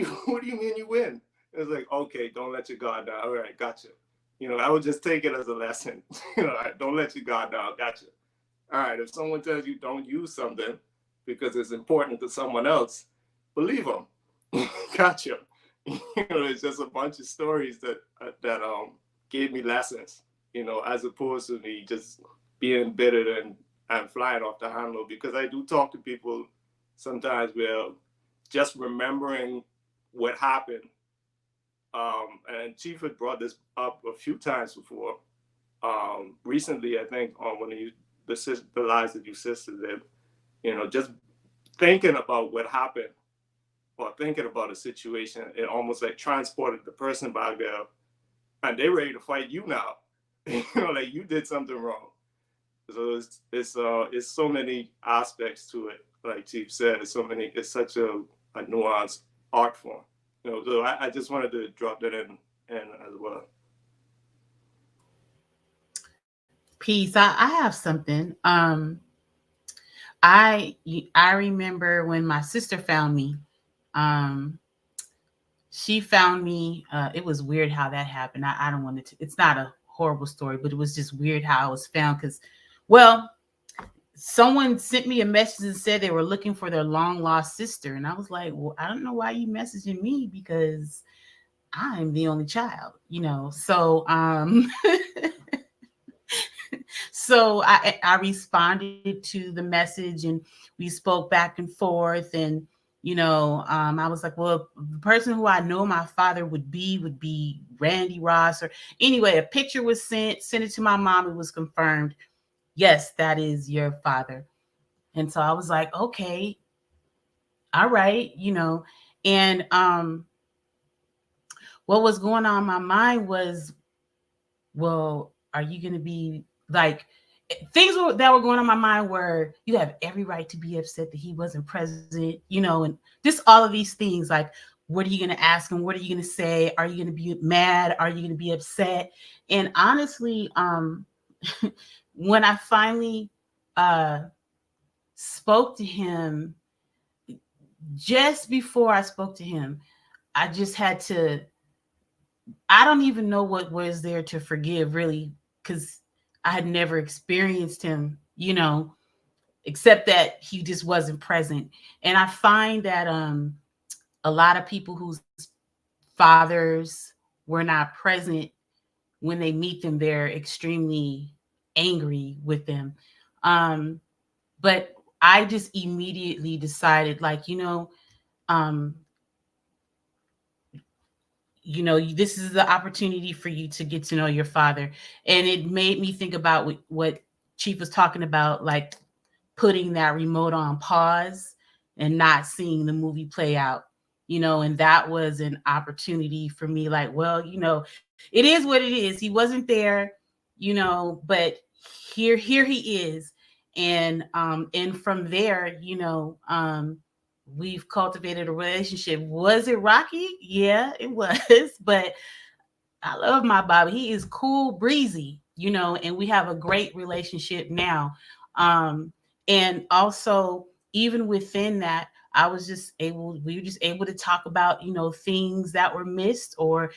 you win? It's like, okay, don't let your guard down. All right, gotcha. I would just take it as a lesson. Don't let your guard down. Gotcha. All right, if someone tells you don't use something because it's important to someone else, believe them. Gotcha. It's just a bunch of stories that gave me lessons, as opposed to me just being bitter and flying off the handle. Because I do talk to people sometimes where just remembering what happened, and Chief had brought this up a few times before. Recently, I think on one of the lives that you sisters did, just thinking about what happened or thinking about a situation, it almost like transported the person back there, and they're ready to fight you now. Like you did something wrong. So it's so many aspects to it. Like Chief said, it's such a nuanced art form. So I just wanted to drop that in as well. Peace. I have something. I remember when my sister found me. She found me. It was weird how that happened. I don't want to. It's not a horrible story, but it was just weird how I was found. Because, well, someone sent me a message and said they were looking for their long lost sister, and I was like, well, I don't know why you messaging me because I'm the only child. So so I responded to the message and we spoke back and forth. And, I was like, well, the person who I know my father would be Randy Ross. Or anyway, a picture was sent it to my mom. It was confirmed. Yes, that is your father. And so I was like, okay, all right, and what was going on in my mind was, well, are you going to be like, things that were going on in my mind were, you have every right to be upset that he wasn't present, and just all of these things. Like, what are you going to ask him? What are you going to say? Are you going to be mad? Are you going to be upset? And honestly, when I finally spoke to him, just before I spoke to him, I just had to, I don't even know what was there to forgive, really, because I had never experienced him, except that he just wasn't present. And I find that a lot of people whose fathers were not present, when they meet them, they're extremely angry with them. But I just immediately decided, like, this is the opportunity for you to get to know your father. And it made me think about what Chief was talking about, like putting that remote on pause and not seeing the movie play out, and that was an opportunity for me. Like, well, it is what it is. He wasn't there, but here he is. And from there, we've cultivated a relationship. Was it rocky? Yeah, it was. But I love my Bobby. He is cool, breezy, and we have a great relationship now. And also, even within that, we were just able to talk about, things that were missed or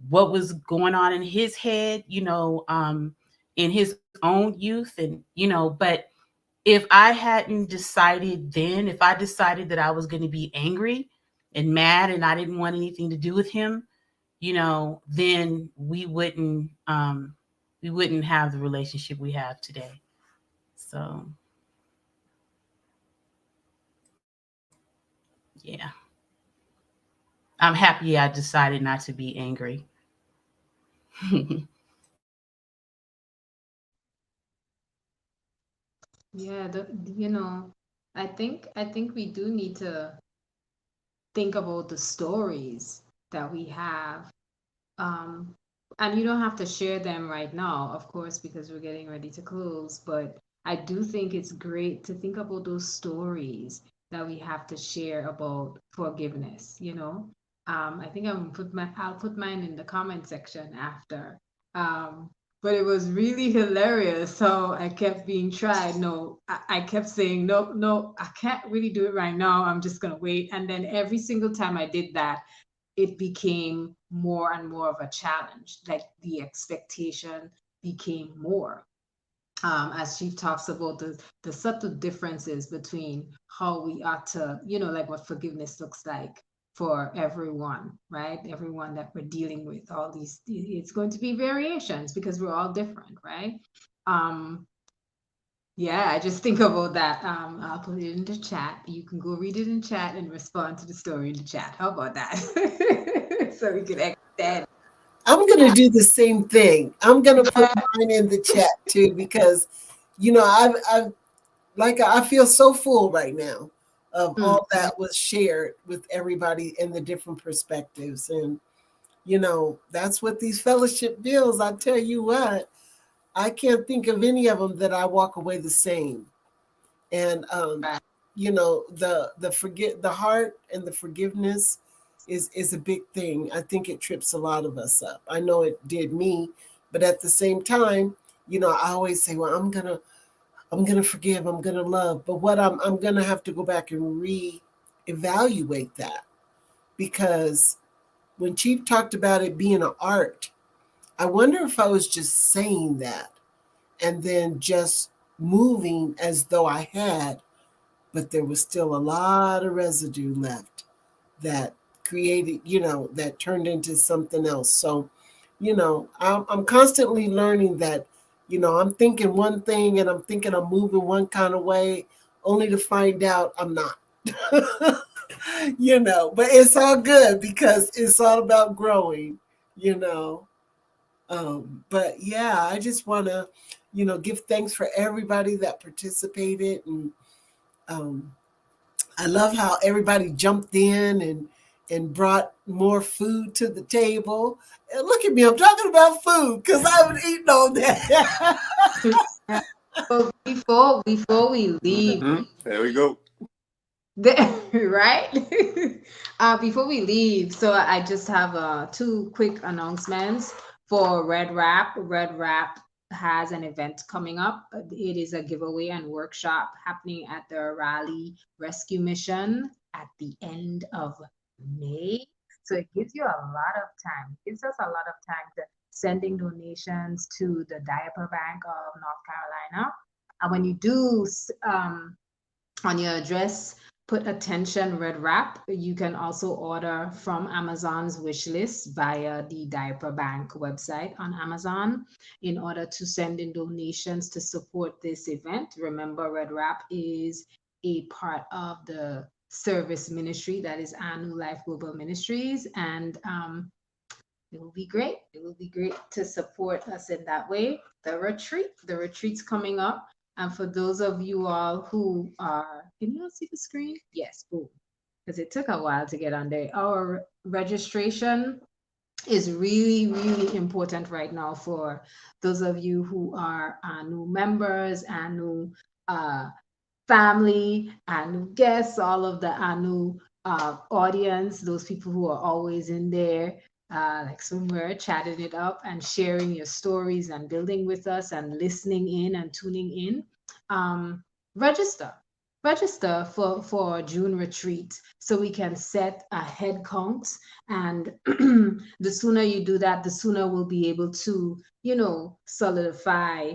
what was going on in his head, in his own youth. And, but if I hadn't decided then, if I decided that I was going to be angry and mad and I didn't want anything to do with him, then we wouldn't we wouldn't have the relationship we have today. So, yeah. I'm happy I decided not to be angry. Yeah, I think we do need to think about the stories that we have. Um, and you don't have to share them right now, of course, because we're getting ready to close. But I do think it's great to think about those stories that we have to share about forgiveness, you know. I think I'll put mine in the comment section after. Um, but it was really hilarious. So I kept being tried. No, I kept saying, no, no, I can't really do it right now. I'm just gonna wait. And then every single time I did that, it became more and more of a challenge. Like the expectation became more. As she talks about the subtle differences between how we ought to, like what forgiveness looks like for everyone, right? Everyone that we're dealing with, all these, it's going to be variations because we're all different, right? Um, yeah, I just think about that. I'll put it in the chat. You can go read it in chat and respond to the story in the chat. How about that? So we can extend. I'm going to do the same thing. I'm going to put mine in the chat too, because, I feel so full right now of Mm. all that was shared with everybody and the different perspectives. And, that's what these fellowship bills, I tell you what, I can't think of any of them that I walk away the same. And Right. the heart and the forgiveness is a big thing. I think it trips a lot of us up. I know it did me, but at the same time, I always say, well, I'm gonna forgive, I'm gonna love, but what I'm gonna have to go back and reevaluate that, because when Chief talked about it being an art, I wonder if I was just saying that and then just moving as though I had, but there was still a lot of residue left that created, that turned into something else. So, I'm constantly learning that, I'm thinking one thing and I'm thinking I'm moving one kind of way, only to find out I'm not. But it's all good because it's all about growing, you know. But yeah, I just want to, give thanks for everybody that participated. And um, I love how everybody jumped in and brought more food to the table. And look at me, I'm talking about food because I haven't eaten all that. But before we leave, There we go. right? Before we leave, so I just have two quick announcements for Red Wrap. Red Wrap has an event coming up. It is a giveaway and workshop happening at the Raleigh Rescue Mission at the end of May. So it gives you a lot of time. It gives us a lot of time to sending donations to the Diaper Bank of North Carolina. And when you do, on your address, put attention Red Wrap. You can also order from Amazon's wish list via the Diaper Bank website on Amazon in order to send in donations to support this event. Remember, Red Wrap is a part of the service ministry that is Anu Life Global Ministries, and it will be great. It will be great to support us in that way. The retreat's coming up. And for those of you all who are, can you all see the screen? Yes, boom. Because it took a while to get on there. Our registration is really, really important right now for those of you who are new members and new uh, family and guests, all of the Anu audience, those people who are always in there, like somewhere, chatting it up and sharing your stories and building with us and listening in and tuning in. Um, register. Register for June retreat so we can set a head count. And the sooner you do that, the sooner we'll be able to, solidify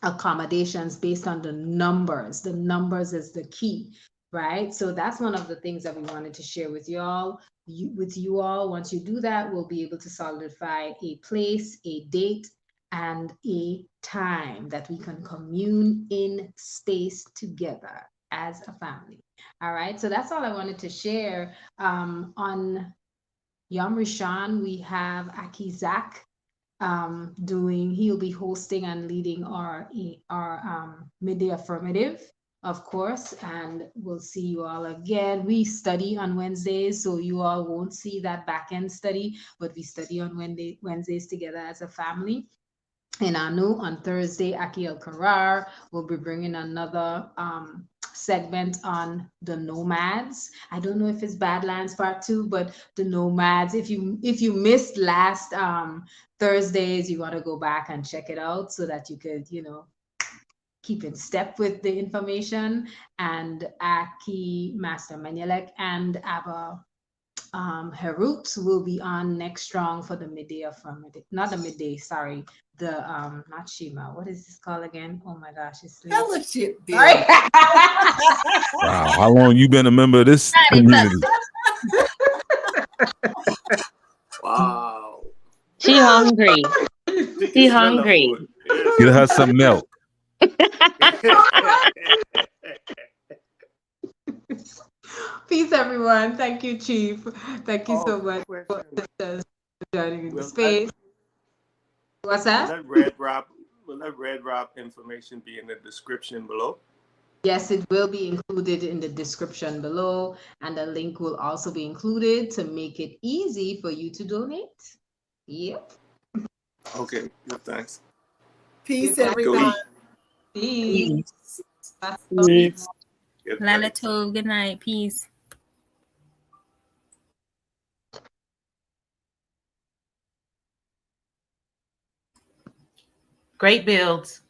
accommodations based on the numbers. The numbers is the key, right? So that's one of the things that we wanted to share with y'all. With you all, once you do that, we'll be able to solidify a place, a date, and a time that we can commune in space together as a family. All right, so that's all I wanted to share. On Yom Rishon, we have Akizak he'll be hosting and leading our midday affirmative, of course, and we'll see you all again. We study on Wednesdays, so you all won't see that back end study, but we study on Wednesdays together as a family. And I know on Thursday, Aki El Karar will be bringing another segment on the nomads. I don't know if it's Badlands Part 2, but the nomads. If you missed last Thursdays, you want to go back and check it out so that you could, keep in step with the information. And Aki Master Menyelek and Abba Herut will be on next strong for the midday affirmative. Not the midday, sorry. The not Shima. What is this called again? Oh my gosh, it's late. Fellowship bill. Sorry. Wow, how long you been a member of this community? Wow. She hungry. She She can smell the hungry. food. Yes. Get her some milk. Peace, everyone. Thank you, Chief. Thank you so much Quick for question. joining in the Will space. What's will that? that red wrap information be in the description below? Yes, it will be included in the description below, and the link will also be included to make it easy for you to donate. Yep. Okay, good, thanks. Peace, Good. everyone. Peace. Peace. Good, Lana thanks. Tov, good night. Peace. Great builds.